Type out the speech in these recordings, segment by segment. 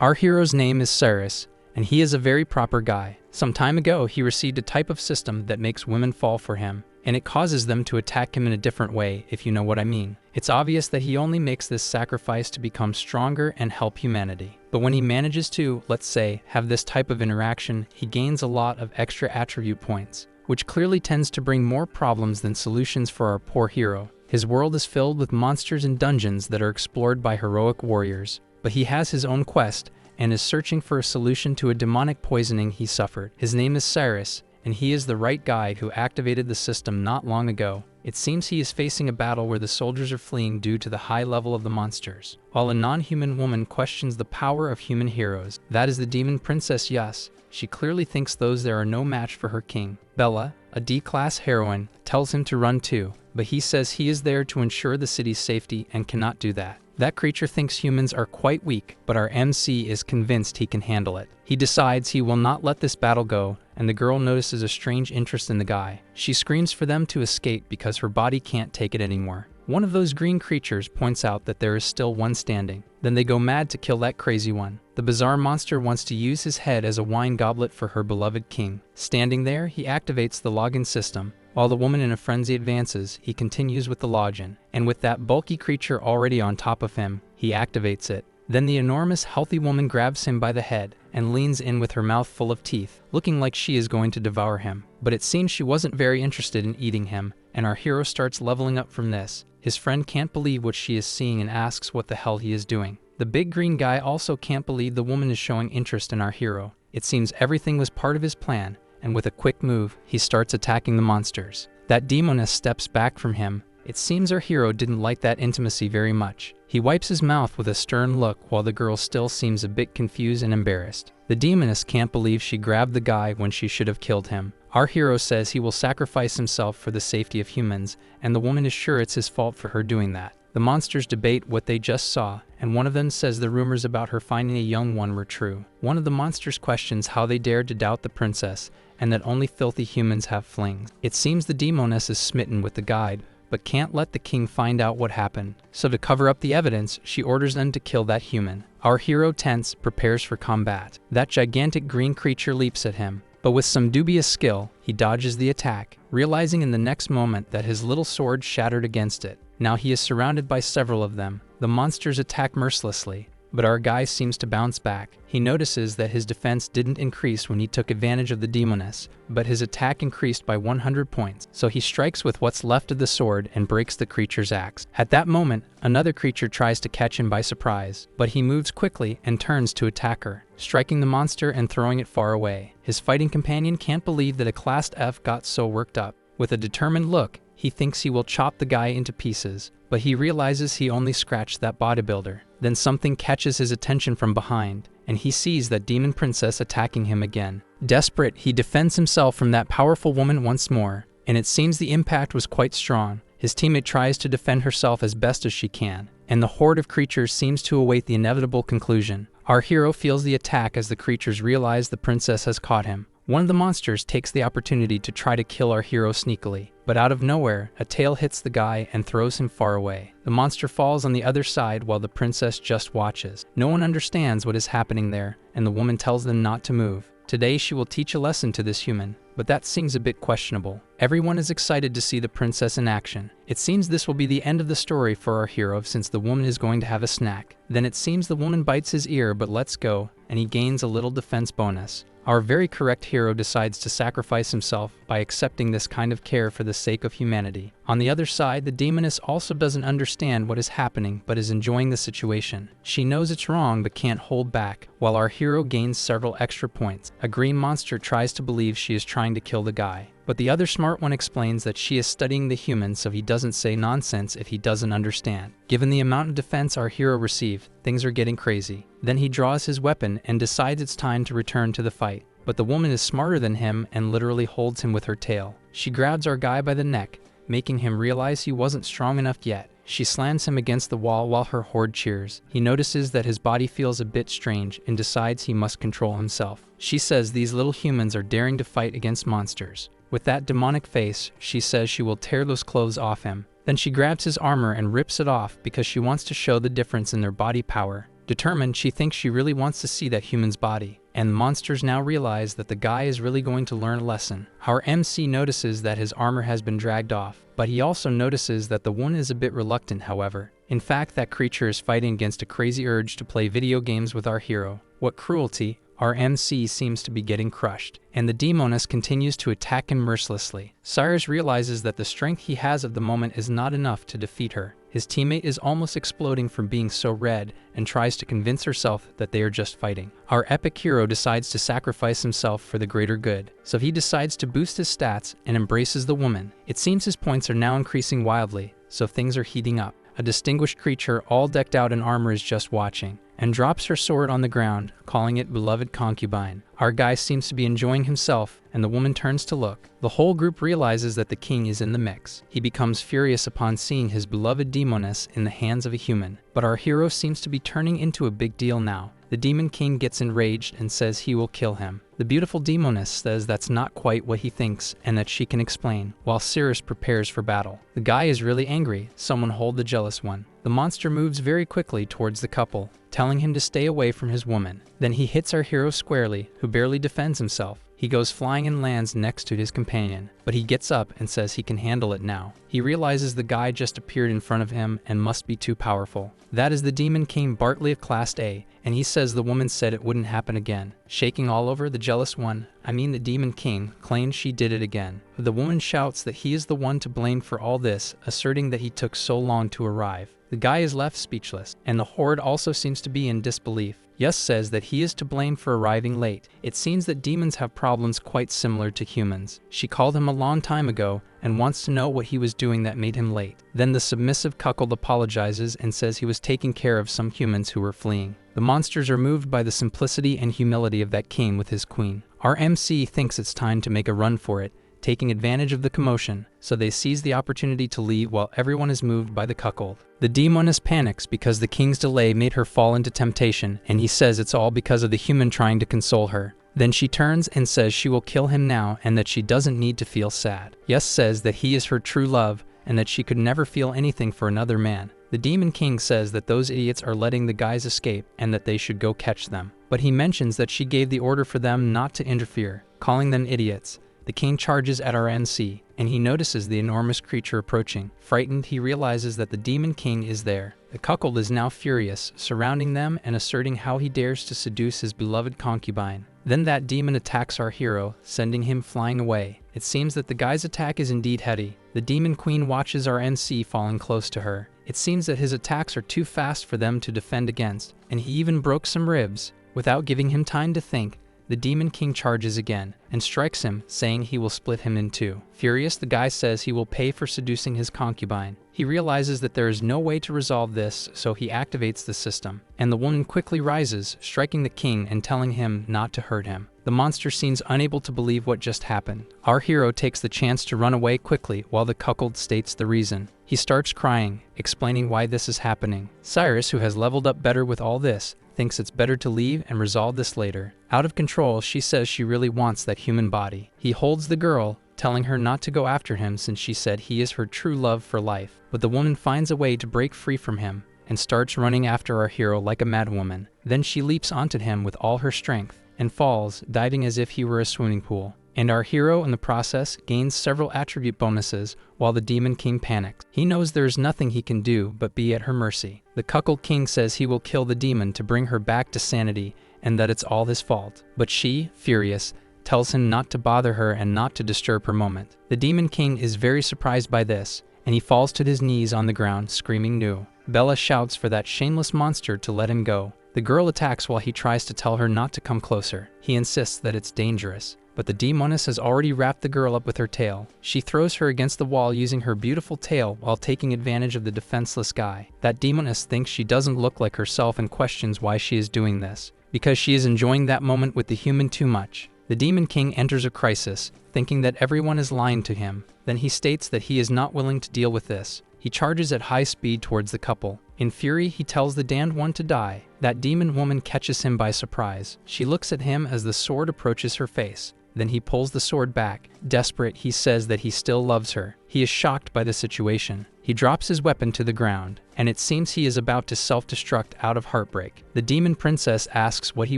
Our hero's name is Cyrus, and he is a very proper guy. Some time ago, he received a type of system that makes women fall for him, and it causes them to attack him in a different way, if you know what I mean. It's obvious that he only makes this sacrifice to become stronger and help humanity. But when he manages to, let's say, have this type of interaction, he gains a lot of extra attribute points, which clearly tends to bring more problems than solutions for our poor hero. His world is filled with monsters and dungeons that are explored by heroic warriors, but he has his own quest and is searching for a solution to a demonic poisoning he suffered. His name is Cyrus, and he is the right guy who activated the system not long ago. It seems he is facing a battle where the soldiers are fleeing due to the high level of the monsters, while a non-human woman questions the power of human heroes. That is the demon princess Yas. She clearly thinks those there are no match for her king. Bella, a D-class heroine, tells him to run too, but he says he is there to ensure the city's safety and cannot do that. That creature thinks humans are quite weak, but our MC is convinced he can handle it. He decides he will not let this battle go, and the girl notices a strange interest in the guy. She screams for them to escape because her body can't take it anymore. One of those green creatures points out that there is still one standing. Then they go mad to kill that crazy one. The bizarre monster wants to use his head as a wine goblet for her beloved king. Standing there, he activates the login system. While the woman in a frenzy advances, he continues with the login, and with that bulky creature already on top of him, he activates it. Then the enormous, healthy woman grabs him by the head and leans in with her mouth full of teeth, looking like she is going to devour him. But it seems she wasn't very interested in eating him, and our hero starts leveling up from this. His friend can't believe what she is seeing and asks what the hell he is doing. The big green guy also can't believe the woman is showing interest in our hero. It seems everything was part of his plan, and with a quick move, he starts attacking the monsters. That demoness steps back from him. It seems our hero didn't like that intimacy very much. He wipes his mouth with a stern look while the girl still seems a bit confused and embarrassed. The demoness can't believe she grabbed the guy when she should have killed him. Our hero says he will sacrifice himself for the safety of humans, and the woman is sure it's his fault for her doing that. The monsters debate what they just saw, and one of them says the rumors about her finding a young one were true. One of the monsters questions how they dared to doubt the princess, and that only filthy humans have flings. It seems the demoness is smitten with the guide, but can't let the king find out what happened. So to cover up the evidence, she orders them to kill that human. Our hero, tense, prepares for combat. That gigantic green creature leaps at him, but with some dubious skill, he dodges the attack, realizing in the next moment that his little sword shattered against it. Now he is surrounded by several of them. The monsters attack mercilessly, but our guy seems to bounce back. He notices that his defense didn't increase when he took advantage of the demoness, but his attack increased by 100 points, so he strikes with what's left of the sword and breaks the creature's axe. At that moment, another creature tries to catch him by surprise, but he moves quickly and turns to attack her, striking the monster and throwing it far away. His fighting companion can't believe that a Class F got so worked up. With a determined look, he thinks he will chop the guy into pieces, but he realizes he only scratched that bodybuilder. Then something catches his attention from behind, and he sees that demon princess attacking him again. Desperate, he defends himself from that powerful woman once more, and it seems the impact was quite strong. His teammate tries to defend herself as best as she can, and the horde of creatures seems to await the inevitable conclusion. Our hero feels the attack as the creatures realize the princess has caught him. One of the monsters takes the opportunity to try to kill our hero sneakily, but out of nowhere, a tail hits the guy and throws him far away. The monster falls on the other side while the princess just watches. No one understands what is happening there, and the woman tells them not to move. Today she will teach a lesson to this human, but that seems a bit questionable. Everyone is excited to see the princess in action. It seems this will be the end of the story for our hero since the woman is going to have a snack. Then it seems the woman bites his ear but lets go, and he gains a little defense bonus. Our very correct hero decides to sacrifice himself by accepting this kind of care for the sake of humanity. On the other side, the demoness also doesn't understand what is happening but is enjoying the situation. She knows it's wrong but can't hold back, while our hero gains several extra points. A green monster tries to believe she is trying to kill the guy, but the other smart one explains that she is studying the human so he doesn't say nonsense if he doesn't understand. Given the amount of defense our hero received, things are getting crazy. Then he draws his weapon and decides it's time to return to the fight. But the woman is smarter than him and literally holds him with her tail. She grabs our guy by the neck, making him realize he wasn't strong enough yet. She slams him against the wall while her horde cheers. He notices that his body feels a bit strange and decides he must control himself. She says these little humans are daring to fight against monsters. With that demonic face, she says she will tear those clothes off him. Then she grabs his armor and rips it off because she wants to show the difference in their body power. Determined, she thinks she really wants to see that human's body, and the monsters now realize that the guy is really going to learn a lesson. Our MC notices that his armor has been dragged off, but he also notices that the woman is a bit reluctant, however. In fact, that creature is fighting against a crazy urge to play video games with our hero. What cruelty! Our MC seems to be getting crushed, and the demoness continues to attack him mercilessly. Cyrus realizes that the strength he has at the moment is not enough to defeat her. His teammate is almost exploding from being so red and tries to convince herself that they are just fighting. Our epic hero decides to sacrifice himself for the greater good, so he decides to boost his stats and embraces the woman. It seems his points are now increasing wildly, so things are heating up. A distinguished creature all decked out in armor is just watching, and drops her sword on the ground, calling it beloved concubine. Our guy seems to be enjoying himself, and the woman turns to look. The whole group realizes that the king is in the mix. He becomes furious upon seeing his beloved demoness in the hands of a human, but our hero seems to be turning into a big deal now. The demon king gets enraged and says he will kill him. The beautiful demoness says that's not quite what he thinks and that she can explain, while Cyrus prepares for battle. The guy is really angry. Someone hold the jealous one. The monster moves very quickly towards the couple, telling him to stay away from his woman. Then he hits our hero squarely, who barely defends himself. He goes flying and lands next to his companion, but he gets up and says he can handle it now. He realizes the guy just appeared in front of him and must be too powerful. That is the Demon King Bartley of Class A, and he says the woman said it wouldn't happen again. Shaking all over, the jealous one, the Demon King, claims she did it again. The woman shouts that he is the one to blame for all this, asserting that he took so long to arrive. The guy is left speechless, and the horde also seems to be in disbelief. Yes says that he is to blame for arriving late. It seems that demons have problems quite similar to humans. She called him a long time ago and wants to know what he was doing that made him late. Then the submissive cuckold apologizes and says he was taking care of some humans who were fleeing. The monsters are moved by the simplicity and humility of that king with his queen. Our MC thinks it's time to make a run for it, taking advantage of the commotion, so they seize the opportunity to leave while everyone is moved by the cuckold. The demoness panics because the king's delay made her fall into temptation, and he says it's all because of the human trying to console her. Then she turns and says she will kill him now and that she doesn't need to feel sad. Yes says that he is her true love and that she could never feel anything for another man. The Demon King says that those idiots are letting the guys escape and that they should go catch them. But he mentions that she gave the order for them not to interfere, calling them idiots. The king charges at our MC, and he notices the enormous creature approaching. Frightened, he realizes that the Demon King is there. The cuckold is now furious, surrounding them and asserting how he dares to seduce his beloved concubine. Then that demon attacks our hero, sending him flying away. It seems that the guy's attack is indeed heady. The Demon Queen watches our MC falling close to her. It seems that his attacks are too fast for them to defend against, and he even broke some ribs. Without giving him time to think, the Demon King charges again and strikes him, saying he will split him in two. Furious, the guy says he will pay for seducing his concubine. He realizes that there is no way to resolve this, so he activates the system. And the woman quickly rises, striking the king and telling him not to hurt him. The monster seems unable to believe what just happened. Our hero takes the chance to run away quickly while the cuckold states the reason. He starts crying, explaining why this is happening. Cyrus, who has leveled up better with all this, thinks it's better to leave and resolve this later. Out of control, she says she really wants that human body. He holds the girl, telling her not to go after him since she said he is her true love for life. But the woman finds a way to break free from him and starts running after our hero like a madwoman. Then she leaps onto him with all her strength and falls, diving as if he were a swimming pool. And our hero, in the process, gains several attribute bonuses while the Demon King panics. He knows there is nothing he can do but be at her mercy. The cuckold king says he will kill the demon to bring her back to sanity and that it's all his fault. But she, furious, tells him not to bother her and not to disturb her moment. The Demon King is very surprised by this, and he falls to his knees on the ground, screaming no. Bella shouts for that shameless monster to let him go. The girl attacks while he tries to tell her not to come closer. He insists that it's dangerous. But the demoness has already wrapped the girl up with her tail. She throws her against the wall using her beautiful tail while taking advantage of the defenseless guy. That demoness thinks she doesn't look like herself and questions why she is doing this, because she is enjoying that moment with the human too much. The Demon King enters a crisis, thinking that everyone is lying to him. Then he states that he is not willing to deal with this. He charges at high speed towards the couple. In fury, he tells the damned one to die. That demon woman catches him by surprise. She looks at him as the sword approaches her face. Then he pulls the sword back. Desperate, he says that he still loves her. He is shocked by the situation. He drops his weapon to the ground, and it seems he is about to self-destruct out of heartbreak. The demon princess asks what he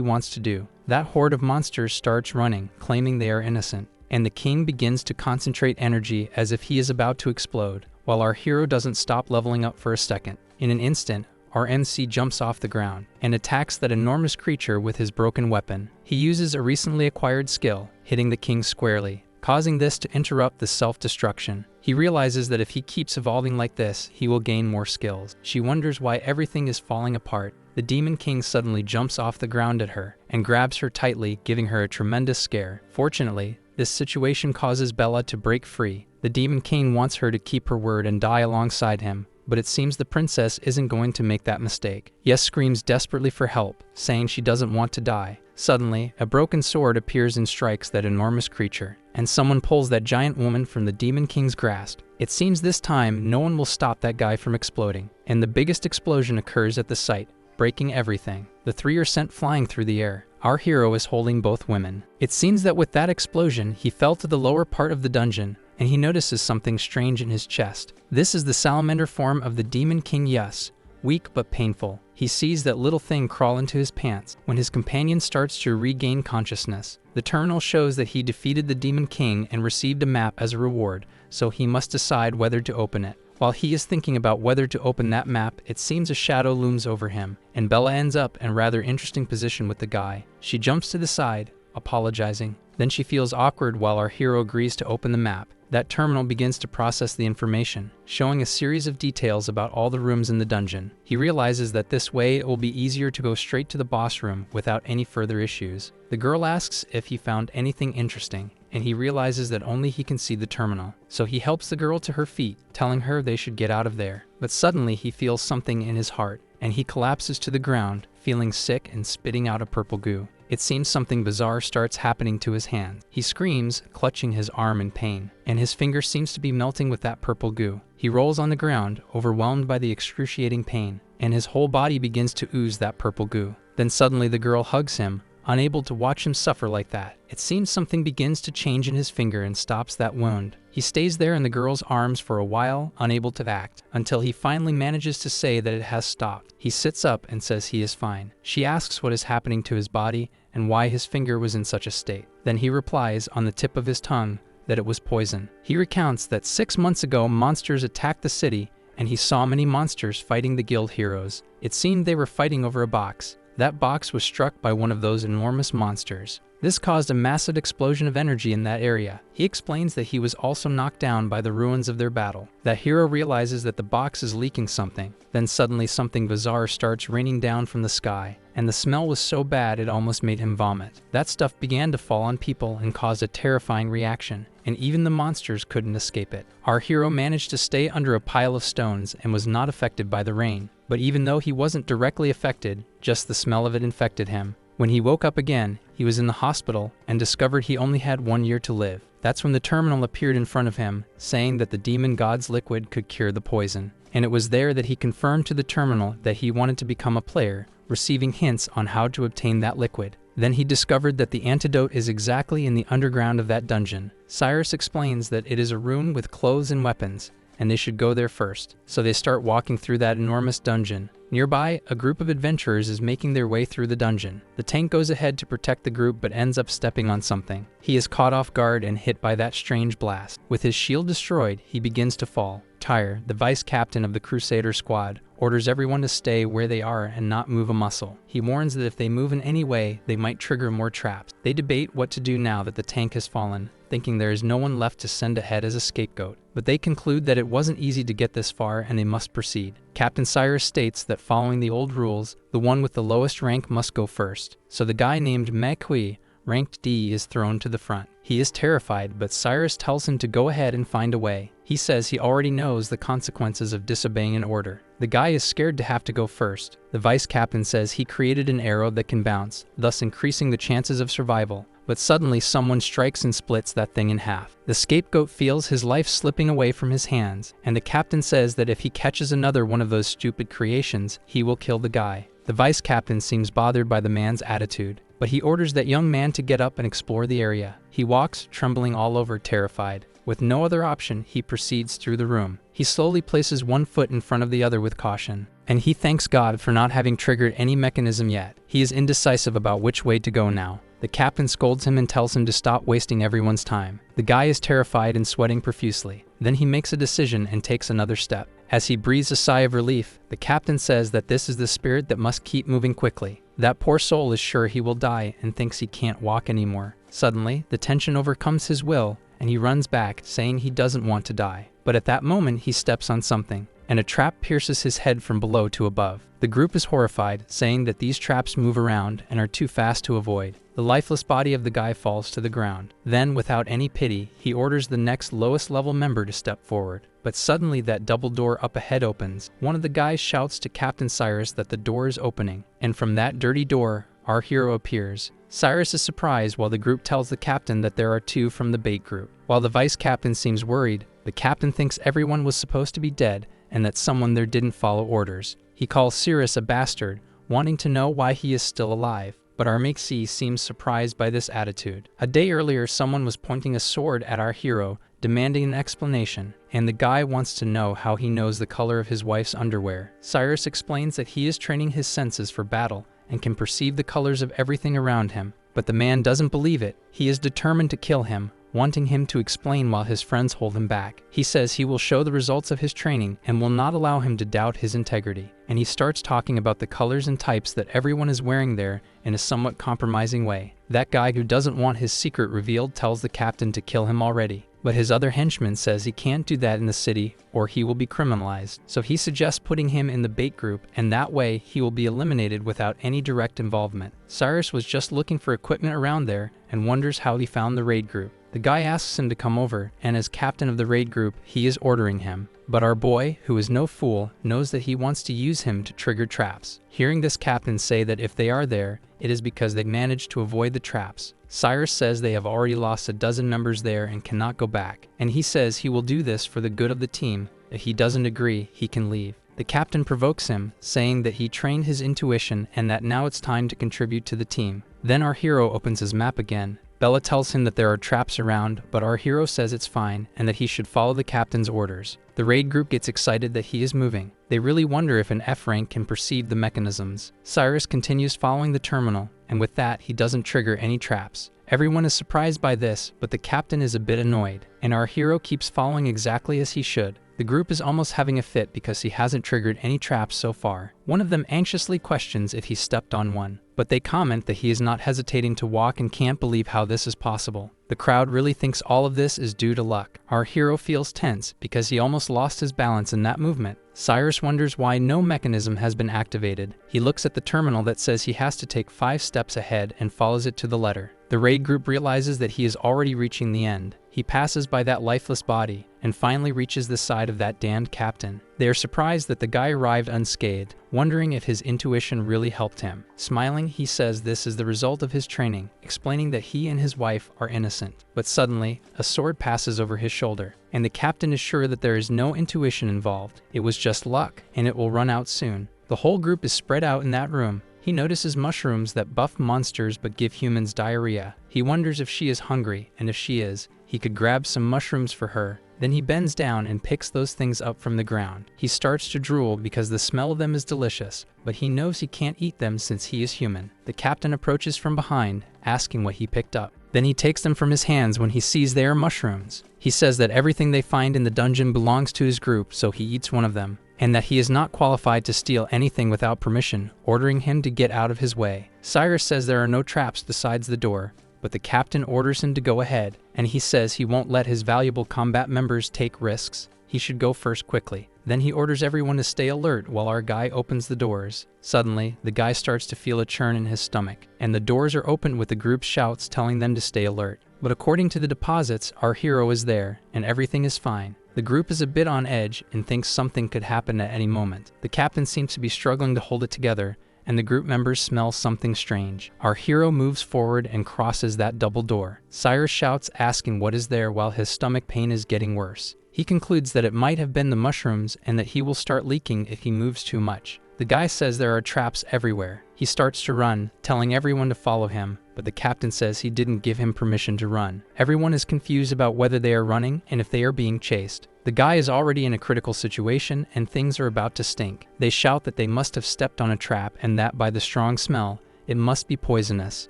wants to do. That horde of monsters starts running, claiming they are innocent, and the king begins to concentrate energy as if he is about to explode, while our hero doesn't stop leveling up for a second. In an instant, our MC jumps off the ground and attacks that enormous creature with his broken weapon. He uses a recently acquired skill, hitting the king squarely, causing this to interrupt the self-destruction. He realizes that if he keeps evolving like this, he will gain more skills. She wonders why everything is falling apart. The Demon King suddenly jumps off the ground at her and grabs her tightly, giving her a tremendous scare. Fortunately, this situation causes Bella to break free. The Demon King wants her to keep her word and die alongside him, but it seems the princess isn't going to make that mistake. Yes screams desperately for help, saying she doesn't want to die. Suddenly, a broken sword appears and strikes that enormous creature, and someone pulls that giant woman from the Demon King's grasp. It seems this time no one will stop that guy from exploding, and the biggest explosion occurs at the site, breaking everything. The three are sent flying through the air. Our hero is holding both women. It seems that with that explosion, he fell to the lower part of the dungeon, and he notices something strange in his chest. This is the salamander form of the Demon King Yus, weak but painful. He sees that little thing crawl into his pants when his companion starts to regain consciousness. The terminal shows that he defeated the Demon King and received a map as a reward, so he must decide whether to open it. While he is thinking about whether to open that map, it seems a shadow looms over him, and Bella ends up in a rather interesting position with the guy. She jumps to the side, apologizing. Then she feels awkward while our hero agrees to open the map. That terminal begins to process the information, showing a series of details about all the rooms in the dungeon. He realizes that this way it will be easier to go straight to the boss room without any further issues. The girl asks if he found anything interesting, and he realizes that only he can see the terminal. So he helps the girl to her feet, telling her they should get out of there. But suddenly he feels something in his heart, and he collapses to the ground, feeling sick and spitting out a purple goo. It seems something bizarre starts happening to his hand. He screams, clutching his arm in pain, and his finger seems to be melting with that purple goo. He rolls on the ground, overwhelmed by the excruciating pain, and his whole body begins to ooze that purple goo. Then suddenly the girl hugs him, unable to watch him suffer like that. It seems something begins to change in his finger and stops that wound. He stays there in the girl's arms for a while, unable to act, until he finally manages to say that it has stopped. He sits up and says he is fine. She asks what is happening to his body and why his finger was in such a state. Then he replies on the tip of his tongue that it was poison. He recounts that 6 months ago monsters attacked the city and he saw many monsters fighting the guild heroes. It seemed they were fighting over a box. That box was struck by one of those enormous monsters. This caused a massive explosion of energy in that area. He explains that he was also knocked down by the ruins of their battle. That hero realizes that the box is leaking something. Then suddenly something bizarre starts raining down from the sky, and the smell was so bad it almost made him vomit. That stuff began to fall on people and caused a terrifying reaction, and even the monsters couldn't escape it. Our hero managed to stay under a pile of stones and was not affected by the rain. But even though he wasn't directly affected, just the smell of it infected him. When he woke up again, he was in the hospital and discovered he only had 1 year to live. That's when the terminal appeared in front of him, saying that the demon god's liquid could cure the poison. And it was there that he confirmed to the terminal that he wanted to become a player, receiving hints on how to obtain that liquid. Then he discovered that the antidote is exactly in the underground of that dungeon. Cyrus explains that it is a room with clothes and weapons, and they should go there first. So they start walking through that enormous dungeon. Nearby, a group of adventurers is making their way through the dungeon. The tank goes ahead to protect the group but ends up stepping on something. He is caught off guard and hit by that strange blast. With his shield destroyed, he begins to fall. Tyre, the vice captain of the Crusader squad, orders everyone to stay where they are and not move a muscle. He warns that if they move in any way, they might trigger more traps. They debate what to do now that the tank has fallen, thinking there is no one left to send ahead as a scapegoat. But they conclude that it wasn't easy to get this far and they must proceed. Captain Cyrus states that following the old rules, the one with the lowest rank must go first. So the guy named Mekui, ranked D, is thrown to the front. He is terrified, but Cyrus tells him to go ahead and find a way. He says he already knows the consequences of disobeying an order. The guy is scared to have to go first. The vice captain says he created an arrow that can bounce, thus increasing the chances of survival. But suddenly someone strikes and splits that thing in half. The scapegoat feels his life slipping away from his hands, and the captain says that if he catches another one of those stupid creations, he will kill the guy. The vice captain seems bothered by the man's attitude, but he orders that young man to get up and explore the area. He walks, trembling all over, terrified. With no other option, he proceeds through the room. He slowly places one foot in front of the other with caution, and he thanks God for not having triggered any mechanism yet. He is indecisive about which way to go now. The captain scolds him and tells him to stop wasting everyone's time. The guy is terrified and sweating profusely. Then he makes a decision and takes another step. As he breathes a sigh of relief, the captain says that this is the spirit that must keep moving quickly. That poor soul is sure he will die and thinks he can't walk anymore. Suddenly, the tension overcomes his will, and he runs back, saying he doesn't want to die. But at that moment, he steps on something, and a trap pierces his head from below to above. The group is horrified, saying that these traps move around and are too fast to avoid. The lifeless body of the guy falls to the ground. Then, without any pity, he orders the next lowest level member to step forward. But suddenly that double door up ahead opens. One of the guys shouts to Captain Cyrus that the door is opening, and from that dirty door, our hero appears. Cyrus is surprised while the group tells the captain that there are two from the bait group. While the vice captain seems worried, the captain thinks everyone was supposed to be dead and that someone there didn't follow orders. He calls Cyrus a bastard, wanting to know why he is still alive. But our Mixie seems surprised by this attitude. A day earlier, someone was pointing a sword at our hero, demanding an explanation, and the guy wants to know how he knows the color of his wife's underwear. Cyrus explains that he is training his senses for battle and can perceive the colors of everything around him, but the man doesn't believe it. He is determined to kill him, wanting him to explain while his friends hold him back. He says he will show the results of his training and will not allow him to doubt his integrity. And he starts talking about the colors and types that everyone is wearing there in a somewhat compromising way. That guy who doesn't want his secret revealed tells the captain to kill him already. But his other henchman says he can't do that in the city or he will be criminalized. So he suggests putting him in the bait group, and that way he will be eliminated without any direct involvement. Cyrus was just looking for equipment around there and wonders how he found the raid group. The guy asks him to come over, and as captain of the raid group, he is ordering him. But our boy, who is no fool, knows that he wants to use him to trigger traps. Hearing this captain say that if they are there, it is because they managed to avoid the traps. Cyrus says they have already lost a dozen members there and cannot go back, and he says he will do this for the good of the team. If he doesn't agree, he can leave. The captain provokes him, saying that he trained his intuition and that now it's time to contribute to the team. Then our hero opens his map again. Bella tells him that there are traps around, but our hero says it's fine and that he should follow the captain's orders. The raid group gets excited that he is moving. They really wonder if an F rank can perceive the mechanisms. Cyrus continues following the terminal, and with that, he doesn't trigger any traps. Everyone is surprised by this, but the captain is a bit annoyed, and our hero keeps following exactly as he should. The group is almost having a fit because he hasn't triggered any traps so far. One of them anxiously questions if he stepped on one, but they comment that he is not hesitating to walk and can't believe how this is possible. The crowd really thinks all of this is due to luck. Our hero feels tense because he almost lost his balance in that movement. Cyrus wonders why no mechanism has been activated. He looks at the terminal that says he has to take 5 steps ahead and follows it to the letter. The raid group realizes that he is already reaching the end. He passes by that lifeless body and finally reaches the side of that damned captain. They are surprised that the guy arrived unscathed, wondering if his intuition really helped him. Smiling, he says this is the result of his training, explaining that he and his wife are innocent. But suddenly, a sword passes over his shoulder, and the captain is sure that there is no intuition involved. It was just luck, and it will run out soon. The whole group is spread out in that room. He notices mushrooms that buff monsters but give humans diarrhea. He wonders if she is hungry, and if she is, he could grab some mushrooms for her. Then he bends down and picks those things up from the ground. He starts to drool because the smell of them is delicious, but he knows he can't eat them since he is human. The captain approaches from behind, asking what he picked up. Then he takes them from his hands when he sees they are mushrooms. He says that everything they find in the dungeon belongs to his group, so he eats one of them, and that he is not qualified to steal anything without permission, ordering him to get out of his way. Cyrus says there are no traps besides the door, but the captain orders him to go ahead, and he says he won't let his valuable combat members take risks. He should go first quickly. Then he orders everyone to stay alert while our guy opens the doors. Suddenly, the guy starts to feel a churn in his stomach, and the doors are opened with the group's shouts telling them to stay alert. But according to the deposits, our hero is there, and everything is fine. The group is a bit on edge and thinks something could happen at any moment. The captain seems to be struggling to hold it together, and the group members smell something strange. Our hero moves forward and crosses that double door. Cyrus shouts, asking what is there while his stomach pain is getting worse. He concludes that it might have been the mushrooms and that he will start leaking if he moves too much. The guy says there are traps everywhere. He starts to run, telling everyone to follow him, but the captain says he didn't give him permission to run. Everyone is confused about whether they are running and if they are being chased. The guy is already in a critical situation and things are about to stink. They shout that they must have stepped on a trap and that by the strong smell, it must be poisonous.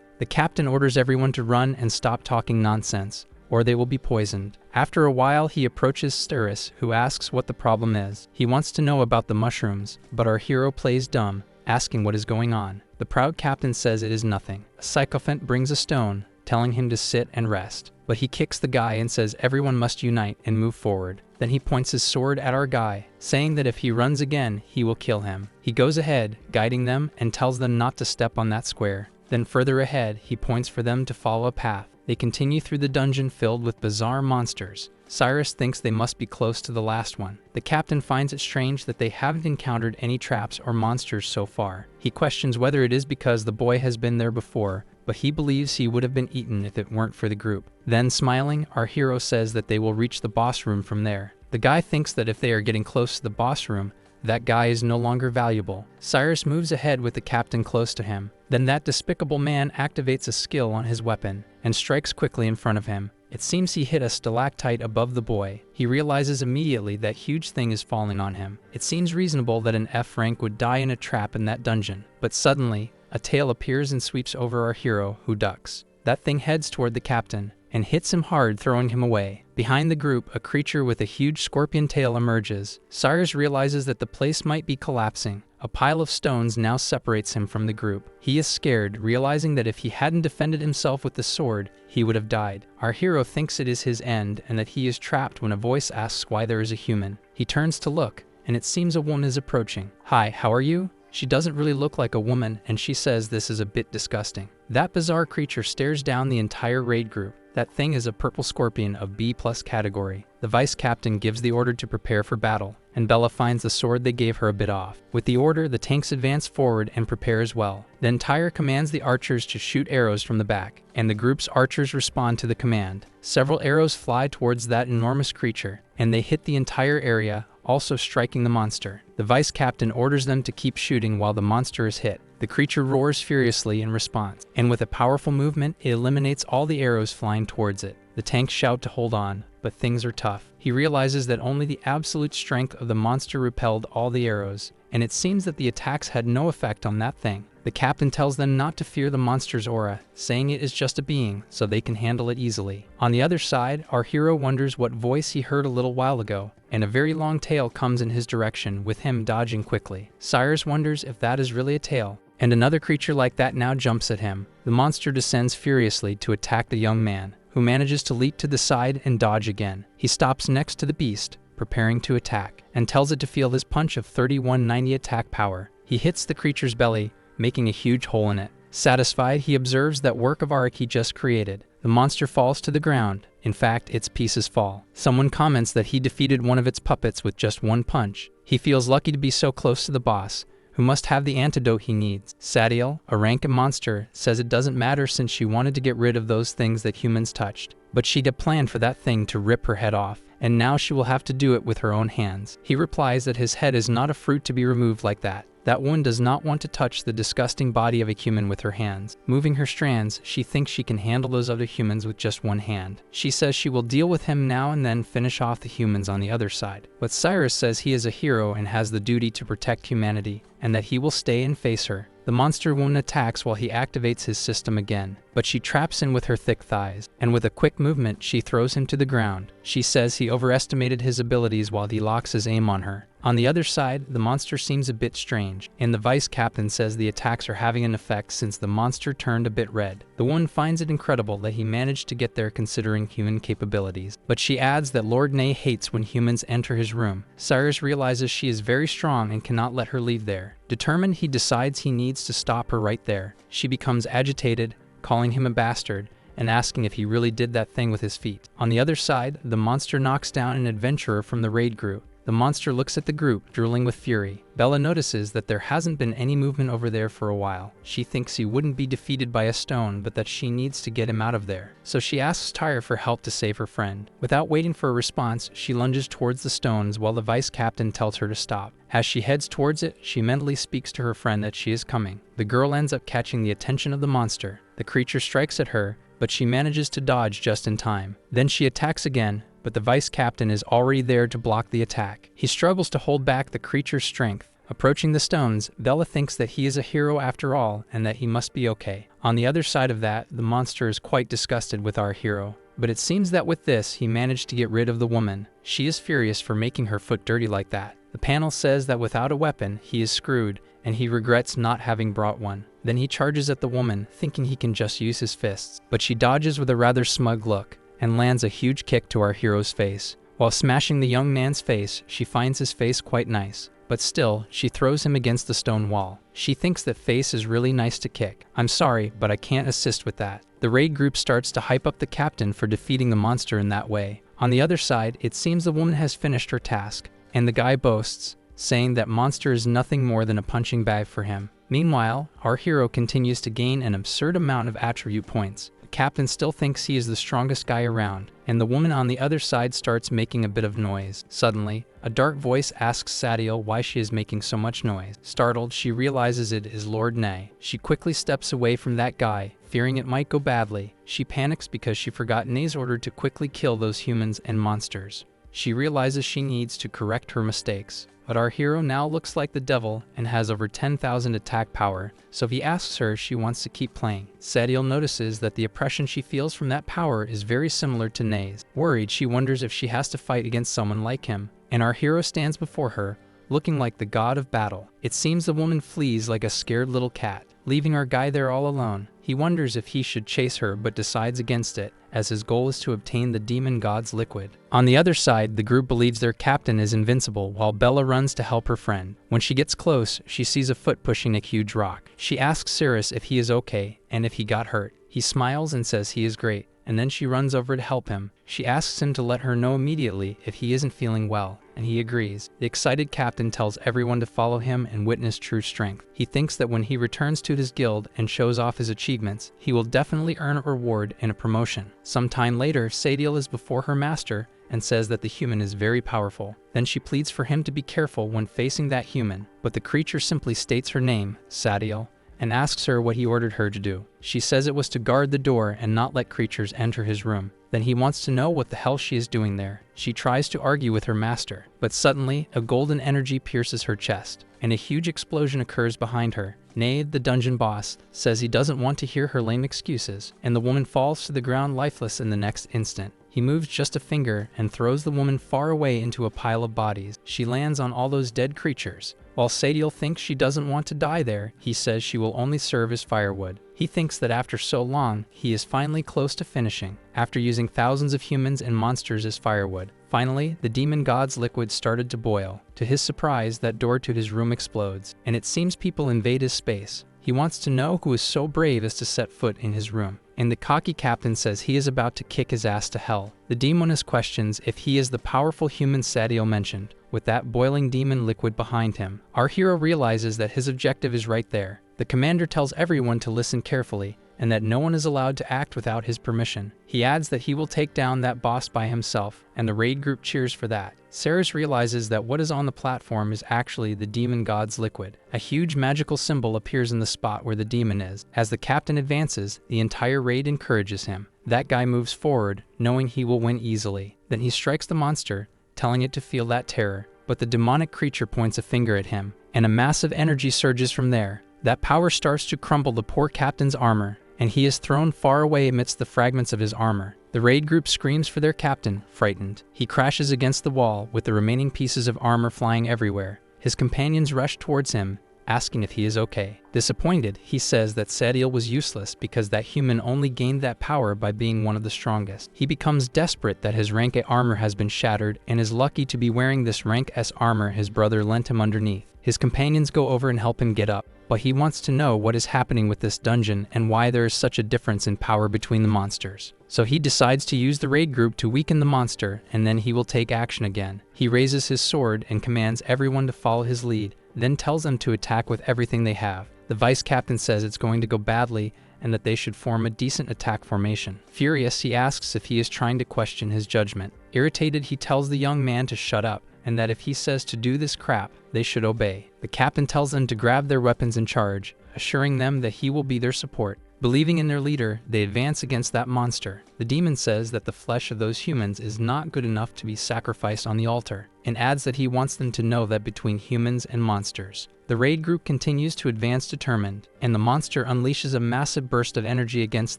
The captain orders everyone to run and stop talking nonsense, or they will be poisoned. After a while, he approaches Steris, who asks what the problem is. He wants to know about the mushrooms, but our hero plays dumb, asking what is going on. The proud captain says it is nothing. A sycophant brings a stone, telling him to sit and rest, but he kicks the guy and says everyone must unite and move forward. Then he points his sword at our guy, saying that if he runs again, he will kill him. He goes ahead, guiding them, and tells them not to step on that square. Then further ahead, he points for them to follow a path. They continue through the dungeon filled with bizarre monsters. Cyrus thinks they must be close to the last one. The captain finds it strange that they haven't encountered any traps or monsters so far. He questions whether it is because the boy has been there before, but he believes he would have been eaten if it weren't for the group. Then, smiling, our hero says that they will reach the boss room from there. The guy thinks that if they are getting close to the boss room, that guy is no longer valuable. Cyrus moves ahead with the captain close to him. Then that despicable man activates a skill on his weapon and strikes quickly in front of him. It seems he hit a stalactite above the boy. He realizes immediately that huge thing is falling on him. It seems reasonable that an F rank would die in a trap in that dungeon. But suddenly, a tail appears and sweeps over our hero, who ducks. That thing heads toward the captain and hits him hard, throwing him away. Behind the group, a creature with a huge scorpion tail emerges. Cyrus realizes that the place might be collapsing. A pile of stones now separates him from the group. He is scared, realizing that if he hadn't defended himself with the sword, he would have died. Our hero thinks it is his end and that he is trapped when a voice asks why there is a human. He turns to look, and it seems a woman is approaching. "Hi, how are you?" She doesn't really look like a woman, and she says this is a bit disgusting. That bizarre creature stares down the entire raid group. That thing is a purple scorpion of B+ category. The vice captain gives the order to prepare for battle, and Bella finds the sword they gave her a bit off. With the order, the tanks advance forward and prepare as well. Then Tyre commands the archers to shoot arrows from the back, and the group's archers respond to the command. Several arrows fly towards that enormous creature, and they hit the entire area, also striking the monster. The vice captain orders them to keep shooting while the monster is hit. The creature roars furiously in response, and with a powerful movement, it eliminates all the arrows flying towards it. The tanks shout to hold on, but things are tough. He realizes that only the absolute strength of the monster repelled all the arrows, and it seems that the attacks had no effect on that thing. The captain tells them not to fear the monster's aura, saying it is just a being, so they can handle it easily. On the other side, our hero wonders what voice he heard a little while ago, and a very long tail comes in his direction, with him dodging quickly. Cyrus wonders if that is really a tail, and another creature like that now jumps at him. The monster descends furiously to attack the young man, who manages to leap to the side and dodge again. He stops next to the beast, preparing to attack, and tells it to feel his punch of 3190 attack power. He hits the creature's belly, making a huge hole in it. Satisfied, he observes that work of art he just created. The monster falls to the ground. In fact, its pieces fall. Someone comments that he defeated one of its puppets with just one punch. He feels lucky to be so close to the boss, who must have the antidote he needs. Sadiel, a rank monster, says it doesn't matter since she wanted to get rid of those things that humans touched. But she'd a plan for that thing to rip her head off, and now she will have to do it with her own hands. He replies that his head is not a fruit to be removed like that. That woman does not want to touch the disgusting body of a human with her hands. Moving her strands, she thinks she can handle those other humans with just one hand. She says she will deal with him now and then finish off the humans on the other side. But Cyrus says he is a hero and has the duty to protect humanity, and that he will stay and face her. The monster woman attacks while he activates his system again, but she traps him with her thick thighs, and with a quick movement, she throws him to the ground. She says he overestimated his abilities while he locks his aim on her. On the other side, the monster seems a bit strange, and the vice captain says the attacks are having an effect since the monster turned a bit red. The woman finds it incredible that he managed to get there considering human capabilities, but she adds that Lord Ney hates when humans enter his room. Cyrus realizes she is very strong and cannot let her leave there. Determined, he decides he needs to stop her right there. She becomes agitated, calling him a bastard, and asking if he really did that thing with his feet. On the other side, the monster knocks down an adventurer from the raid group. The monster looks at the group, drooling with fury. Bella notices that there hasn't been any movement over there for a while. She thinks he wouldn't be defeated by a stone, but that she needs to get him out of there. So she asks Tyre for help to save her friend. Without waiting for a response, she lunges towards the stones while the vice captain tells her to stop. As she heads towards it, she mentally speaks to her friend that she is coming. The girl ends up catching the attention of the monster. The creature strikes at her, but she manages to dodge just in time. Then she attacks again, but the vice captain is already there to block the attack. He struggles to hold back the creature's strength. Approaching the stones, Bella thinks that he is a hero after all and that he must be okay. On the other side of that, the monster is quite disgusted with our hero. But it seems that with this, he managed to get rid of the woman. She is furious for making her foot dirty like that. The panel says that without a weapon, he is screwed, and he regrets not having brought one. Then he charges at the woman, thinking he can just use his fists. But she dodges with a rather smug look, and lands a huge kick to our hero's face. While smashing the young man's face, she finds his face quite nice. But still, she throws him against the stone wall. She thinks that face is really nice to kick. I'm sorry, but I can't assist with that. The raid group starts to hype up the captain for defeating the monster in that way. On the other side, it seems the woman has finished her task, and the guy boasts, saying that monster is nothing more than a punching bag for him. Meanwhile, our hero continues to gain an absurd amount of attribute points. The captain still thinks he is the strongest guy around, and the woman on the other side starts making a bit of noise. Suddenly, a dark voice asks Sadiel why she is making so much noise. Startled, she realizes it is Lord Nay. She quickly steps away from that guy, fearing it might go badly. She panics because she forgot Nay's order to quickly kill those humans and monsters. She realizes she needs to correct her mistakes. But our hero now looks like the devil and has over 10,000 attack power, so he asks her if she wants to keep playing. Sadiel notices that the oppression she feels from that power is very similar to Nay's. Worried, she wonders if she has to fight against someone like him, and our hero stands before her, looking like the god of battle. It seems the woman flees like a scared little cat, leaving our guy there all alone. He wonders if he should chase her but decides against it, as his goal is to obtain the demon god's liquid. On the other side, the group believes their captain is invincible while Bella runs to help her friend. When she gets close, she sees a foot pushing a huge rock. She asks Cirrus if he is okay and if he got hurt. He smiles and says he is great, and then she runs over to help him. She asks him to let her know immediately if he isn't feeling well, and he agrees. The excited captain tells everyone to follow him and witness true strength. He thinks that when he returns to his guild and shows off his achievements, he will definitely earn a reward and a promotion. Sometime later, Sadiel is before her master and says that the human is very powerful. Then she pleads for him to be careful when facing that human, but the creature simply states her name, Sadiel, and asks her what he ordered her to do. She says it was to guard the door and not let creatures enter his room. Then he wants to know what the hell she is doing there. She tries to argue with her master, but suddenly a golden energy pierces her chest, and a huge explosion occurs behind her. Nade, the dungeon boss, says he doesn't want to hear her lame excuses, and the woman falls to the ground lifeless in the next instant. He moves just a finger and throws the woman far away into a pile of bodies. She lands on all those dead creatures. While Sadiel thinks she doesn't want to die there, he says she will only serve as firewood. He thinks that after so long, he is finally close to finishing, after using thousands of humans and monsters as firewood. Finally, the demon god's liquid started to boil. To his surprise, that door to his room explodes, and it seems people invade his space. He wants to know who is so brave as to set foot in his room, and the cocky captain says he is about to kick his ass to hell. The demoness questions if he is the powerful human Sadiel mentioned, with that boiling demon liquid behind him. Our hero realizes that his objective is right there. The commander tells everyone to listen carefully, and that no one is allowed to act without his permission. He adds that he will take down that boss by himself, and the raid group cheers for that. Ceres realizes that what is on the platform is actually the demon god's liquid. A huge magical symbol appears in the spot where the demon is. As the captain advances, the entire raid encourages him. That guy moves forward, knowing he will win easily. Then he strikes the monster, telling it to feel that terror, but the demonic creature points a finger at him, and a massive energy surges from there. That power starts to crumble the poor captain's armor, and he is thrown far away amidst the fragments of his armor. The raid group screams for their captain, frightened. He crashes against the wall, with the remaining pieces of armor flying everywhere. His companions rush towards him, asking if he is okay. Disappointed, he says that Sadiel was useless because that human only gained that power by being one of the strongest. He becomes desperate that his rank A armor has been shattered and is lucky to be wearing this rank S armor his brother lent him underneath. His companions go over and help him get up, but he wants to know what is happening with this dungeon and why there is such a difference in power between the monsters. So he decides to use the raid group to weaken the monster, and then he will take action again. He raises his sword and commands everyone to follow his lead, then tells them to attack with everything they have. The vice captain says it's going to go badly and that they should form a decent attack formation. Furious, he asks if he is trying to question his judgment. Irritated, he tells the young man to shut up, and that if he says to do this crap, they should obey. The captain tells them to grab their weapons and charge, assuring them that he will be their support. Believing in their leader, they advance against that monster. The demon says that the flesh of those humans is not good enough to be sacrificed on the altar, and adds that he wants them to know that between humans and monsters. The raid group continues to advance determined, and the monster unleashes a massive burst of energy against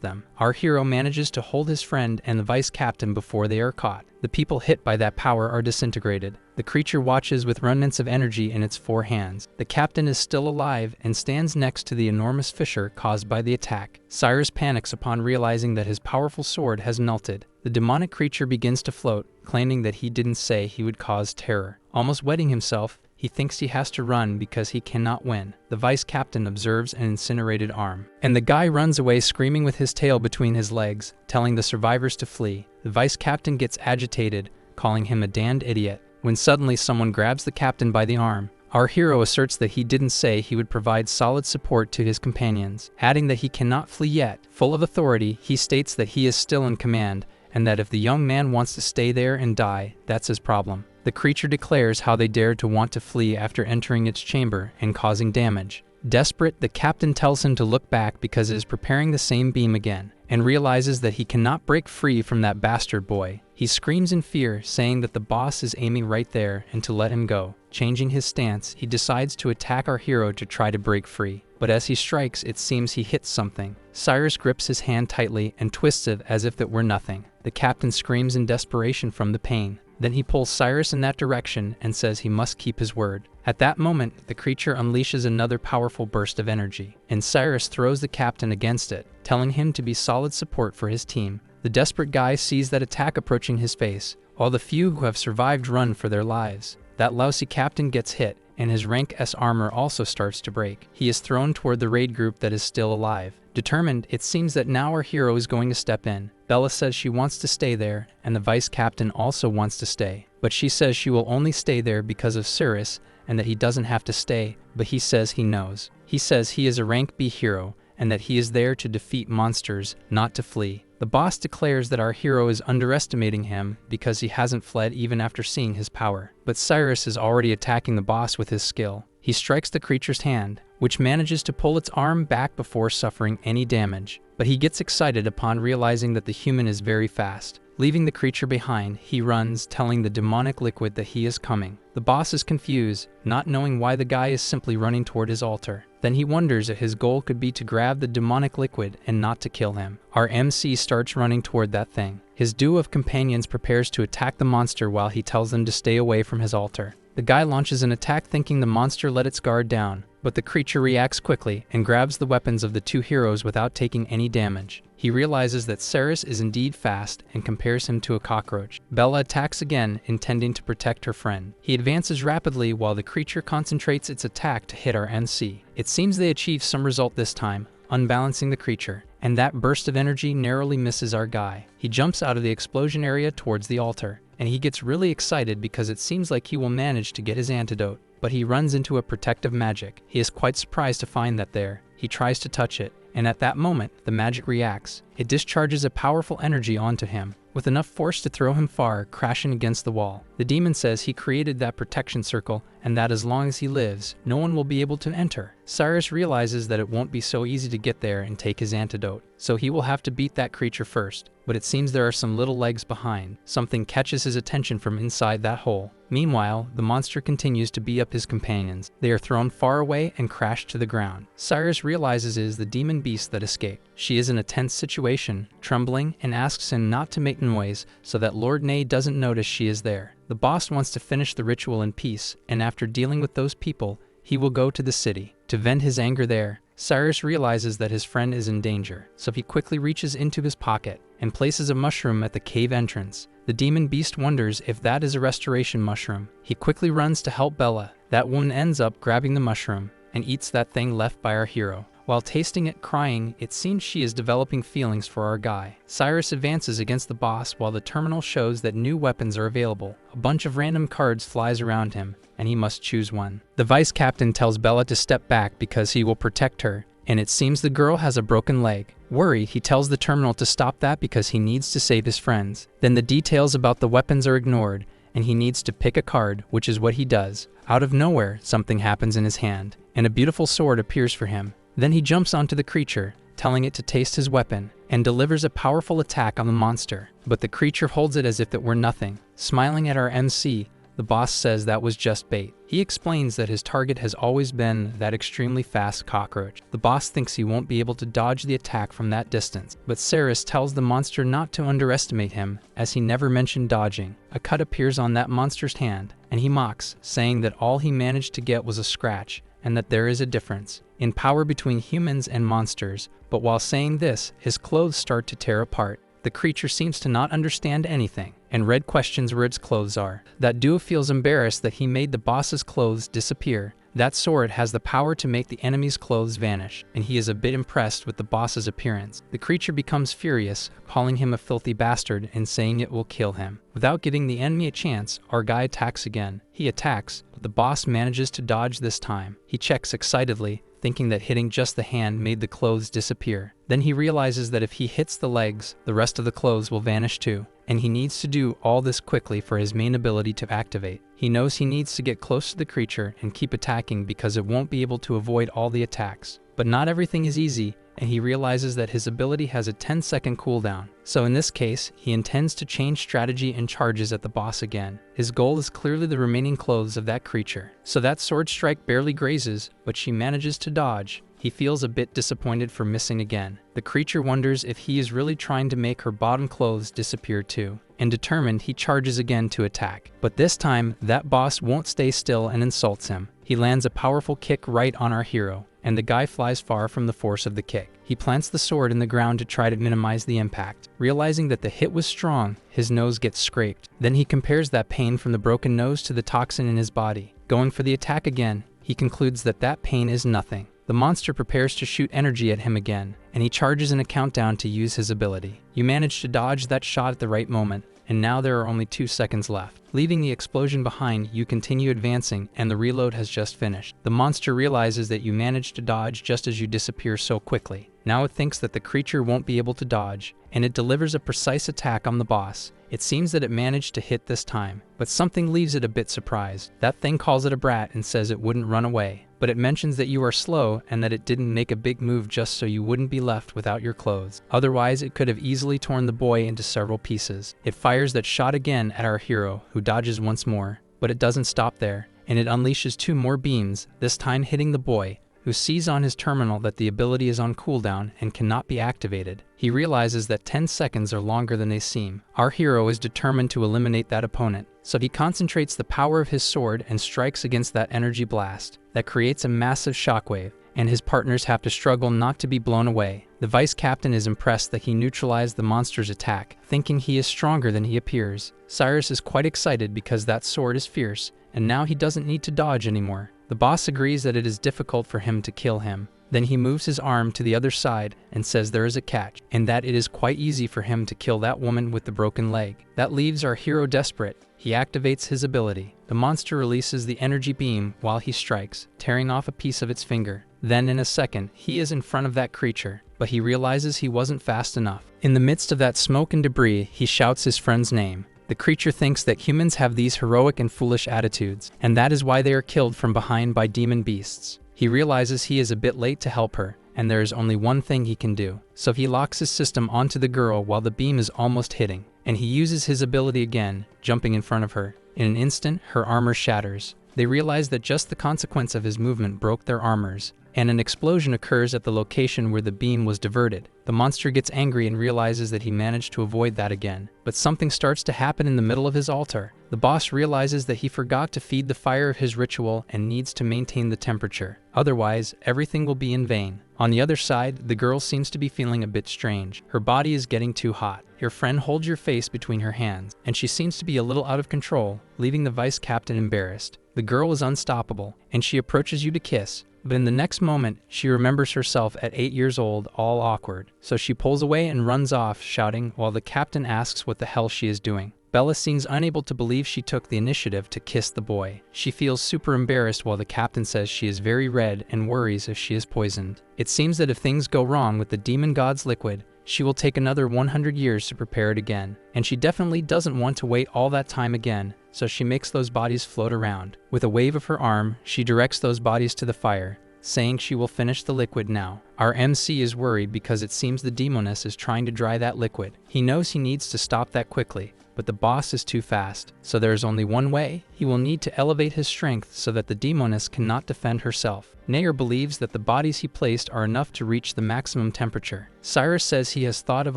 them. Our hero manages to hold his friend and the vice captain before they are caught. The people hit by that power are disintegrated. The creature watches with remnants of energy in its 4 hands. The captain is still alive and stands next to the enormous fissure caused by the attack. Cyrus panics upon realizing that his powerful sword has melted. The demonic creature begins to float, claiming that he didn't say he would cause terror. Almost wetting himself, he thinks he has to run because he cannot win. The vice captain observes an incinerated arm, and the guy runs away screaming with his tail between his legs, telling the survivors to flee. The vice captain gets agitated, calling him a damned idiot, when suddenly someone grabs the captain by the arm. Our hero asserts that he didn't say he would provide solid support to his companions, adding that he cannot flee yet. Full of authority, he states that he is still in command, and that if the young man wants to stay there and die, that's his problem. The creature declares how they dared to want to flee after entering its chamber and causing damage. Desperate, the captain tells him to look back because it is preparing the same beam again, and realizes that he cannot break free from that bastard boy. He screams in fear, saying that the boss is aiming right there and to let him go. Changing his stance, he decides to attack our hero to try to break free. But as he strikes, it seems he hits something. Cyrus grips his hand tightly and twists it as if it were nothing. The captain screams in desperation from the pain. Then he pulls Cyrus in that direction and says he must keep his word. At that moment, the creature unleashes another powerful burst of energy, and Cyrus throws the captain against it, telling him to be solid support for his team. The desperate guy sees that attack approaching his face, while the few who have survived run for their lives. That lousy captain gets hit, and his rank S armor also starts to break. He is thrown toward the raid group that is still alive. Determined, it seems that now our hero is going to step in. Bella says she wants to stay there, and the vice captain also wants to stay. But she says she will only stay there because of Cyrus, and that he doesn't have to stay, but he says he knows. He says he is a rank B hero, and that he is there to defeat monsters, not to flee. The boss declares that our hero is underestimating him because he hasn't fled even after seeing his power. But Cyrus is already attacking the boss with his skill. He strikes the creature's hand, which manages to pull its arm back before suffering any damage. But he gets excited upon realizing that the human is very fast. Leaving the creature behind, he runs, telling the demonic liquid that he is coming. The boss is confused, not knowing why the guy is simply running toward his altar. Then he wonders if his goal could be to grab the demonic liquid and not to kill him. Our MC starts running toward that thing. His duo of companions prepares to attack the monster while he tells them to stay away from his altar. The guy launches an attack thinking the monster let its guard down, but the creature reacts quickly and grabs the weapons of the two heroes without taking any damage. He realizes that Cyrus is indeed fast and compares him to a cockroach. Bella attacks again, intending to protect her friend. He advances rapidly while the creature concentrates its attack to hit our MC. It seems they achieve some result this time, unbalancing the creature, and that burst of energy narrowly misses our guy. He jumps out of the explosion area towards the altar, and he gets really excited because it seems like he will manage to get his antidote. But he runs into a protective magic. He is quite surprised to find that there. He tries to touch it, and at that moment, the magic reacts. It discharges a powerful energy onto him, with enough force to throw him far, crashing against the wall. The demon says he created that protection circle, and that as long as he lives, no one will be able to enter. Cyrus realizes that it won't be so easy to get there and take his antidote, so he will have to beat that creature first. But it seems there are some little legs behind. Something catches his attention from inside that hole. Meanwhile, the monster continues to beat up his companions. They are thrown far away and crash to the ground. Cyrus realizes it is the demon beast that escaped. She is in a tense situation, trembling, and asks him not to make noise so that Lord Nay doesn't notice she is there. The boss wants to finish the ritual in peace, and after dealing with those people, he will go to the city to vent his anger there. Cyrus realizes that his friend is in danger, so he quickly reaches into his pocket and places a mushroom at the cave entrance. The demon beast wonders if that is a restoration mushroom. He quickly runs to help Bella. That woman ends up grabbing the mushroom, and eats that thing left by our hero. While tasting it, crying, it seems she is developing feelings for our guy. Cyrus advances against the boss while the terminal shows that new weapons are available. A bunch of random cards flies around him, and he must choose one. The vice captain tells Bella to step back because he will protect her, and it seems the girl has a broken leg. Worried, he tells the terminal to stop that because he needs to save his friends. Then the details about the weapons are ignored, and he needs to pick a card, which is what he does. Out of nowhere, something happens in his hand, and a beautiful sword appears for him. Then he jumps onto the creature, telling it to taste his weapon, and delivers a powerful attack on the monster. But the creature holds it as if it were nothing. Smiling at our MC, the boss says that was just bait. He explains that his target has always been that extremely fast cockroach. The boss thinks he won't be able to dodge the attack from that distance, but Cyrus tells the monster not to underestimate him, as he never mentioned dodging. A cut appears on that monster's hand, and he mocks, saying that all he managed to get was a scratch, and that there is a difference in power between humans and monsters. But while saying this, his clothes start to tear apart. The creature seems to not understand anything, and Red questions where its clothes are. That duo feels embarrassed that he made the boss's clothes disappear. That sword has the power to make the enemy's clothes vanish, and he is a bit impressed with the boss's appearance. The creature becomes furious, calling him a filthy bastard and saying it will kill him. Without giving the enemy a chance, our guy attacks again. He attacks, but the boss manages to dodge this time. He checks excitedly, thinking that hitting just the hand made the clothes disappear. Then he realizes that if he hits the legs, the rest of the clothes will vanish too, and he needs to do all this quickly for his main ability to activate. He knows he needs to get close to the creature and keep attacking because it won't be able to avoid all the attacks. But not everything is easy, and he realizes that his ability has a 10-second cooldown. So in this case, he intends to change strategy and charges at the boss again. His goal is clearly the remaining clothes of that creature. So that sword strike barely grazes, but she manages to dodge. He feels a bit disappointed for missing again. The creature wonders if he is really trying to make her bottom clothes disappear too. And determined, he charges again to attack. But this time, that boss won't stay still and insults him. He lands a powerful kick right on our hero, and the guy flies far from the force of the kick. He plants the sword in the ground to try to minimize the impact. Realizing that the hit was strong, his nose gets scraped. Then he compares that pain from the broken nose to the toxin in his body. Going for the attack again, he concludes that that pain is nothing. The monster prepares to shoot energy at him again, and he charges in a countdown to use his ability. You manage to dodge that shot at the right moment, and now there are only 2 seconds left. Leaving the explosion behind, you continue advancing, and the reload has just finished. The monster realizes that you managed to dodge just as you disappear so quickly. Now it thinks that the creature won't be able to dodge, and it delivers a precise attack on the boss. It seems that it managed to hit this time, but something leaves it a bit surprised. That thing calls it a brat and says it wouldn't run away, but it mentions that you are slow and that it didn't make a big move just so you wouldn't be left without your clothes. Otherwise, it could have easily torn the boy into several pieces. It fires that shot again at our hero, who dodges once more, but it doesn't stop there, and it unleashes 2 more beams, this time hitting the boy, who sees on his terminal that the ability is on cooldown and cannot be activated. He realizes that 10 seconds are longer than they seem. Our hero is determined to eliminate that opponent, so he concentrates the power of his sword and strikes against that energy blast. That creates a massive shockwave, and his partners have to struggle not to be blown away. The vice captain is impressed that he neutralized the monster's attack, thinking he is stronger than he appears. Cyrus is quite excited because that sword is fierce, and now he doesn't need to dodge anymore. The boss agrees that it is difficult for him to kill him. Then he moves his arm to the other side and says there is a catch, and that it is quite easy for him to kill that woman with the broken leg. That leaves our hero desperate. He activates his ability. The monster releases the energy beam while he strikes, tearing off a piece of its finger. Then in a second, he is in front of that creature, but he realizes he wasn't fast enough. In the midst of that smoke and debris, he shouts his friend's name. The creature thinks that humans have these heroic and foolish attitudes, and that is why they are killed from behind by demon beasts. He realizes he is a bit late to help her, and there is only one thing he can do. So he locks his system onto the girl while the beam is almost hitting, and he uses his ability again, jumping in front of her. In an instant, her armor shatters. They realize that just the consequence of his movement broke their armors, and an explosion occurs at the location where the beam was diverted. The monster gets angry and realizes that he managed to avoid that again. But something starts to happen in the middle of his altar. The boss realizes that he forgot to feed the fire of his ritual and needs to maintain the temperature. Otherwise, everything will be in vain. On the other side, the girl seems to be feeling a bit strange. Her body is getting too hot. Your friend holds your face between her hands, and she seems to be a little out of control, leaving the vice captain embarrassed. The girl is unstoppable, and she approaches you to kiss, But in the next moment, she remembers herself at 8 years old, all awkward. So she pulls away and runs off, shouting, while the captain asks what the hell she is doing. Bella seems unable to believe she took the initiative to kiss the boy. She feels super embarrassed while the captain says she is very red and worries if she is poisoned. It seems that if things go wrong with the demon god's liquid, she will take another 100 years to prepare it again. And she definitely doesn't want to wait all that time again, so she makes those bodies float around. With a wave of her arm, she directs those bodies to the fire, saying she will finish the liquid now. Our MC is worried because it seems the demoness is trying to dry that liquid. He knows he needs to stop that quickly, but the boss is too fast. So there is only one way. He will need to elevate his strength so that the demoness cannot defend herself. Nair believes that the bodies he placed are enough to reach the maximum temperature. Cyrus says he has thought of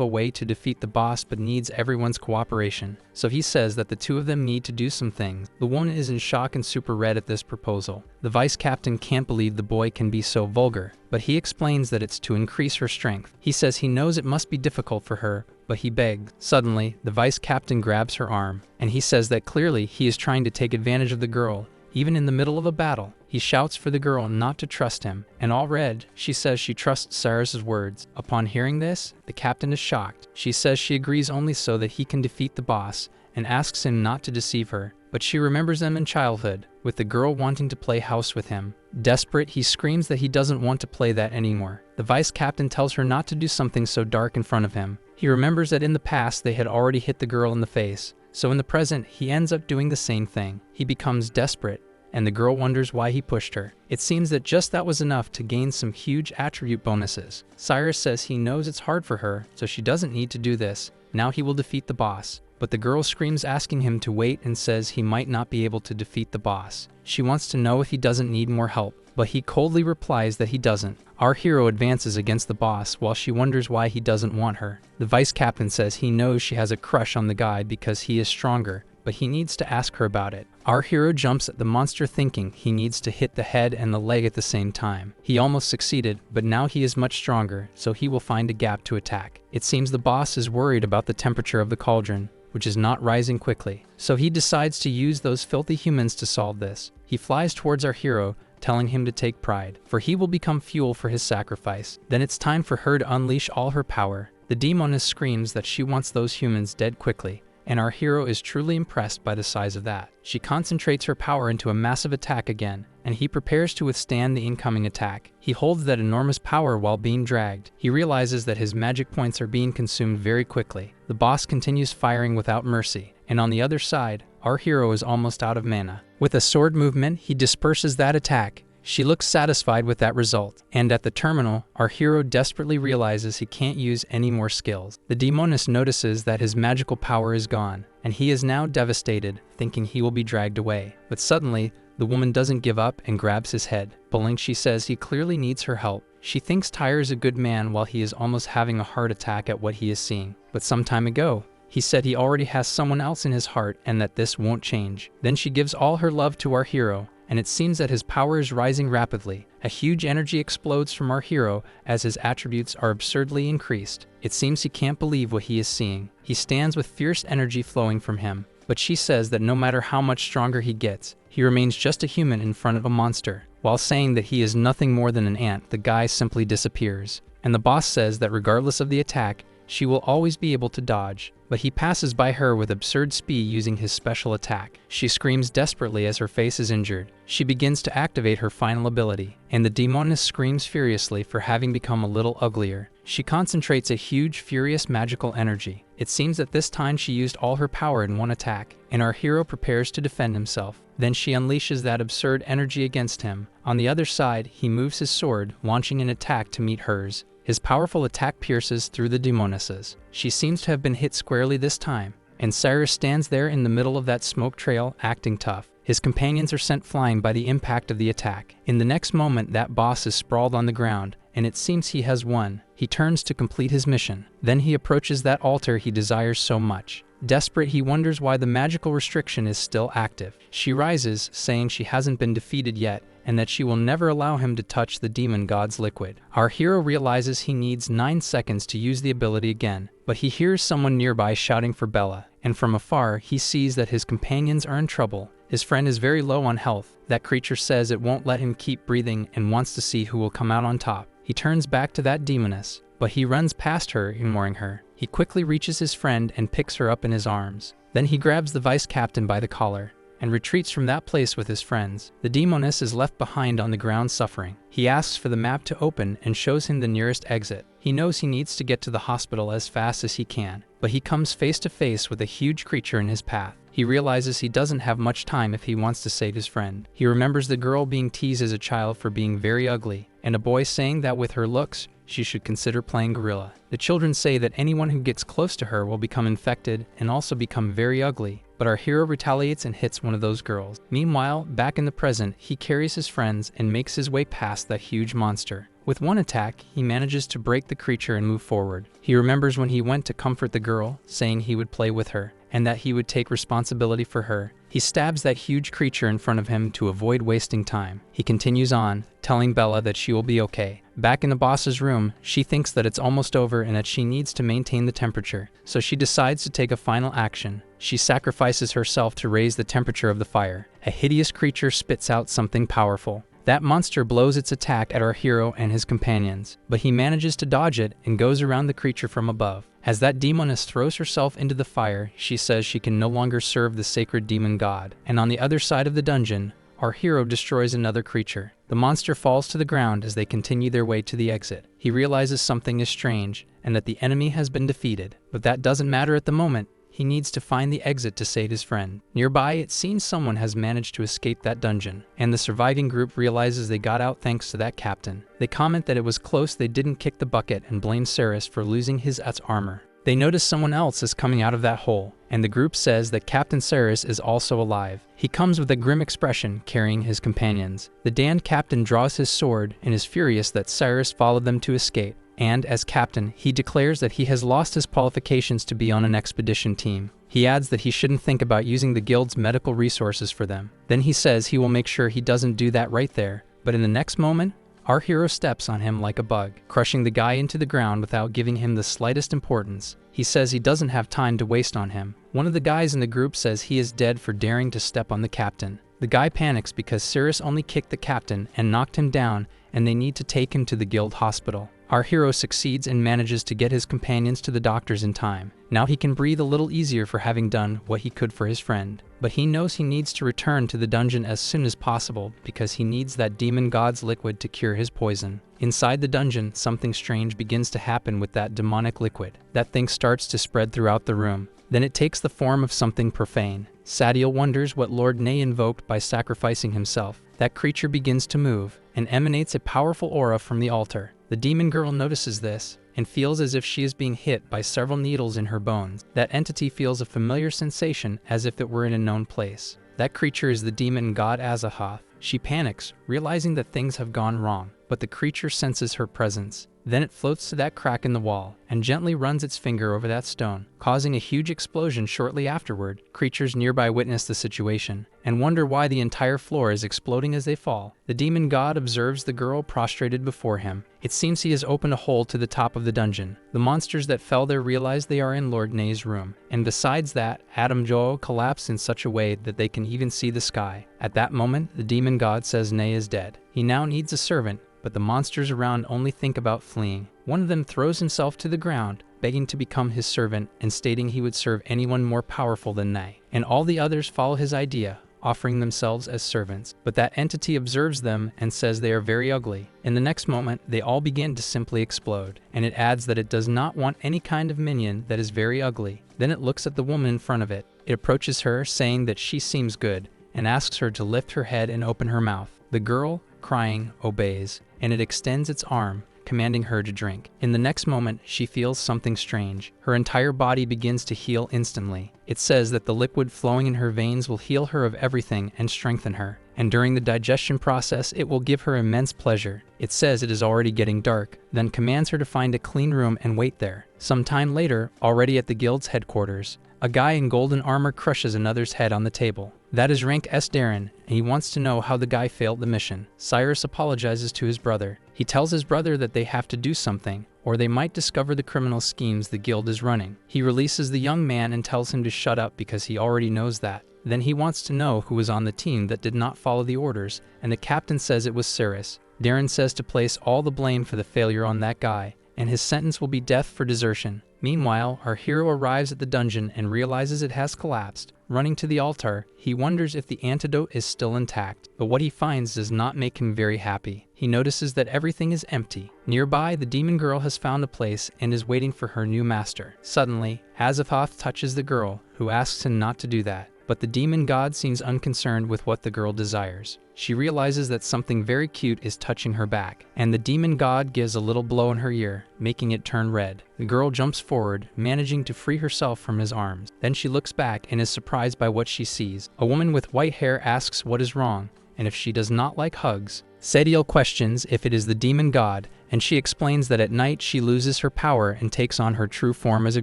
a way to defeat the boss but needs everyone's cooperation. So he says that the two of them need to do some things. The woman is in shock and super red at this proposal. The vice captain can't believe the boy can be so vulgar, but he explains that it's to increase her strength. He says he knows it must be difficult for her, but he begs. Suddenly, the vice captain grabs her arm, and he says that clearly he is trying to take advantage of the girl. Even in the middle of a battle, he shouts for the girl not to trust him, and all red, she says she trusts Cyrus's words. Upon hearing this, the captain is shocked. She says she agrees only so that he can defeat the boss, and asks him not to deceive her, but she remembers them in childhood, with the girl wanting to play house with him. Desperate, he screams that he doesn't want to play that anymore. The vice captain tells her not to do something so dark in front of him. He remembers that in the past they had already hit the girl in the face, so in the present he ends up doing the same thing. He becomes desperate, and the girl wonders why he pushed her. It seems that just that was enough to gain some huge attribute bonuses. Cyrus says he knows it's hard for her, so she doesn't need to do this. Now he will defeat the boss. But the girl screams asking him to wait and says he might not be able to defeat the boss. She wants to know if he doesn't need more help, but he coldly replies that he doesn't. Our hero advances against the boss while she wonders why he doesn't want her. The vice captain says he knows she has a crush on the guy because he is stronger, but he needs to ask her about it. Our hero jumps at the monster thinking he needs to hit the head and the leg at the same time. He almost succeeded, but now he is much stronger, so he will find a gap to attack. It seems the boss is worried about the temperature of the cauldron, which is not rising quickly. So he decides to use those filthy humans to solve this. He flies towards our hero, telling him to take pride, for he will become fuel for his sacrifice. Then it's time for her to unleash all her power. The demoness screams that she wants those humans dead quickly, and our hero is truly impressed by the size of that. She concentrates her power into a massive attack again, and he prepares to withstand the incoming attack. He holds that enormous power while being dragged. He realizes that his magic points are being consumed very quickly. The boss continues firing without mercy, and on the other side, our hero is almost out of mana. With a sword movement, he disperses that attack. She looks satisfied with that result, and at the terminal, our hero desperately realizes he can't use any more skills. The demoness notices that his magical power is gone, and he is now devastated, thinking he will be dragged away. But suddenly, the woman doesn't give up and grabs his head, pulling. She says he clearly needs her help. She thinks Tyre is a good man while he is almost having a heart attack at what he is seeing. But some time ago, he said he already has someone else in his heart and that this won't change. Then she gives all her love to our hero, and it seems that his power is rising rapidly. A huge energy explodes from our hero as his attributes are absurdly increased. It seems he can't believe what he is seeing. He stands with fierce energy flowing from him, but she says that no matter how much stronger he gets, he remains just a human in front of a monster. While saying that he is nothing more than an ant, the guy simply disappears. And the boss says that regardless of the attack, she will always be able to dodge, but he passes by her with absurd speed using his special attack. She screams desperately as her face is injured. She begins to activate her final ability, and the demoness screams furiously for having become a little uglier. She concentrates a huge, furious magical energy. It seems that this time she used all her power in one attack, and our hero prepares to defend himself. Then she unleashes that absurd energy against him. On the other side, he moves his sword, launching an attack to meet hers. His powerful attack pierces through the demonesses. She seems to have been hit squarely this time, and Cyrus stands there in the middle of that smoke trail, acting tough. His companions are sent flying by the impact of the attack. In the next moment, that boss is sprawled on the ground, and it seems he has won. He turns to complete his mission. Then he approaches that altar he desires so much. Desperate, he wonders why the magical restriction is still active. She rises, saying she hasn't been defeated yet, and that she will never allow him to touch the demon god's liquid. Our hero realizes he needs 9 seconds to use the ability again, but he hears someone nearby shouting for Bella, and from afar he sees that his companions are in trouble. His friend is very low on health. That creature says it won't let him keep breathing and wants to see who will come out on top. He turns back to that demoness, but he runs past her, ignoring her. He quickly reaches his friend and picks her up in his arms. Then he grabs the vice captain by the collar and retreats from that place with his friends. The demoness is left behind on the ground suffering. He asks for the map to open and shows him the nearest exit. He knows he needs to get to the hospital as fast as he can, but he comes face to face with a huge creature in his path. He realizes he doesn't have much time if he wants to save his friend. He remembers the girl being teased as a child for being very ugly, and a boy saying that with her looks, she should consider playing gorilla. The children say that anyone who gets close to her will become infected and also become very ugly, but our hero retaliates and hits one of those girls. Meanwhile, back in the present, he carries his friends and makes his way past that huge monster. With one attack, he manages to break the creature and move forward. He remembers when he went to comfort the girl, saying he would play with her, and that he would take responsibility for her. He stabs that huge creature in front of him to avoid wasting time. He continues on, telling Bella that she will be okay. Back in the boss's room, she thinks that it's almost over and that she needs to maintain the temperature, so she decides to take a final action. She sacrifices herself to raise the temperature of the fire. A hideous creature spits out something powerful. That monster blows its attack at our hero and his companions, but he manages to dodge it and goes around the creature from above. As that demoness throws herself into the fire, she says she can no longer serve the sacred demon god. And on the other side of the dungeon, our hero destroys another creature. The monster falls to the ground as they continue their way to the exit. He realizes something is strange and that the enemy has been defeated, but that doesn't matter at the moment. He needs to find the exit to save his friend. Nearby, it seems someone has managed to escape that dungeon, and the surviving group realizes they got out thanks to that captain. They comment that it was close they didn't kick the bucket and blame Ceres for losing his armor. They notice someone else is coming out of that hole, and the group says that Captain Ceres is also alive. He comes with a grim expression, carrying his companions. The damned captain draws his sword and is furious that Ceres followed them to escape. And, as captain, he declares that he has lost his qualifications to be on an expedition team. He adds that he shouldn't think about using the guild's medical resources for them. Then he says he will make sure he doesn't do that right there, but in the next moment, our hero steps on him like a bug, crushing the guy into the ground without giving him the slightest importance. He says he doesn't have time to waste on him. One of the guys in the group says he is dead for daring to step on the captain. The guy panics because Ceres only kicked the captain and knocked him down, and they need to take him to the guild hospital. Our hero succeeds and manages to get his companions to the doctors in time. Now he can breathe a little easier for having done what he could for his friend. But he knows he needs to return to the dungeon as soon as possible because he needs that demon god's liquid to cure his poison. Inside the dungeon, something strange begins to happen with that demonic liquid. That thing starts to spread throughout the room. Then it takes the form of something profane. Sadiel wonders what Lord Ney invoked by sacrificing himself. That creature begins to move and emanates a powerful aura from the altar. The demon girl notices this and feels as if she is being hit by several needles in her bones. That entity feels a familiar sensation as if it were in a known place. That creature is the demon god Azahoth. She panics, realizing that things have gone wrong, but the creature senses her presence. Then it floats to that crack in the wall and gently runs its finger over that stone, causing a huge explosion shortly afterward. Creatures nearby witness the situation and wonder why the entire floor is exploding as they fall. The demon god observes the girl prostrated before him. It seems he has opened a hole to the top of the dungeon. The monsters that fell there realize they are in Lord Ney's room, and besides that, Adam Joel collapsed in such a way that they can even see the sky. At that moment, the demon god says Ney is dead. He now needs a servant, but the monsters around only think about fleeing. One of them throws himself to the ground, begging to become his servant and stating he would serve anyone more powerful than Ney. And all the others follow his idea, offering themselves as servants. But that entity observes them and says they are very ugly. In the next moment, they all begin to simply explode, and it adds that it does not want any kind of minion that is very ugly. Then it looks at the woman in front of it. It approaches her, saying that she seems good, and asks her to lift her head and open her mouth. The girl, crying, obeys, and it extends its arm, commanding her to drink. In the next moment, she feels something strange. Her entire body begins to heal instantly. It says that the liquid flowing in her veins will heal her of everything and strengthen her, and during the digestion process, it will give her immense pleasure. It says it is already getting dark, then commands her to find a clean room and wait there. Some time later, already at the guild's headquarters, a guy in golden armor crushes another's head on the table. That is Rank S. Darren, and he wants to know how the guy failed the mission. Cyrus apologizes to his brother. He tells his brother that they have to do something, or they might discover the criminal schemes the guild is running. He releases the young man and tells him to shut up because he already knows that. Then he wants to know who was on the team that did not follow the orders, and the captain says it was Cyrus. Darren says to place all the blame for the failure on that guy, and his sentence will be death for desertion. Meanwhile, our hero arrives at the dungeon and realizes it has collapsed. Running to the altar, he wonders if the antidote is still intact, but what he finds does not make him very happy. He notices that everything is empty. Nearby, the demon girl has found a place and is waiting for her new master. Suddenly, Azathoth touches the girl, who asks him not to do that. But the demon god seems unconcerned with what the girl desires. She realizes that something very cute is touching her back, and the demon god gives a little blow in her ear, making it turn red. The girl jumps forward, managing to free herself from his arms. Then she looks back and is surprised by what she sees. A woman with white hair asks what is wrong, and if she does not like hugs. Sadiel questions if it is the demon god, and she explains that at night she loses her power and takes on her true form as a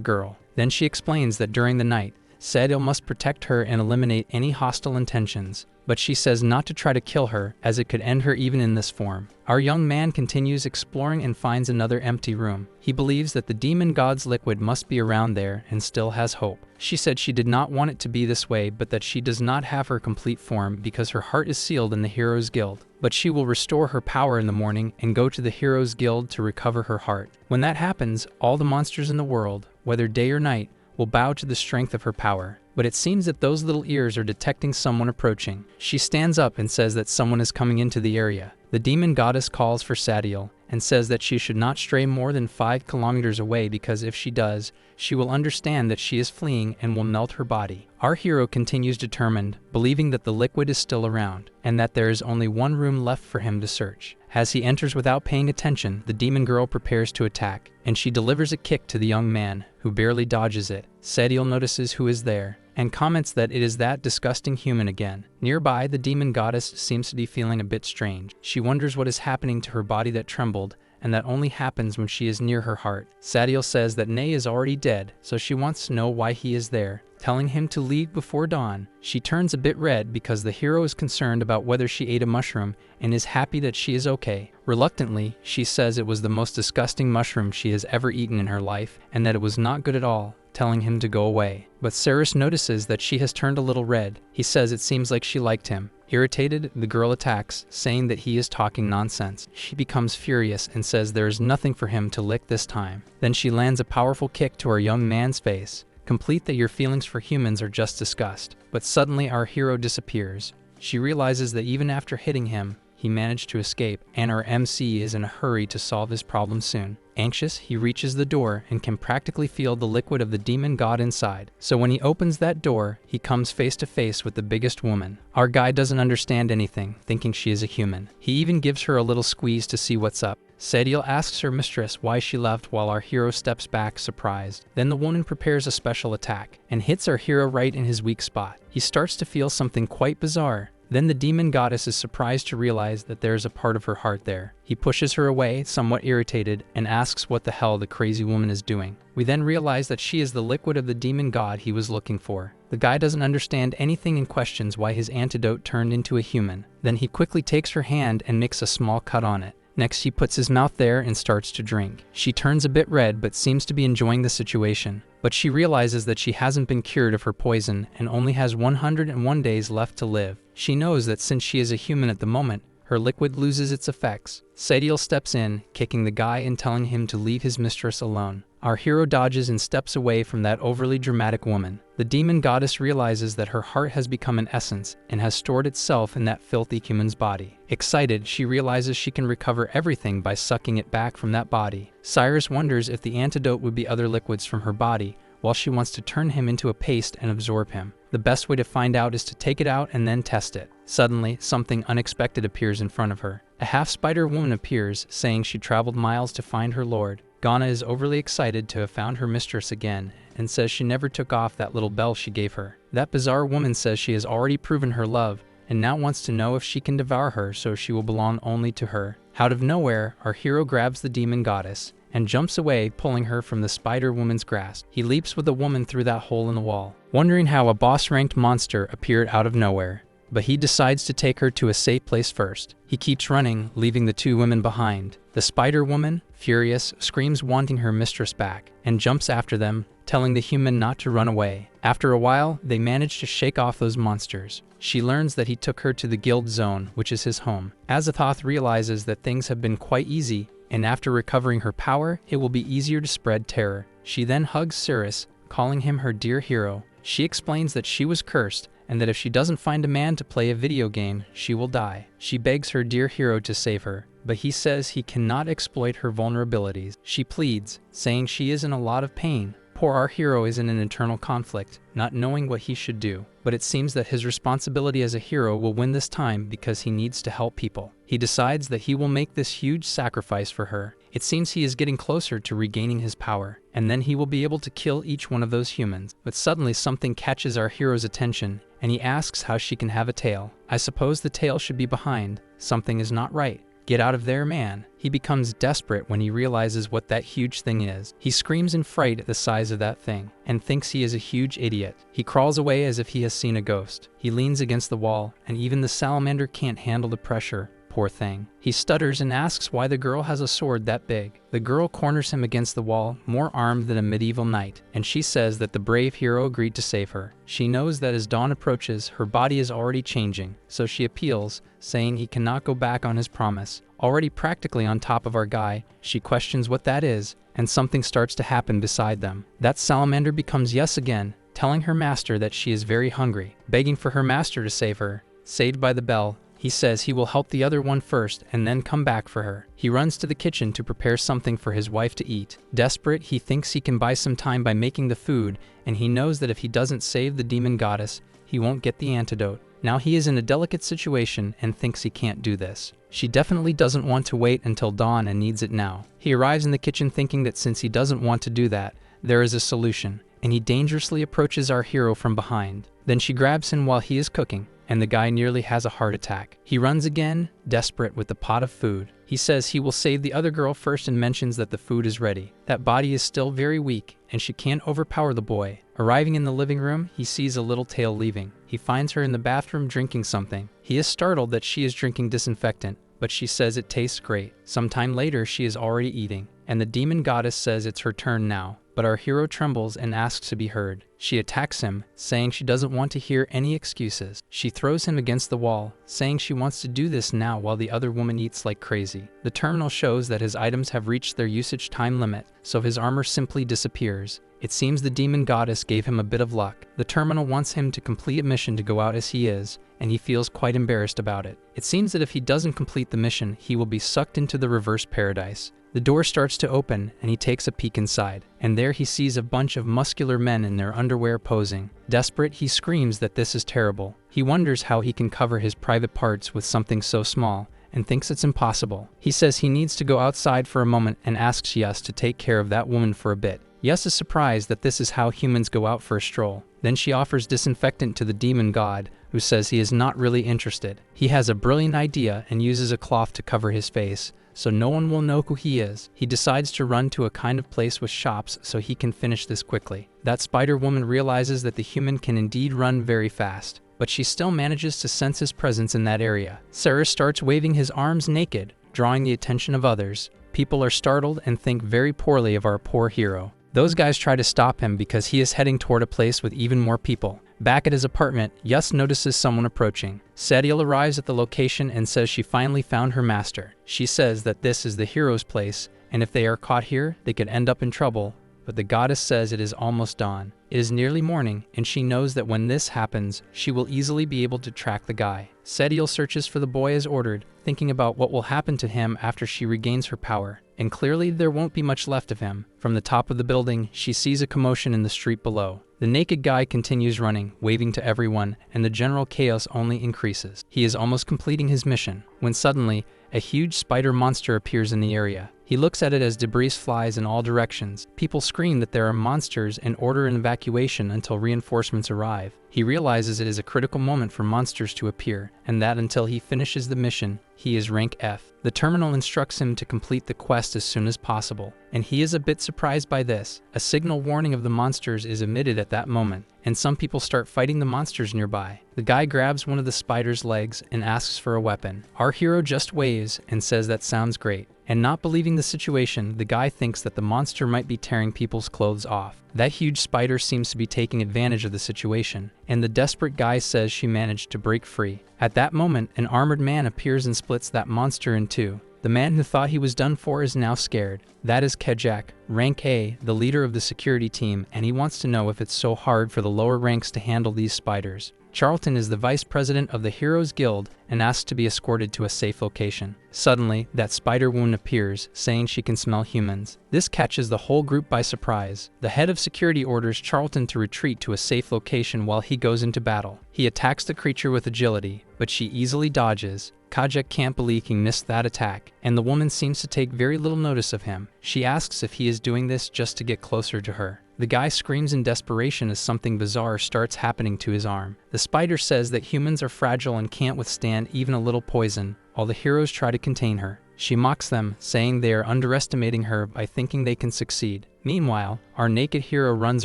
girl. Then she explains that during the night, Sadiel must protect her and eliminate any hostile intentions, but she says not to try to kill her, as it could end her even in this form. Our young man continues exploring and finds another empty room. He believes that the demon god's liquid must be around there and still has hope. She said she did not want it to be this way, but that she does not have her complete form because her heart is sealed in the Heroes Guild. But she will restore her power in the morning and go to the Heroes Guild to recover her heart. When that happens, all the monsters in the world, whether day or night, will bow to the strength of her power. But it seems that those little ears are detecting someone approaching. She stands up and says that someone is coming into the area. The demon goddess calls for Sadiel and says that she should not stray more than 5 kilometers away because if she does, she will understand that she is fleeing and will melt her body. Our hero continues determined, believing that the liquid is still around, and that there is only one room left for him to search. As he enters without paying attention, the demon girl prepares to attack, and she delivers a kick to the young man, who barely dodges it. Sadiel notices who is there, and comments that it is that disgusting human again. Nearby, the demon goddess seems to be feeling a bit strange. She wonders what is happening to her body that trembled, and that only happens when she is near her heart. Sadiel says that Nay is already dead, so she wants to know why he is there, telling him to leave before dawn. She turns a bit red because the hero is concerned about whether she ate a mushroom and is happy that she is okay. Reluctantly, she says it was the most disgusting mushroom she has ever eaten in her life and that it was not good at all, telling him to go away. But Cyrus notices that she has turned a little red. He says it seems like she liked him. Irritated, the girl attacks, saying that he is talking nonsense. She becomes furious and says there is nothing for him to lick this time. Then she lands a powerful kick to our young man's face, complete that your feelings for humans are just disgust. But suddenly our hero disappears. She realizes that even after hitting him, he managed to escape, and our MC is in a hurry to solve his problem soon. Anxious, he reaches the door and can practically feel the liquid of the demon god inside. So when he opens that door, he comes face to face with the biggest woman. Our guy doesn't understand anything, thinking she is a human. He even gives her a little squeeze to see what's up. Sadiel asks her mistress why she left while our hero steps back surprised. Then the woman prepares a special attack and hits our hero right in his weak spot. He starts to feel something quite bizarre. Then the demon goddess is surprised to realize that there is a part of her heart there. He pushes her away, somewhat irritated, and asks what the hell the crazy woman is doing. We then realize that she is the liquid of the demon god he was looking for. The guy doesn't understand anything and questions why his antidote turned into a human. Then he quickly takes her hand and makes a small cut on it. Next, he puts his mouth there and starts to drink. She turns a bit red but seems to be enjoying the situation. But she realizes that she hasn't been cured of her poison and only has 101 days left to live. She knows that since she is a human at the moment, her liquid loses its effects. Sadiel steps in, kicking the guy and telling him to leave his mistress alone. Our hero dodges and steps away from that overly dramatic woman. The demon goddess realizes that her heart has become an essence and has stored itself in that filthy human's body. Excited, she realizes she can recover everything by sucking it back from that body. Cyrus wonders if the antidote would be other liquids from her body, while she wants to turn him into a paste and absorb him. The best way to find out is to take it out and then test it. Suddenly, something unexpected appears in front of her. A half-spider woman appears, saying she traveled miles to find her lord. Ghana is overly excited to have found her mistress again, and says she never took off that little bell she gave her. That bizarre woman says she has already proven her love, and now wants to know if she can devour her so she will belong only to her. Out of nowhere, our hero grabs the demon goddess, and jumps away, pulling her from the spider woman's grasp. He leaps with the woman through that hole in the wall, wondering how a boss-ranked monster appeared out of nowhere. But he decides to take her to a safe place first. He keeps running, leaving the two women behind. The spider woman, furious, screams wanting her mistress back, and jumps after them, telling the human not to run away. After a while, they manage to shake off those monsters. She learns that he took her to the guild zone, which is his home. Azathoth realizes that things have been quite easy, and after recovering her power, it will be easier to spread terror. She then hugs Cirrus, calling him her dear hero. She explains that she was cursed, and that if she doesn't find a man to play a video game, she will die. She begs her dear hero to save her, but he says he cannot exploit her vulnerabilities. She pleads, saying she is in a lot of pain. Poor our hero is in an internal conflict, not knowing what he should do, but it seems that his responsibility as a hero will win this time because he needs to help people. He decides that he will make this huge sacrifice for her. It seems he is getting closer to regaining his power, and then he will be able to kill each one of those humans. But suddenly something catches our hero's attention, and he asks how she can have a tail. I suppose the tail should be behind. Something is not right. Get out of there, man. He becomes desperate when he realizes what that huge thing is. He screams in fright at the size of that thing, and thinks he is a huge idiot. He crawls away as if he has seen a ghost. He leans against the wall, and even the salamander can't handle the pressure. Poor thing. He stutters and asks why the girl has a sword that big. The girl corners him against the wall, more armed than a medieval knight, and she says that the brave hero agreed to save her. She knows that as dawn approaches, her body is already changing, so she appeals, saying he cannot go back on his promise. Already practically on top of our guy, she questions what that is, and something starts to happen beside them. That salamander becomes yes again, telling her master that she is very hungry, begging for her master to save her. Saved by the bell, he says he will help the other one first and then come back for her. He runs to the kitchen to prepare something for his wife to eat. Desperate, he thinks he can buy some time by making the food, and he knows that if he doesn't save the demon goddess, he won't get the antidote. Now he is in a delicate situation and thinks he can't do this. She definitely doesn't want to wait until dawn and needs it now. He arrives in the kitchen thinking that since he doesn't want to do that, there is a solution, and he dangerously approaches our hero from behind. Then she grabs him while he is cooking, and the guy nearly has a heart attack. He runs again, desperate with the pot of food. He says he will save the other girl first and mentions that the food is ready. That body is still very weak, and she can't overpower the boy. Arriving in the living room, he sees a little tail leaving. He finds her in the bathroom drinking something. He is startled that she is drinking disinfectant, but she says it tastes great. Sometime later, she is already eating, and the demon goddess says it's her turn now. But our hero trembles and asks to be heard. She attacks him, saying she doesn't want to hear any excuses. She throws him against the wall, saying she wants to do this now while the other woman eats like crazy. The terminal shows that his items have reached their usage time limit, so his armor simply disappears. It seems the demon goddess gave him a bit of luck. The terminal wants him to complete a mission to go out as he is, and he feels quite embarrassed about it. It seems that if he doesn't complete the mission, he will be sucked into the reverse paradise. The door starts to open, and he takes a peek inside, and there he sees a bunch of muscular men in their underwear posing. Desperate, he screams that this is terrible. He wonders how he can cover his private parts with something so small, and thinks it's impossible. He says he needs to go outside for a moment and asks Yes to take care of that woman for a bit. Yes is surprised that this is how humans go out for a stroll. Then she offers disinfectant to the demon god, who says he is not really interested. He has a brilliant idea and uses a cloth to cover his face, so no one will know who he is. He decides to run to a kind of place with shops so he can finish this quickly. That spider woman realizes that the human can indeed run very fast, but she still manages to sense his presence in that area. Sarah starts waving his arms naked, drawing the attention of others. People are startled and think very poorly of our poor hero. Those guys try to stop him because he is heading toward a place with even more people. Back at his apartment, Yus notices someone approaching. Sadiel arrives at the location and says she finally found her master. She says that this is the hero's place, and if they are caught here, they could end up in trouble, but the goddess says it is almost dawn. It is nearly morning, and she knows that when this happens, she will easily be able to track the guy. Sadiel searches for the boy as ordered, thinking about what will happen to him after she regains her power. And clearly there won't be much left of him. From the top of the building, she sees a commotion in the street below. The naked guy continues running, waving to everyone, and the general chaos only increases. He is almost completing his mission, when suddenly, a huge spider monster appears in the area. He looks at it as debris flies in all directions. People scream that there are monsters and order an evacuation until reinforcements arrive. He realizes it is a critical moment for monsters to appear, and that until he finishes the mission, he is rank F. The terminal instructs him to complete the quest as soon as possible, and he is a bit surprised by this. A signal warning of the monsters is emitted at that moment, and some people start fighting the monsters nearby. The guy grabs one of the spider's legs and asks for a weapon. Our hero just waves and says that sounds great, And not believing the situation, the guy thinks that the monster might be tearing people's clothes off. That huge spider seems to be taking advantage of the situation, and the desperate guy says she managed to break free. At that moment, an armored man appears and splits that monster in two. The man who thought he was done for is now scared. That is Kejak, rank A, the leader of the security team, and he wants to know if it's so hard for the lower ranks to handle these spiders. Charlton is the vice president of the Heroes Guild and asks to be escorted to a safe location. Suddenly, that spider woman appears, saying she can smell humans. This catches the whole group by surprise. The head of security orders Charlton to retreat to a safe location while he goes into battle. He attacks the creature with agility, but she easily dodges. Kajak can't believe he missed that attack, and the woman seems to take very little notice of him. She asks if he is doing this just to get closer to her. The guy screams in desperation as something bizarre starts happening to his arm. The spider says that humans are fragile and can't withstand even a little poison, while the heroes try to contain her. She mocks them, saying they are underestimating her by thinking they can succeed. Meanwhile, our naked hero runs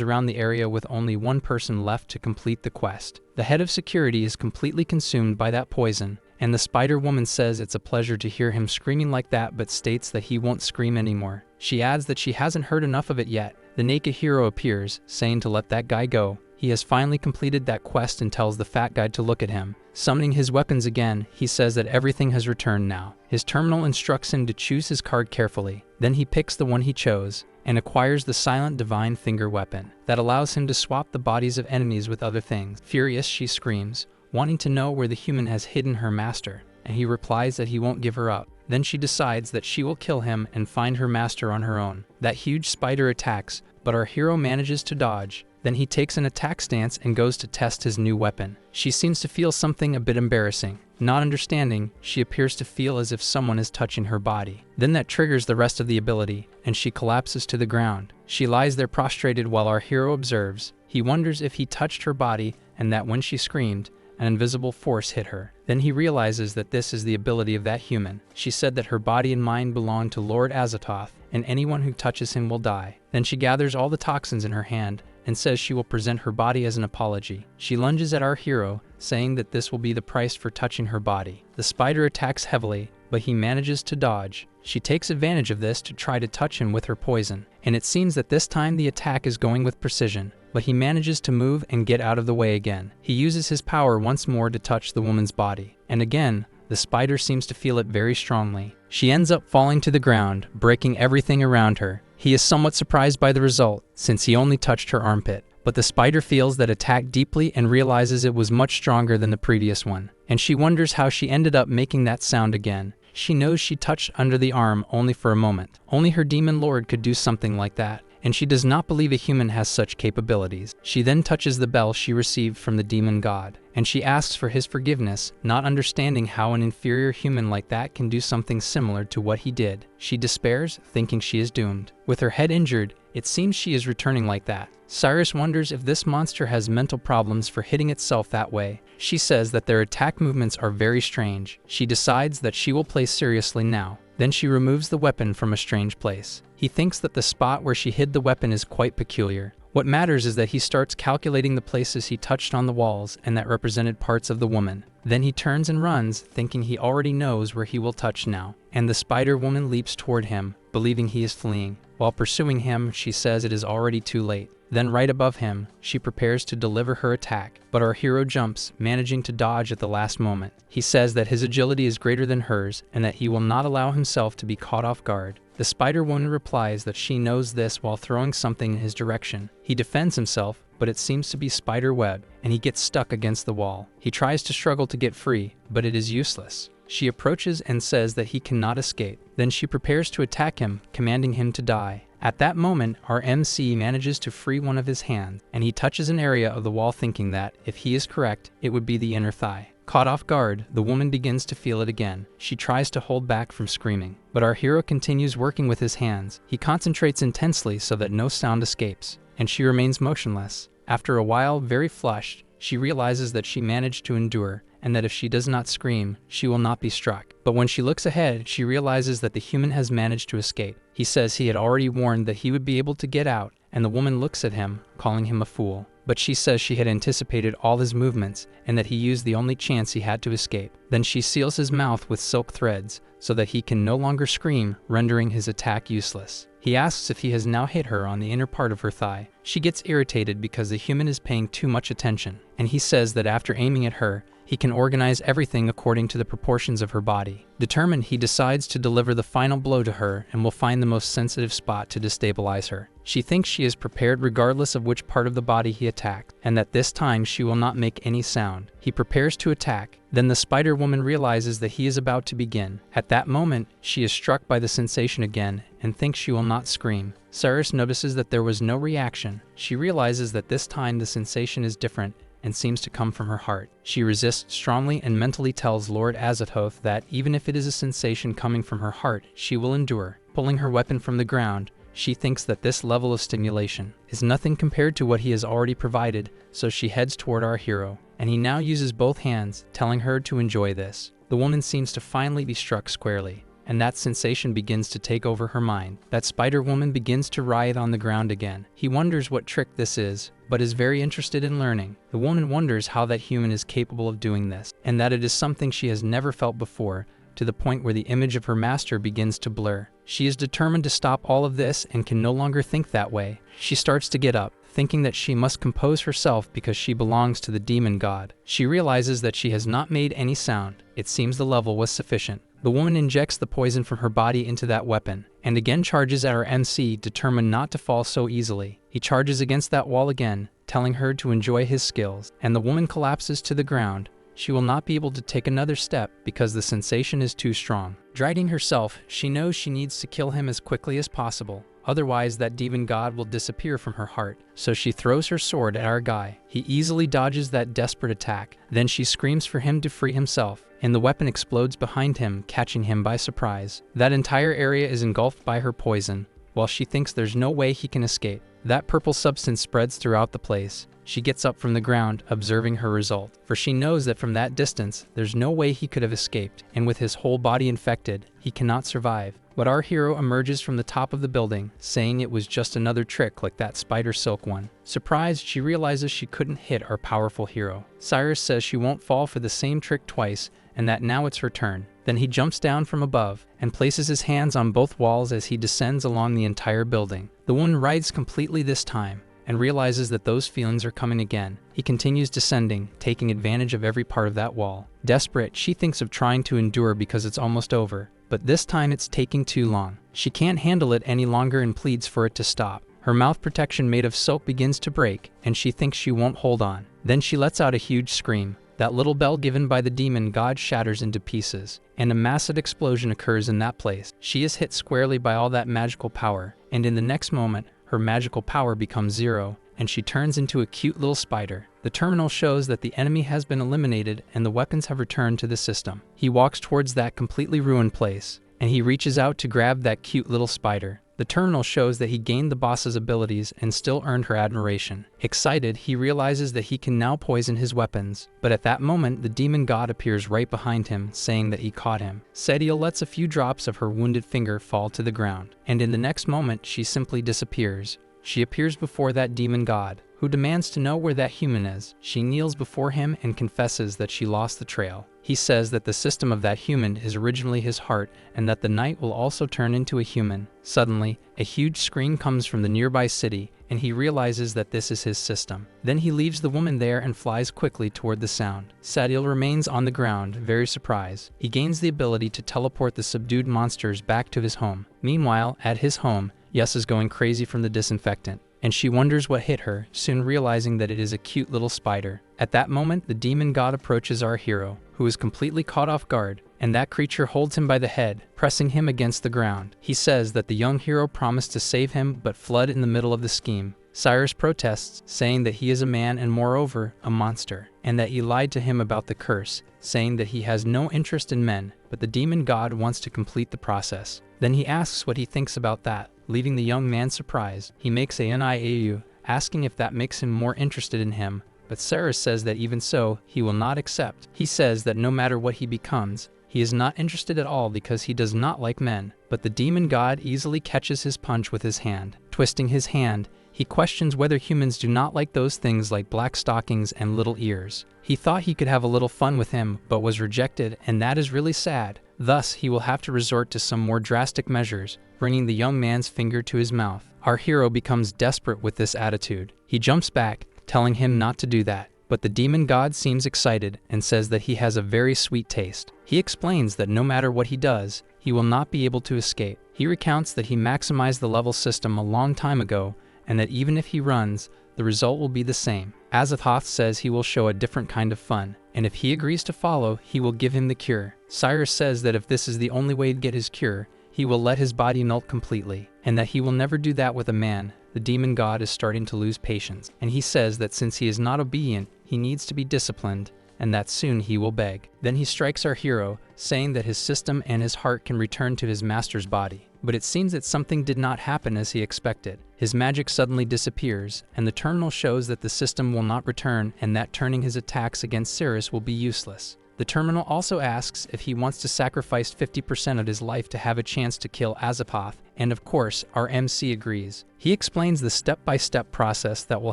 around the area with only one person left to complete the quest. The head of security is completely consumed by that poison, and the spider woman says it's a pleasure to hear him screaming like that, but states that he won't scream anymore. She adds that she hasn't heard enough of it yet. The naked hero appears, saying to let that guy go. He has finally completed that quest and tells the fat guy to look at him. Summoning his weapons again, he says that everything has returned now. His terminal instructs him to choose his card carefully. Then he picks the one he chose, and acquires the silent divine finger weapon that allows him to swap the bodies of enemies with other things. Furious, she screams, wanting to know where the human has hidden her master, and he replies that he won't give her up. Then she decides that she will kill him and find her master on her own. That huge spider attacks, but our hero manages to dodge. Then he takes an attack stance and goes to test his new weapon. She seems to feel something a bit embarrassing. Not understanding, she appears to feel as if someone is touching her body. Then that triggers the rest of the ability, and she collapses to the ground. She lies there prostrated while our hero observes. He wonders if he touched her body, and that when she screamed, an invisible force hit her. Then he realizes that this is the ability of that human. She said that her body and mind belong to Lord Azathoth, and anyone who touches him will die. Then she gathers all the toxins in her hand and says she will present her body as an apology. She lunges at our hero, saying that this will be the price for touching her body. The spider attacks heavily, but he manages to dodge. She takes advantage of this to try to touch him with her poison, and it seems that this time the attack is going with precision, but he manages to move and get out of the way again. He uses his power once more to touch the woman's body, and again, the spider seems to feel it very strongly. She ends up falling to the ground, breaking everything around her. He is somewhat surprised by the result, since he only touched her armpit. But the spider feels that attack deeply and realizes it was much stronger than the previous one. And she wonders how she ended up making that sound again. She knows she touched under the arm only for a moment. Only her demon lord could do something like that, and she does not believe a human has such capabilities. She then touches the bell she received from the demon god, and she asks for his forgiveness, not understanding how an inferior human like that can do something similar to what he did. She despairs, thinking she is doomed. With her head injured, it seems she is returning like that. Cyrus wonders if this monster has mental problems for hitting itself that way. She says that their attack movements are very strange. She decides that she will play seriously now. Then she removes the weapon from a strange place. He thinks that the spot where she hid the weapon is quite peculiar. What matters is that he starts calculating the places he touched on the walls and that represented parts of the woman. Then he turns and runs, thinking he already knows where he will touch now. And the spider woman leaps toward him, believing he is fleeing. While pursuing him, she says it is already too late. Then right above him, she prepares to deliver her attack, but our hero jumps, managing to dodge at the last moment. He says that his agility is greater than hers and that he will not allow himself to be caught off guard. The spider woman replies that she knows this while throwing something in his direction. He defends himself, but it seems to be spider web, and he gets stuck against the wall. He tries to struggle to get free, but it is useless. She approaches and says that he cannot escape. Then she prepares to attack him, commanding him to die. At that moment, our MC manages to free one of his hands, and he touches an area of the wall thinking that, if he is correct, it would be the inner thigh. Caught off guard, the woman begins to feel it again. She tries to hold back from screaming, but our hero continues working with his hands. He concentrates intensely so that no sound escapes, and she remains motionless. After a while, very flushed, she realizes that she managed to endure, and that if she does not scream, she will not be struck. But when she looks ahead, she realizes that the human has managed to escape. He says he had already warned that he would be able to get out, and the woman looks at him, calling him a fool. but she says she had anticipated all his movements and that he used the only chance he had to escape. Then she seals his mouth with silk threads so that he can no longer scream, rendering his attack useless. He asks if he has now hit her on the inner part of her thigh. She gets irritated because the human is paying too much attention, and he says that after aiming at her, he can organize everything according to the proportions of her body. Determined, he decides to deliver the final blow to her and will find the most sensitive spot to destabilize her. She thinks she is prepared regardless of which part of the body he attacked, and that this time she will not make any sound. He prepares to attack. Then the Spider Woman realizes that he is about to begin. At that moment, she is struck by the sensation again and thinks she will not scream. Cyrus notices that there was no reaction. She realizes that this time the sensation is different and seems to come from her heart. She resists strongly and mentally tells Lord Azathoth that even if it is a sensation coming from her heart, she will endure. Pulling her weapon from the ground, she thinks that this level of stimulation is nothing compared to what he has already provided, so she heads toward our hero, and he now uses both hands, telling her to enjoy this. The woman seems to finally be struck squarely, and that sensation begins to take over her mind. That Spider Woman begins to writhe on the ground again. He wonders what trick this is, but is very interested in learning. The woman wonders how that human is capable of doing this, and that it is something she has never felt before, to the point where the image of her master begins to blur. She is determined to stop all of this and can no longer think that way. She starts to get up, thinking that she must compose herself because she belongs to the demon god. She realizes that she has not made any sound. It seems the level was sufficient. The woman injects the poison from her body into that weapon, and again charges at our MC, determined not to fall so easily. He charges against that wall again, telling her to enjoy his skills, and the woman collapses to the ground. She will not be able to take another step because the sensation is too strong. Dragging herself, she knows she needs to kill him as quickly as possible. Otherwise, that demon god will disappear from her heart. So she throws her sword at our guy. He easily dodges that desperate attack. Then she screams for him to free himself, and the weapon explodes behind him, catching him by surprise. That entire area is engulfed by her poison, while she thinks there's no way he can escape. That purple substance spreads throughout the place. She gets up from the ground, observing her result, for she knows that from that distance, there's no way he could have escaped, and with his whole body infected, he cannot survive. But our hero emerges from the top of the building, saying it was just another trick like that spider silk one. Surprised, she realizes she couldn't hit our powerful hero. Cyrus says she won't fall for the same trick twice, and that now it's her turn. Then he jumps down from above and places his hands on both walls as he descends along the entire building. The woman writhes completely this time, and realizes that those feelings are coming again. He continues descending, taking advantage of every part of that wall. Desperate, she thinks of trying to endure because it's almost over, but this time it's taking too long. She can't handle it any longer and pleads for it to stop. Her mouth protection made of silk begins to break, and she thinks she won't hold on. Then she lets out a huge scream. That little bell given by the demon god shatters into pieces, and a massive explosion occurs in that place. She is hit squarely by all that magical power, and in the next moment, her magical power becomes zero, and she turns into a cute little spider. The terminal shows that the enemy has been eliminated and the weapons have returned to the system. He walks towards that completely ruined place, and he reaches out to grab that cute little spider. The terminal shows that he gained the boss's abilities and still earned her admiration. Excited, he realizes that he can now poison his weapons, but at that moment, the demon god appears right behind him, saying that he caught him. Sediel lets a few drops of her wounded finger fall to the ground, and in the next moment, she simply disappears. She appears before that demon god, who demands to know where that human is. She kneels before him and confesses that she lost the trail. He says that the system of that human is originally his heart and that the knight will also turn into a human. Suddenly, a huge scream comes from the nearby city, and he realizes that this is his system. Then he leaves the woman there and flies quickly toward the sound. Sadiel remains on the ground, very surprised. He gains the ability to teleport the subdued monsters back to his home. Meanwhile, at his home, Yes is going crazy from the disinfectant, and she wonders what hit her, soon realizing that it is a cute little spider. At that moment, the demon god approaches our hero, who is completely caught off guard, and that creature holds him by the head, pressing him against the ground. He says that the young hero promised to save him but fled in the middle of the scheme. Cyrus protests, saying that he is a man and moreover, a monster, and that he lied to him about the curse, saying that he has no interest in men, but the demon god wants to complete the process. Then he asks what he thinks about that, leaving the young man surprised. He makes a NIAU, asking if that makes him more interested in him, but Cyrus says that even so, he will not accept. He says that no matter what he becomes, he is not interested at all because he does not like men, but the demon god easily catches his punch with his hand. Twisting his hand, he questions whether humans do not like those things like black stockings and little ears. He thought he could have a little fun with him, but was rejected, and that is really sad. Thus, he will have to resort to some more drastic measures, bringing the young man's finger to his mouth. Our hero becomes desperate with this attitude. He jumps back, telling him not to do that. But the demon god seems excited and says that he has a very sweet taste. He explains that no matter what he does, he will not be able to escape. He recounts that he maximized the level system a long time ago, and that even if he runs, the result will be the same. Azathoth says he will show a different kind of fun, and if he agrees to follow, he will give him the cure. Cyrus says that if this is the only way to get his cure, he will let his body melt completely, and that he will never do that with a man. The demon god is starting to lose patience, and he says that since he is not obedient, he needs to be disciplined, and that soon he will beg. Then he strikes our hero, saying that his system and his heart can return to his master's body. But it seems that something did not happen as he expected. His magic suddenly disappears, and the terminal shows that the system will not return and that turning his attacks against Cyrus will be useless. The terminal also asks if he wants to sacrifice 50% of his life to have a chance to kill Azathoth, and of course, our MC agrees. He explains the step-by-step process that will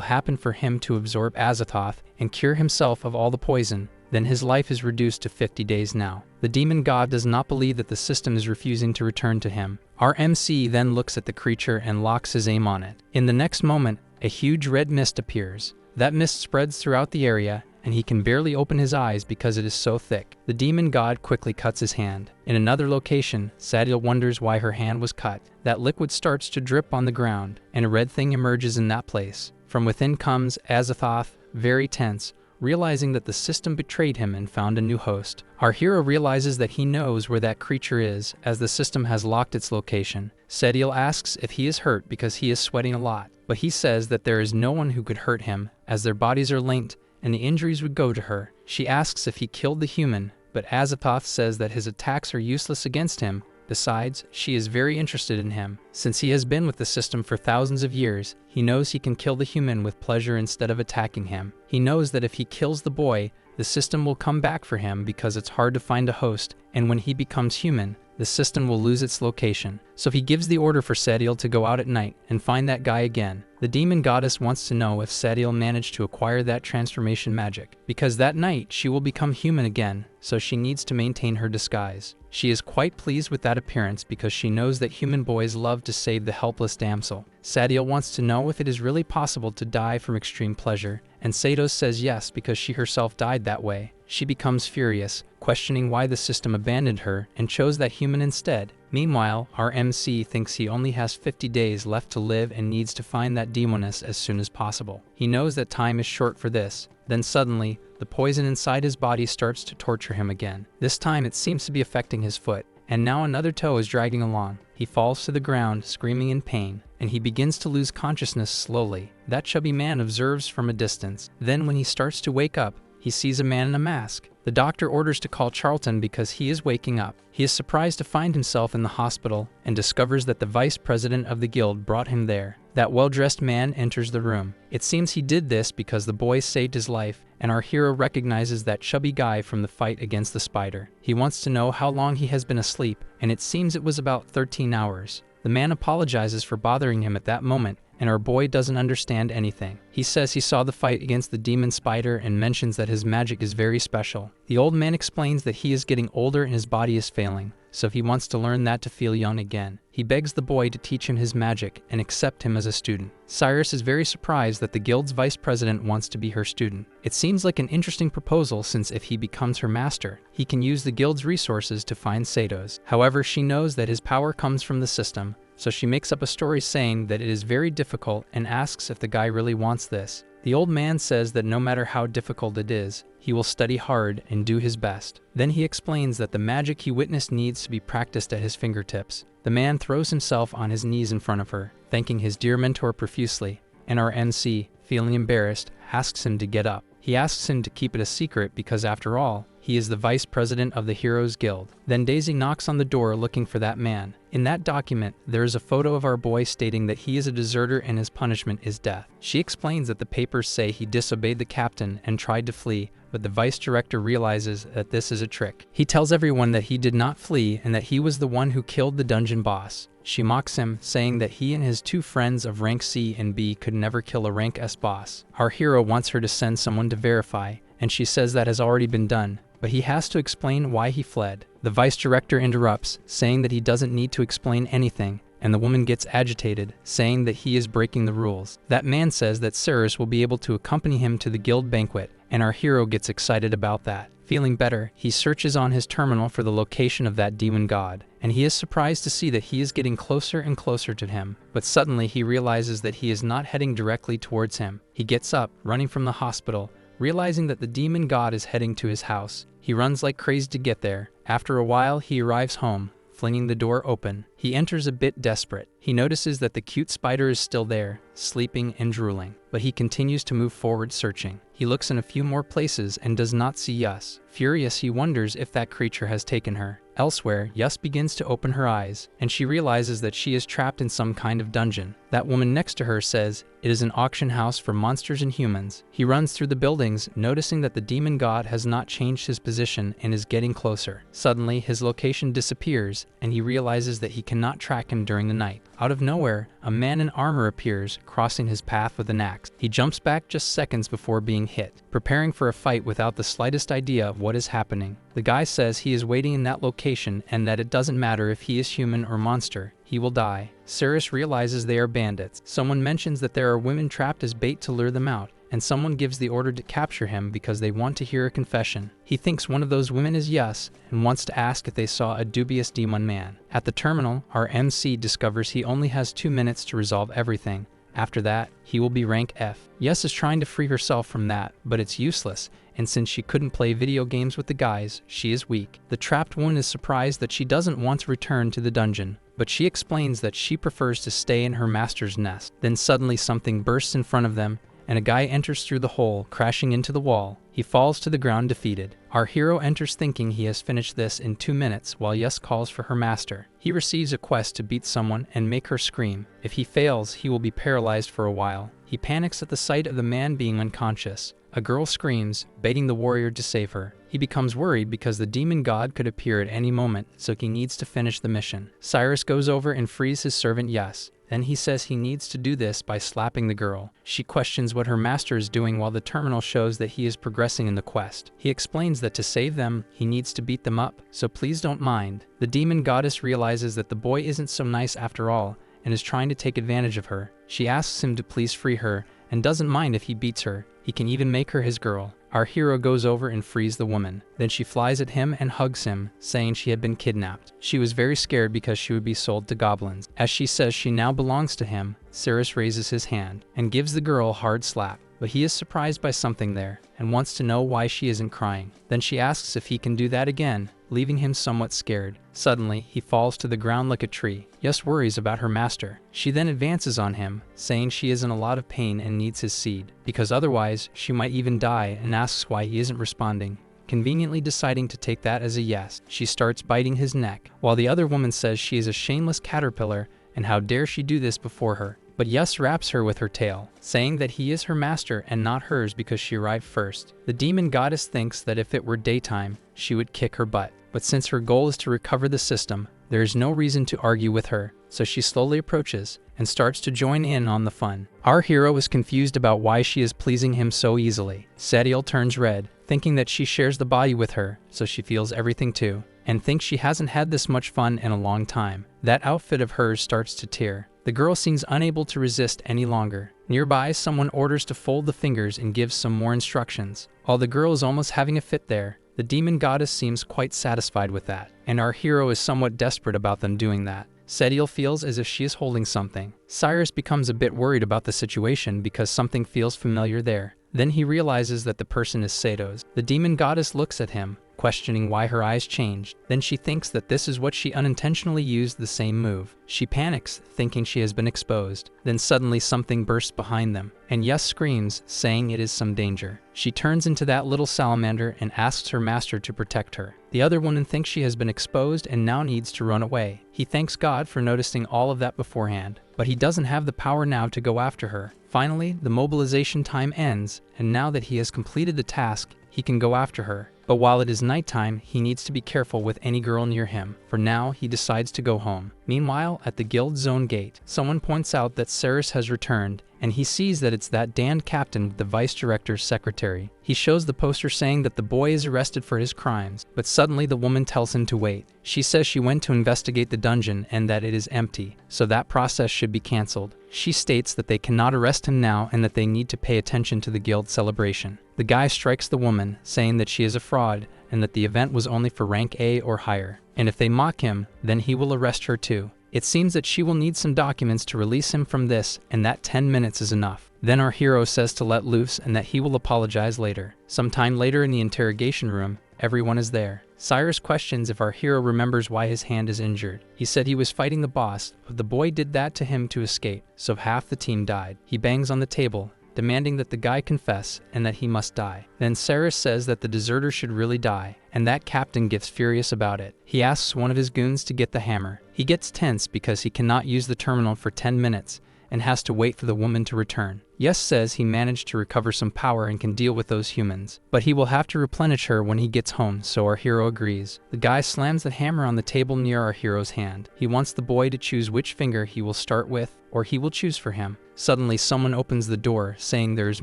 happen for him to absorb Azathoth and cure himself of all the poison. Then his life is reduced to 50 days now. The demon god does not believe that the system is refusing to return to him. Our MC then looks at the creature and locks his aim on it. In the next moment, a huge red mist appears. That mist spreads throughout the area, and he can barely open his eyes because it is so thick. The demon god quickly cuts his hand. In another location, Sadiel wonders why her hand was cut. That liquid starts to drip on the ground, and a red thing emerges in that place. From within comes Azathoth, very tense, realizing that the system betrayed him and found a new host. Our hero realizes that he knows where that creature is, as the system has locked its location. Sadiel asks if he is hurt because he is sweating a lot, but he says that there is no one who could hurt him, as their bodies are linked, and the injuries would go to her. She asks if he killed the human, but Azathoth says that his attacks are useless against him. Besides, she is very interested in him. Since he has been with the system for thousands of years, he knows he can kill the human with pleasure instead of attacking him. He knows that if he kills the boy, the system will come back for him because it's hard to find a host, and when he becomes human, the system will lose its location. So he gives the order for Sadiel to go out at night and find that guy again. The demon goddess wants to know if Sadiel managed to acquire that transformation magic, because that night she will become human again, so she needs to maintain her disguise. She is quite pleased with that appearance because she knows that human boys love to save the helpless damsel. Sadiel wants to know if it is really possible to die from extreme pleasure, and Seidos says yes because she herself died that way. She becomes furious, questioning why the system abandoned her and chose that human instead. Meanwhile, our MC thinks he only has 50 days left to live and needs to find that demoness as soon as possible. He knows that time is short for this. Then suddenly, the poison inside his body starts to torture him again. This time it seems to be affecting his foot, and now another toe is dragging along. He falls to the ground, screaming in pain, and he begins to lose consciousness slowly. That chubby man observes from a distance. Then when he starts to wake up, he sees a man in a mask. The doctor orders to call Charlton because he is waking up. He is surprised to find himself in the hospital and discovers that the vice president of the guild brought him there. That well-dressed man enters the room. It seems he did this because the boy saved his life, and our hero recognizes that chubby guy from the fight against the spider. He wants to know how long he has been asleep, and it seems it was about 13 hours. The man apologizes for bothering him at that moment, and our boy doesn't understand anything. He says he saw the fight against the demon spider and mentions that his magic is very special. The old man explains that he is getting older and his body is failing, so he wants to learn that to feel young again. He begs the boy to teach him his magic and accept him as a student. Cyrus is very surprised that the guild's vice president wants to be her student. It seems like an interesting proposal since if he becomes her master, he can use the guild's resources to find Seidos. However, she knows that his power comes from the system, so she makes up a story saying that it is very difficult and asks if the guy really wants this. The old man says that no matter how difficult it is, he will study hard and do his best. Then he explains that the magic he witnessed needs to be practiced at his fingertips. The man throws himself on his knees in front of her, thanking his dear mentor profusely, and our MC, feeling embarrassed, asks him to get up. He asks him to keep it a secret because after all, He is the vice president of the Heroes Guild. Then Daisy knocks on the door looking for that man. In that document, there is a photo of our boy stating that he is a deserter and his punishment is death. She explains that the papers say he disobeyed the captain and tried to flee, but the vice director realizes that this is a trick. He tells everyone that he did not flee and that he was the one who killed the dungeon boss. She mocks him, saying that he and his two friends of rank C and B could never kill a rank S boss. Our hero wants her to send someone to verify, and she says that has already been done, but he has to explain why he fled. The vice director interrupts, saying that he doesn't need to explain anything, and the woman gets agitated, saying that he is breaking the rules. That man says that Cyrus will be able to accompany him to the guild banquet, and our hero gets excited about that. Feeling better, he searches on his terminal for the location of that demon god, and he is surprised to see that he is getting closer and closer to him. But suddenly he realizes that he is not heading directly towards him. He gets up, running from the hospital, realizing that the demon god is heading to his house. He runs like crazy to get there. After a while, he arrives home, flinging the door open. He enters a bit desperate. He notices that the cute spider is still there, sleeping and drooling, but he continues to move forward searching. He looks in a few more places and does not see Yus. Furious, he wonders if that creature has taken her. Elsewhere, Yus begins to open her eyes, and she realizes that she is trapped in some kind of dungeon. That woman next to her says it is an auction house for monsters and humans. He runs through the buildings, noticing that the demon god has not changed his position and is getting closer. Suddenly, his location disappears, and he realizes that he cannot track him during the night. Out of nowhere, a man in armor appears, crossing his path with an axe. He jumps back just seconds before being hit, preparing for a fight without the slightest idea of what is happening. The guy says he is waiting in that location and that it doesn't matter if he is human or monster, he will die. Cyrus realizes they are bandits. Someone mentions that there are women trapped as bait to lure them out, and someone gives the order to capture him because they want to hear a confession. He thinks one of those women is Yus and wants to ask if they saw a dubious demon man. At the terminal, our MC discovers he only has 2 minutes to resolve everything. After that, he will be rank F. Yus is trying to free herself from that, but it's useless, and since she couldn't play video games with the guys, she is weak. The trapped woman is surprised that she doesn't want to return to the dungeon, but she explains that she prefers to stay in her master's nest. Then suddenly something bursts in front of them, and a guy enters through the hole, crashing into the wall. He falls to the ground defeated. Our hero enters thinking he has finished this in 2 minutes while Yus calls for her master. He receives a quest to beat someone and make her scream. If he fails, he will be paralyzed for a while. He panics at the sight of the man being unconscious. A girl screams, begging the warrior to save her. He becomes worried because the demon god could appear at any moment, so he needs to finish the mission. Cyrus goes over and frees his servant Yus. Then he says he needs to do this by slapping the girl. She questions what her master is doing while the terminal shows that he is progressing in the quest. He explains that to save them, he needs to beat them up, so please don't mind. The demon goddess realizes that the boy isn't so nice after all and is trying to take advantage of her. She asks him to please free her and doesn't mind if he beats her. He can even make her his girl. Our hero goes over and frees the woman. Then she flies at him and hugs him, saying she had been kidnapped. She was very scared because she would be sold to goblins. As she says she now belongs to him, Cyrus raises his hand and gives the girl a hard slap. But he is surprised by something there and wants to know why she isn't crying. Then she asks if he can do that again, leaving him somewhat scared. Suddenly, he falls to the ground like a tree. Yus worries about her master. She then advances on him, saying she is in a lot of pain and needs his seed, because otherwise she might even die, and asks why he isn't responding. Conveniently deciding to take that as a yes, she starts biting his neck, while the other woman says she is a shameless caterpillar and how dare she do this before her. But Yus wraps her with her tail, saying that he is her master and not hers because she arrived first. The demon goddess thinks that if it were daytime, she would kick her butt. But since her goal is to recover the system, there is no reason to argue with her, so she slowly approaches and starts to join in on the fun. Our hero is confused about why she is pleasing him so easily. Sadiel turns red, thinking that she shares the body with her, so she feels everything too, and thinks she hasn't had this much fun in a long time. That outfit of hers starts to tear. The girl seems unable to resist any longer. Nearby, someone orders to fold the fingers and gives some more instructions. While the girl is almost having a fit there, the demon goddess seems quite satisfied with that, and our hero is somewhat desperate about them doing that. Sadiel feels as if she is holding something. Cyrus becomes a bit worried about the situation because something feels familiar there. Then he realizes that the person is Sato's. The demon goddess looks at him, questioning why her eyes changed. Then she thinks that this is what she unintentionally used the same move. She panics, thinking she has been exposed. Then suddenly something bursts behind them, and Yes screams, saying it is some danger. She turns into that little salamander and asks her master to protect her. The other woman thinks she has been exposed and now needs to run away. He thanks God for noticing all of that beforehand, but he doesn't have the power now to go after her. Finally, the mobilization time ends, and now that he has completed the task, he can go after her. But while it is nighttime, he needs to be careful with any girl near him. For now, he decides to go home. Meanwhile, at the guild zone gate, someone points out that Ceres has returned, and he sees that it's that damned captain with the vice director's secretary. He shows the poster saying that the boy is arrested for his crimes, but suddenly the woman tells him to wait. She says she went to investigate the dungeon and that it is empty, so that process should be cancelled. She states that they cannot arrest him now and that they need to pay attention to the guild celebration. The guy strikes the woman, saying that she is a fraud and that the event was only for rank A or higher, and if they mock him, then he will arrest her too. It seems that she will need some documents to release him from this, and that 10 minutes is enough. Then our hero says to let loose and that he will apologize later. Sometime later in the interrogation room, everyone is there. Cyrus questions if our hero remembers why his hand is injured. He said he was fighting the boss, but the boy did that to him to escape, so half the team died. He bangs on the table, demanding that the guy confess and that he must die. Then Cyrus says that the deserter should really die, and that captain gets furious about it. He asks one of his goons to get the hammer. He gets tense because he cannot use the terminal for 10 minutes and has to wait for the woman to return. Yes says he managed to recover some power and can deal with those humans, but he will have to replenish her when he gets home, so our hero agrees. The guy slams the hammer on the table near our hero's hand. He wants the boy to choose which finger he will start with, or he will choose for him. Suddenly someone opens the door, saying there is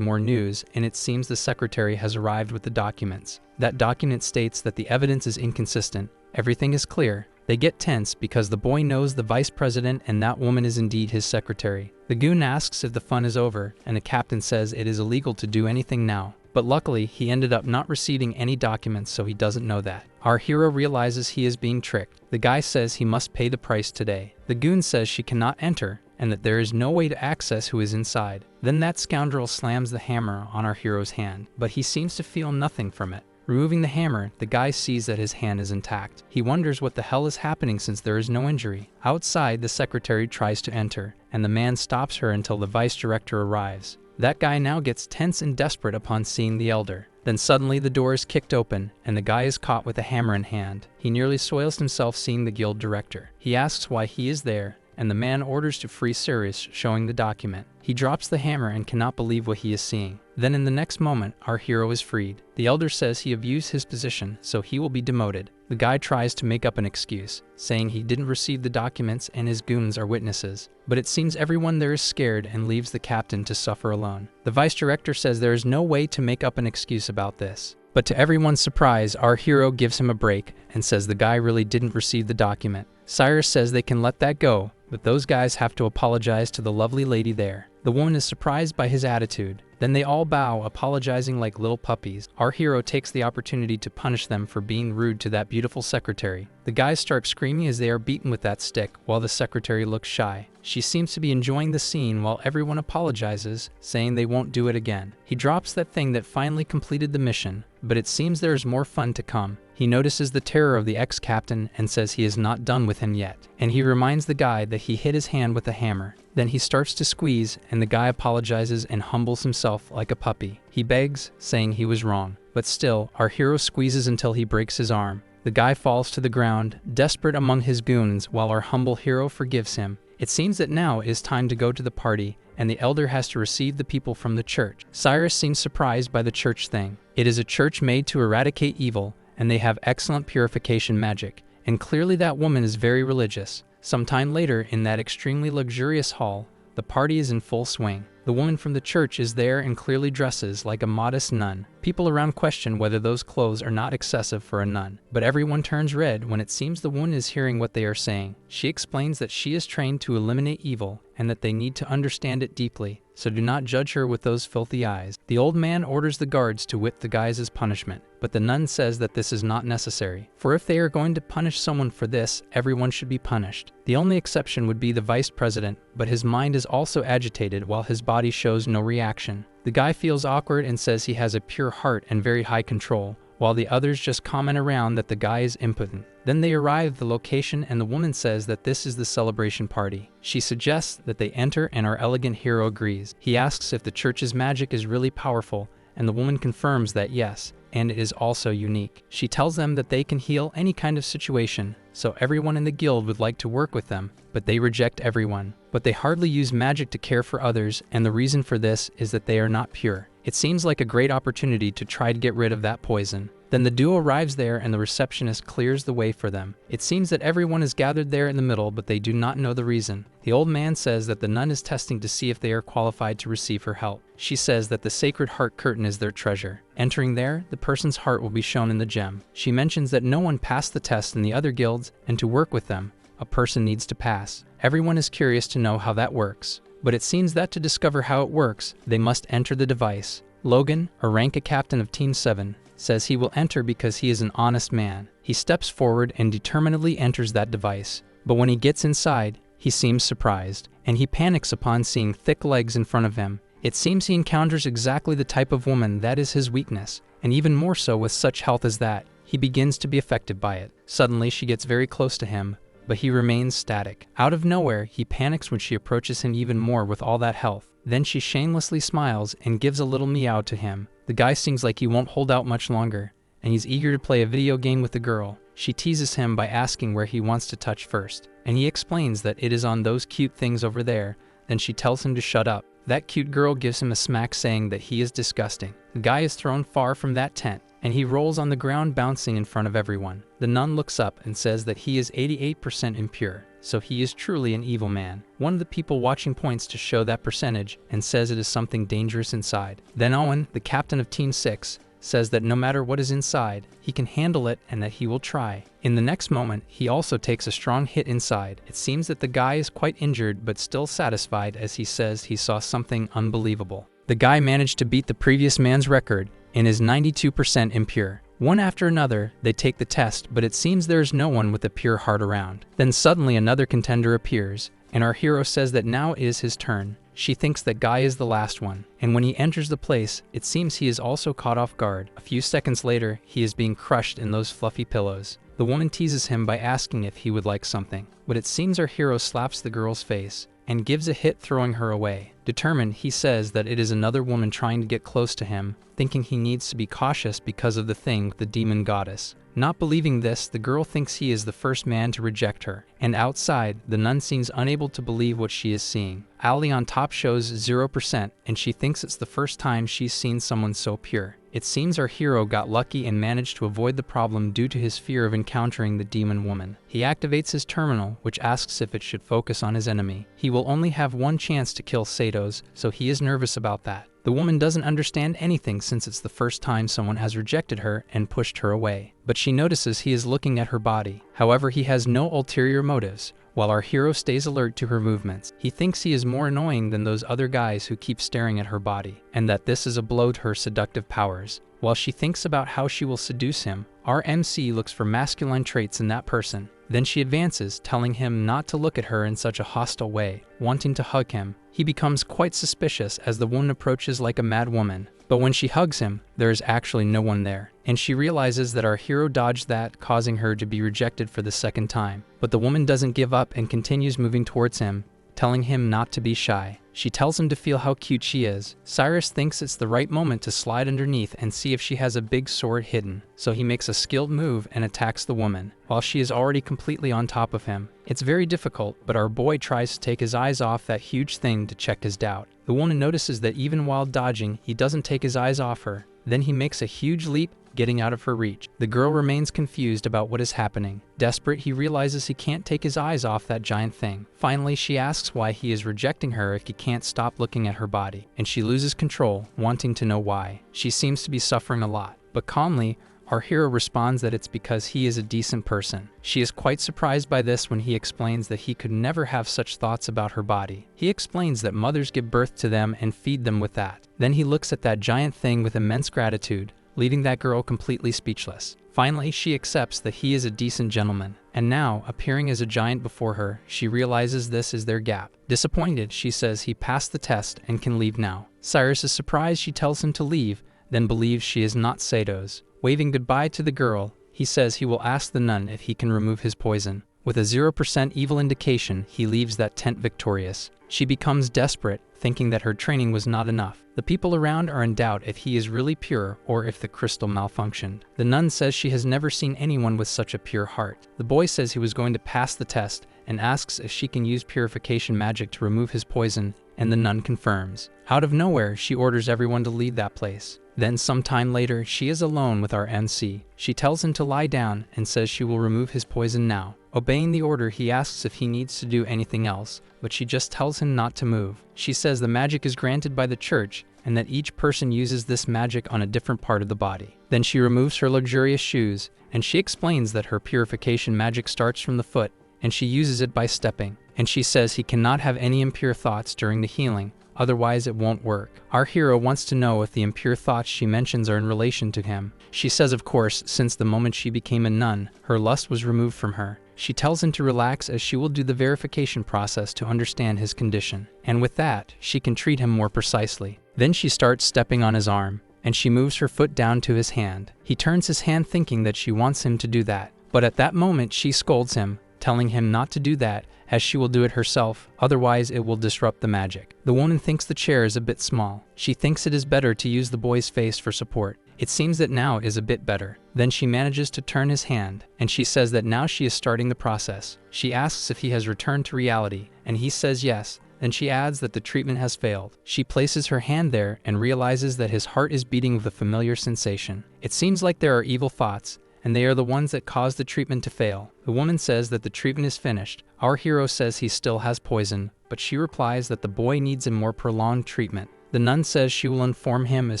more news, and it seems the secretary has arrived with the documents. That document states that the evidence is inconsistent. Everything is clear. They get tense because the boy knows the vice president and that woman is indeed his secretary. The goon asks if the fun is over, and the captain says it is illegal to do anything now. But luckily, he ended up not receiving any documents, so he doesn't know that. Our hero realizes he is being tricked. The guy says he must pay the price today. The goon says she cannot enter, and that there is no way to access who is inside. Then that scoundrel slams the hammer on our hero's hand, but he seems to feel nothing from it. Removing the hammer, the guy sees that his hand is intact. He wonders what the hell is happening since there is no injury. Outside, the secretary tries to enter, and the man stops her until the vice director arrives. That guy now gets tense and desperate upon seeing the elder. Then suddenly the door is kicked open, and the guy is caught with a hammer in hand. He nearly soils himself seeing the guild director. He asks why he is there, and the man orders to free Sirius, showing the document. He drops the hammer and cannot believe what he is seeing. Then in the next moment, our hero is freed. The elder says he abused his position, so he will be demoted. The guy tries to make up an excuse, saying he didn't receive the documents and his goons are witnesses. But it seems everyone there is scared and leaves the captain to suffer alone. The vice director says there is no way to make up an excuse about this. But to everyone's surprise, our hero gives him a break and says the guy really didn't receive the document. Cyrus says they can let that go, but those guys have to apologize to the lovely lady there. The woman is surprised by his attitude. Then they all bow, apologizing like little puppies. Our hero takes the opportunity to punish them for being rude to that beautiful secretary. The guys start screaming as they are beaten with that stick, while the secretary looks shy. She seems to be enjoying the scene while everyone apologizes, saying they won't do it again. He drops that thing that finally completed the mission, but it seems there is more fun to come. He notices the terror of the ex-captain and says he is not done with him yet, and he reminds the guy that he hit his hand with a hammer. Then he starts to squeeze, and the guy apologizes and humbles himself like a puppy. He begs, saying he was wrong, but still, our hero squeezes until he breaks his arm. The guy falls to the ground, desperate among his goons, while our humble hero forgives him. It seems that now is time to go to the party, and the elder has to receive the people from the church. Cyrus seems surprised by the church thing. It is a church made to eradicate evil, and they have excellent purification magic, and clearly that woman is very religious. Sometime later, in that extremely luxurious hall, the party is in full swing. The woman from the church is there and clearly dresses like a modest nun. People around question whether those clothes are not excessive for a nun, but everyone turns red when it seems the woman is hearing what they are saying. She explains that she is trained to eliminate evil and that they need to understand it deeply. so do not judge her with those filthy eyes. The old man orders the guards to whip the guys as punishment, but the nun says that this is not necessary, for if they are going to punish someone for this, everyone should be punished. The only exception would be the vice president, but his mind is also agitated while his body shows no reaction. The guy feels awkward and says he has a pure heart and very high control, while the others just comment around that the guy is impotent. Then they arrive at the location and the woman says that this is the celebration party. She suggests that they enter and our elegant hero agrees. He asks if the church's magic is really powerful, and the woman confirms that yes, and it is also unique. She tells them that they can heal any kind of situation, so everyone in the guild would like to work with them, but they reject everyone. But they hardly use magic to care for others, and the reason for this is that they are not pure. It seems like a great opportunity to try to get rid of that poison. Then the duo arrives there and the receptionist clears the way for them. It seems that everyone is gathered there in the middle, but they do not know the reason. The old man says that the nun is testing to see if they are qualified to receive her help. She says that the Sacred Heart curtain is their treasure. Entering there, the person's heart will be shown in the gem. She mentions that no one passed the test in the other guilds, and to work with them, a person needs to pass. Everyone is curious to know how that works, but it seems that to discover how it works, they must enter the device. Logan, a rank captain of Team 7, says he will enter because he is an honest man. He steps forward and determinedly enters that device, but when he gets inside, he seems surprised, and he panics upon seeing thick legs in front of him. It seems he encounters exactly the type of woman that is his weakness, and even more so with such health as that, he begins to be affected by it. Suddenly she gets very close to him, but he remains static. Out of nowhere, he panics when she approaches him even more with all that health. Then she shamelessly smiles and gives a little meow to him. The guy seems like he won't hold out much longer, and he's eager to play a video game with the girl. She teases him by asking where he wants to touch first, and he explains that it is on those cute things over there. Then she tells him to shut up. That cute girl gives him a smack saying that he is disgusting. The guy is thrown far from that tent, and he rolls on the ground bouncing in front of everyone. The nun looks up and says that he is 88% impure, so he is truly an evil man. One of the people watching points to show that percentage and says it is something dangerous inside. Then Owen, the captain of Team 6, says that no matter what is inside, he can handle it and that he will try. In the next moment, he also takes a strong hit inside. It seems that the guy is quite injured but still satisfied as he says he saw something unbelievable. The guy managed to beat the previous man's record and is 92% impure. One after another, they take the test, but it seems there is no one with a pure heart around. Then suddenly another contender appears, and our hero says that now it is his turn. She thinks that Guy is the last one, and when he enters the place, it seems he is also caught off guard. A few seconds later, he is being crushed in those fluffy pillows. The woman teases him by asking if he would like something, but it seems our hero slaps the girl's face and gives a hit, throwing her away. Determined, he says that it is another woman trying to get close to him, thinking he needs to be cautious because of the thing with the demon goddess. Not believing this, the girl thinks he is the first man to reject her, and outside, the nun seems unable to believe what she is seeing. Ali on top shows 0%, and she thinks it's the first time she's seen someone so pure. It seems our hero got lucky and managed to avoid the problem due to his fear of encountering the demon woman. He activates his terminal, which asks if it should focus on his enemy. He will only have one chance to kill Satos, so he is nervous about that. The woman doesn't understand anything since it's the first time someone has rejected her and pushed her away. But she notices he is looking at her body. However, he has no ulterior motives, while our hero stays alert to her movements. He thinks he is more annoying than those other guys who keep staring at her body, and that this is a blow to her seductive powers. While she thinks about how she will seduce him, our MC looks for masculine traits in that person. Then she advances, telling him not to look at her in such a hostile way, wanting to hug him. He becomes quite suspicious as the woman approaches like a mad woman. But when she hugs him, there is actually no one there, and she realizes that our hero dodged that, causing her to be rejected for the second time. But the woman doesn't give up and continues moving towards him, telling him not to be shy. She tells him to feel how cute she is. Cyrus thinks it's the right moment to slide underneath and see if she has a big sword hidden, so he makes a skilled move and attacks the woman, while she is already completely on top of him. It's very difficult, but our boy tries to take his eyes off that huge thing to check his doubt. The woman notices that even while dodging, he doesn't take his eyes off her. Then he makes a huge leap, getting out of her reach. The girl remains confused about what is happening. Desperate, he realizes he can't take his eyes off that giant thing. Finally, she asks why he is rejecting her if he can't stop looking at her body, and she loses control, wanting to know why. She seems to be suffering a lot, but calmly, Our hero responds that it's because he is a decent person. She is quite surprised by this when he explains that he could never have such thoughts about her body. He explains that mothers give birth to them and feed them with that. Then he looks at that giant thing with immense gratitude, leaving that girl completely speechless. Finally, she accepts that he is a decent gentleman, and now, appearing as a giant before her, she realizes this is their gap. Disappointed, she says he passed the test and can leave now. Cyrus is surprised she tells him to leave, then believes she is not Sato's. Waving goodbye to the girl, he says he will ask the nun if he can remove his poison. With a 0% evil indication, he leaves that tent victorious. She becomes desperate, thinking that her training was not enough. The people around are in doubt if he is really pure or if the crystal malfunctioned. The nun says she has never seen anyone with such a pure heart. The boy says he was going to pass the test and asks if she can use purification magic to remove his poison, and the nun confirms. Out of nowhere, she orders everyone to leave that place. Then sometime later, she is alone with our NC. She tells him to lie down and says she will remove his poison now. Obeying the order, he asks if he needs to do anything else, but she just tells him not to move. She says the magic is granted by the church and that each person uses this magic on a different part of the body. Then she removes her luxurious shoes, and she explains that her purification magic starts from the foot, and she uses it by stepping. And she says he cannot have any impure thoughts during the healing, otherwise it won't work. Our hero wants to know if the impure thoughts she mentions are in relation to him. She says of course, since the moment she became a nun, her lust was removed from her. She tells him to relax as she will do the verification process to understand his condition. And with that, she can treat him more precisely. Then she starts stepping on his arm, and she moves her foot down to his hand. He turns his hand thinking that she wants him to do that. But at that moment she scolds him, telling him not to do that, as she will do it herself, otherwise it will disrupt the magic. The woman thinks the chair is a bit small. She thinks it is better to use the boy's face for support. It seems that now is a bit better. Then she manages to turn his hand, and she says that now she is starting the process. She asks if he has returned to reality, and he says yes. Then she adds that the treatment has failed. She places her hand there and realizes that his heart is beating with a familiar sensation. It seems like there are evil thoughts, and they are the ones that cause the treatment to fail. The woman says that the treatment is finished. Our hero says he still has poison, but she replies that the boy needs a more prolonged treatment. The nun says she will inform him as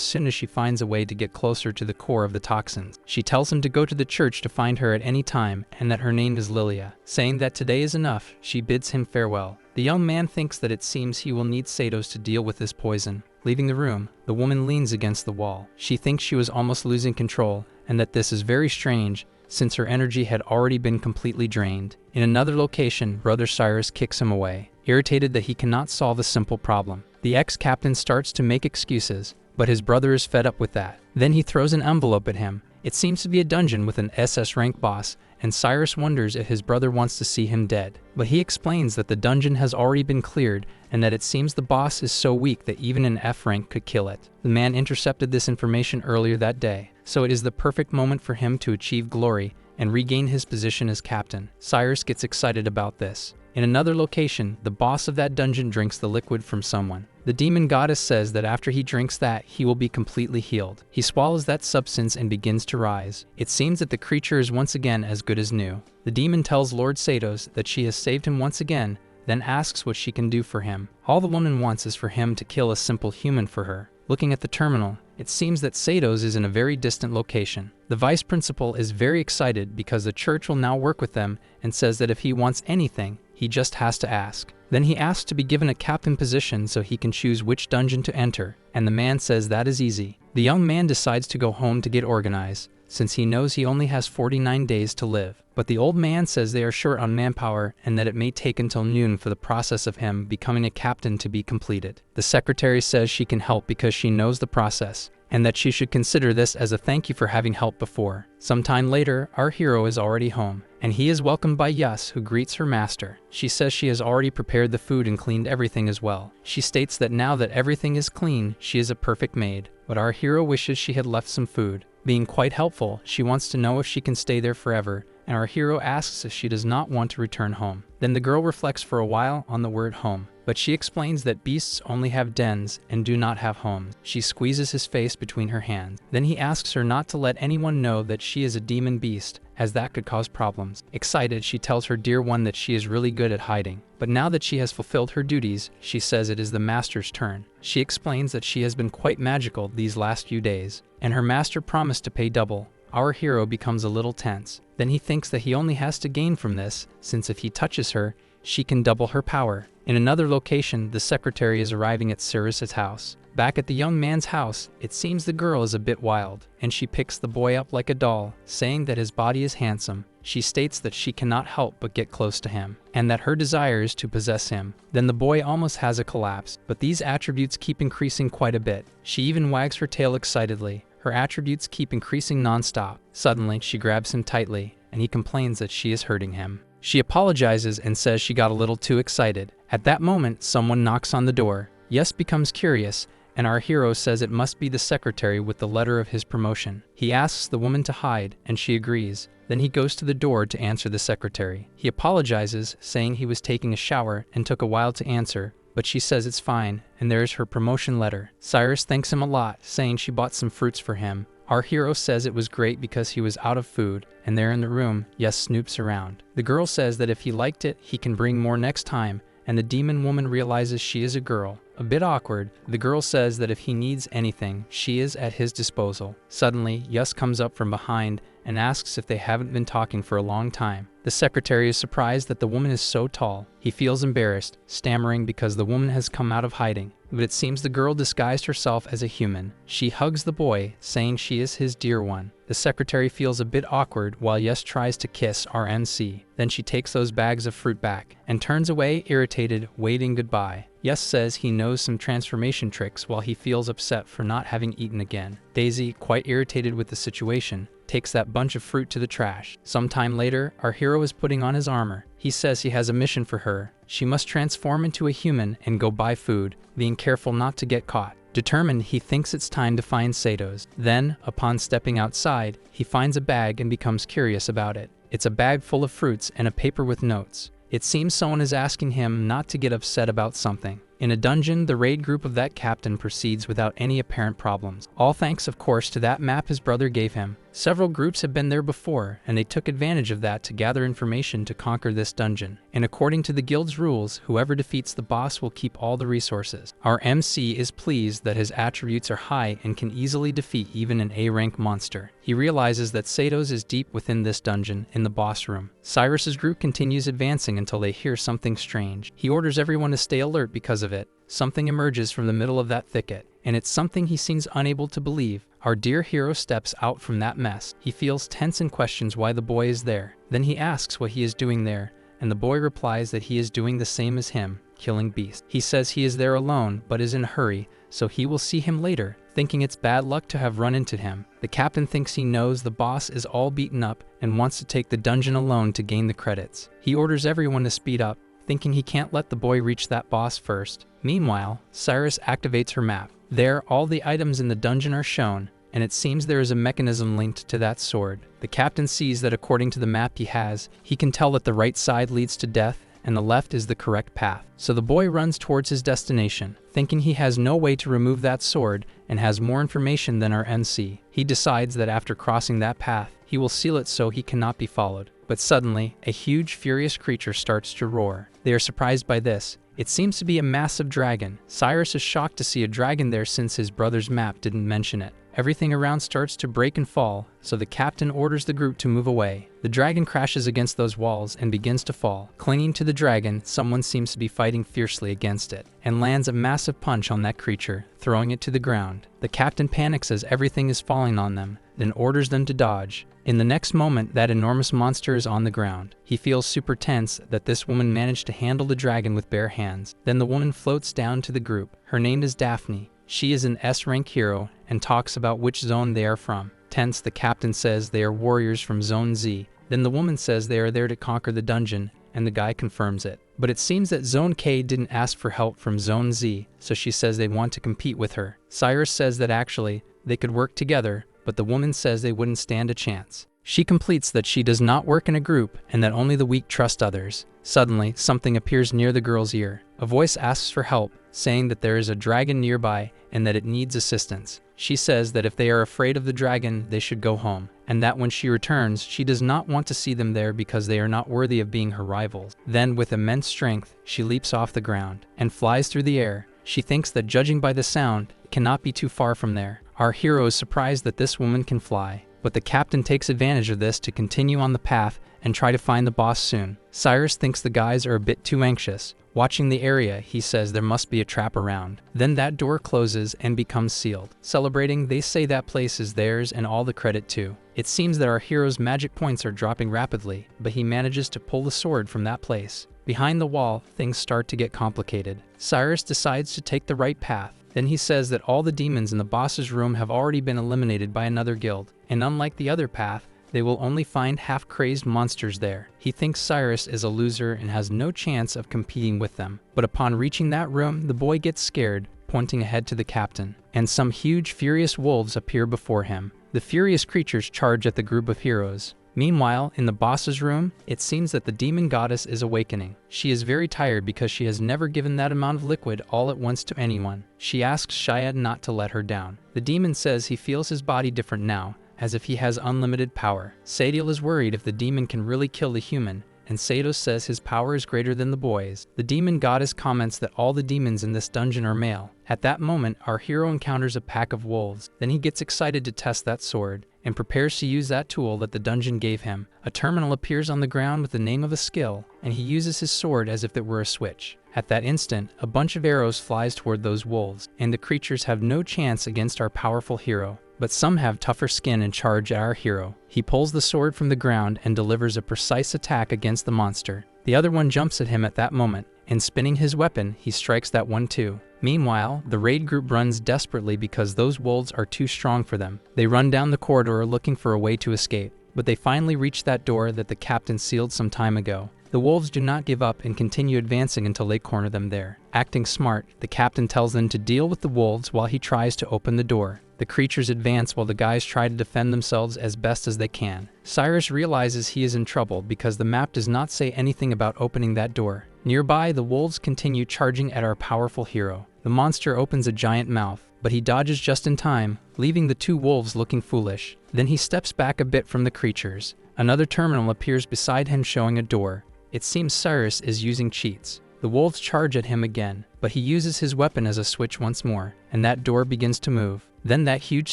soon as she finds a way to get closer to the core of the toxins. She tells him to go to the church to find her at any time and that her name is Lilia. Saying that today is enough, she bids him farewell. The young man thinks that it seems he will need Sato's to deal with this poison. Leaving the room, the woman leans against the wall. She thinks she was almost losing control and that this is very strange since her energy had already been completely drained. In another location, Brother Cyrus kicks him away, irritated that he cannot solve a simple problem. The ex-captain starts to make excuses, but his brother is fed up with that. Then he throws an envelope at him. It seems to be a dungeon with an SS rank boss, and Cyrus wonders if his brother wants to see him dead. But he explains that the dungeon has already been cleared and that it seems the boss is so weak that even an F rank could kill it. The man intercepted this information earlier that day, so it is the perfect moment for him to achieve glory and regain his position as captain. Cyrus gets excited about this. In another location, the boss of that dungeon drinks the liquid from someone. The demon goddess says that after he drinks that, he will be completely healed. He swallows that substance and begins to rise. It seems that the creature is once again as good as new. The demon tells Lord Satos that she has saved him once again, then asks what she can do for him. All the woman wants is for him to kill a simple human for her. Looking at the terminal, it seems that Satos is in a very distant location. The vice principal is very excited because the church will now work with them and says that if he wants anything, he just has to ask. Then he asks to be given a captain position so he can choose which dungeon to enter, and the man says that is easy. The young man decides to go home to get organized, since he knows he only has 49 days to live. But the old man says they are short on manpower and that it may take until noon for the process of him becoming a captain to be completed. The secretary says she can help because she knows the process, and that she should consider this as a thank you for having helped before. Sometime later, our hero is already home, and he is welcomed by Yas, who greets her master. She says she has already prepared the food and cleaned everything as well. She states that now that everything is clean, she is a perfect maid, but our hero wishes she had left some food. Being quite helpful, she wants to know if she can stay there forever, and our hero asks if she does not want to return home. Then the girl reflects for a while on the word home, but she explains that beasts only have dens and do not have homes. She squeezes his face between her hands. Then he asks her not to let anyone know that she is a demon beast, as that could cause problems. Excited, she tells her dear one that she is really good at hiding. But now that she has fulfilled her duties, she says it is the master's turn. She explains that she has been quite magical these last few days, and her master promised to pay double. Our hero becomes a little tense. Then he thinks that he only has to gain from this, since if he touches her, she can double her power. In another location, the secretary is arriving at Cyrus's house. Back at the young man's house, it seems the girl is a bit wild, and she picks the boy up like a doll, saying that his body is handsome. She states that she cannot help but get close to him, and that her desire is to possess him. Then the boy almost has a collapse, but these attributes keep increasing quite a bit. She even wags her tail excitedly. Her attributes keep increasing non-stop. Suddenly, she grabs him tightly, and he complains that she is hurting him. She apologizes and says she got a little too excited. At that moment, someone knocks on the door. Yes becomes curious, and our hero says it must be the secretary with the letter of his promotion. He asks the woman to hide, and she agrees. Then he goes to the door to answer the secretary. He apologizes, saying he was taking a shower and took a while to answer, but she says it's fine, and there's her promotion letter. Cyrus thanks him a lot, saying she bought some fruits for him. Our hero says it was great because he was out of food, and there in the room, Yes snoops around. The girl says that if he liked it, he can bring more next time, and the demon woman realizes she is a girl. A bit awkward, the girl says that if he needs anything, she is at his disposal. Suddenly, Yes comes up from behind and asks if they haven't been talking for a long time. The secretary is surprised that the woman is so tall. He feels embarrassed, stammering because the woman has come out of hiding. But it seems the girl disguised herself as a human. She hugs the boy, saying she is his dear one. The secretary feels a bit awkward while Yes tries to kiss our MC. Then she takes those bags of fruit back and turns away, irritated, waving goodbye. Yes says he knows some transformation tricks while he feels upset for not having eaten again. Daisy, quite irritated with the situation, takes that bunch of fruit to the trash. Sometime later, our hero is putting on his armor. He says he has a mission for her. She must transform into a human and go buy food, being careful not to get caught. Determined, he thinks it's time to find Sato's. Then, upon stepping outside, he finds a bag and becomes curious about it. It's a bag full of fruits and a paper with notes. It seems someone is asking him not to get upset about something. In a dungeon, the raid group of that captain proceeds without any apparent problems. All thanks, of course, to that map his brother gave him. Several groups have been there before, and they took advantage of that to gather information to conquer this dungeon. And according to the guild's rules, whoever defeats the boss will keep all the resources. Our MC is pleased that his attributes are high and can easily defeat even an A-rank monster. He realizes that Sato's is deep within this dungeon, in the boss room. Cyrus's group continues advancing until they hear something strange. He orders everyone to stay alert because of it. Something emerges from the middle of that thicket, and it's something he seems unable to believe. Our dear hero steps out from that mess. He feels tense and questions why the boy is there. Then he asks what he is doing there, and the boy replies that he is doing the same as him, killing beasts. He says he is there alone, but is in a hurry, so he will see him later, thinking it's bad luck to have run into him. The captain thinks he knows the boss is all beaten up and wants to take the dungeon alone to gain the credits. He orders everyone to speed up, thinking he can't let the boy reach that boss first. Meanwhile, Cyrus activates her map. There, all the items in the dungeon are shown, and it seems there is a mechanism linked to that sword. The captain sees that according to the map he has, he can tell that the right side leads to death, and the left is the correct path. So the boy runs towards his destination, thinking he has no way to remove that sword and has more information than our MC. He decides that after crossing that path, he will seal it so he cannot be followed. But suddenly, a huge, furious creature starts to roar. They are surprised by this. It seems to be a massive dragon. Cyrus is shocked to see a dragon there since his brother's map didn't mention it. Everything around starts to break and fall, so the captain orders the group to move away. The dragon crashes against those walls and begins to fall. Clinging to the dragon, someone seems to be fighting fiercely against it, and lands a massive punch on that creature, throwing it to the ground. The captain panics as everything is falling on them, then orders them to dodge. In the next moment, that enormous monster is on the ground. He feels super tense that this woman managed to handle the dragon with bare hands. Then the woman floats down to the group. Her name is Daphne. She is an S-rank hero and talks about which zone they are from. Tense, the captain says they are warriors from Zone Z. Then the woman says they are there to conquer the dungeon, and the guy confirms it. But it seems that Zone K didn't ask for help from Zone Z, so she says they want to compete with her. Cyrus says that actually, they could work together, but the woman says they wouldn't stand a chance. She completes that she does not work in a group and that only the weak trust others. Suddenly, something appears near the girl's ear. A voice asks for help, saying that there is a dragon nearby and that it needs assistance. She says that if they are afraid of the dragon, they should go home, and that when she returns, she does not want to see them there because they are not worthy of being her rivals. Then, with immense strength, she leaps off the ground and flies through the air. She thinks that judging by the sound, it cannot be too far from there. Our hero is surprised that this woman can fly. but the captain takes advantage of this to continue on the path and try to find the boss soon. Cyrus thinks the guys are a bit too anxious. Watching the area, he says there must be a trap around. Then that door closes and becomes sealed. Celebrating, they say that place is theirs and all the credit too. It seems that our hero's magic points are dropping rapidly, but he manages to pull the sword from that place. Behind the wall, things start to get complicated. Cyrus decides to take the right path. Then he says that all the demons in the boss's room have already been eliminated by another guild, and unlike the other path, they will only find half-crazed monsters there. He thinks Cyrus is a loser and has no chance of competing with them. But upon reaching that room, the boy gets scared, pointing ahead to the captain, and some huge, furious wolves appear before him. The furious creatures charge at the group of heroes. Meanwhile, in the boss's room, it seems that the demon goddess is awakening. She is very tired because she has never given that amount of liquid all at once to anyone. She asks Shia not to let her down. The demon says he feels his body different now, as if he has unlimited power. Sadiel is worried if the demon can really kill the human, and Sato says his power is greater than the boy's. The demon goddess comments that all the demons in this dungeon are male. At that moment, our hero encounters a pack of wolves. Then he gets excited to test that sword, and prepares to use that tool that the dungeon gave him. A terminal appears on the ground with the name of a skill, and he uses his sword as if it were a switch. At that instant, a bunch of arrows flies toward those wolves, and the creatures have no chance against our powerful hero. But some have tougher skin and charge at our hero. He pulls the sword from the ground and delivers a precise attack against the monster. The other one jumps at him at that moment, and spinning his weapon, he strikes that one too. Meanwhile, the raid group runs desperately because those wolves are too strong for them. They run down the corridor looking for a way to escape, but they finally reach that door that the captain sealed some time ago. The wolves do not give up and continue advancing until they corner them there. Acting smart, the captain tells them to deal with the wolves while he tries to open the door. The creatures advance while the guys try to defend themselves as best as they can. Cyrus realizes he is in trouble because the map does not say anything about opening that door. Nearby, the wolves continue charging at our powerful hero. The monster opens a giant mouth, but he dodges just in time, leaving the two wolves looking foolish. Then he steps back a bit from the creatures. Another terminal appears beside him showing a door. It seems Cyrus is using cheats. The wolves charge at him again, but he uses his weapon as a switch once more, and that door begins to move. Then that huge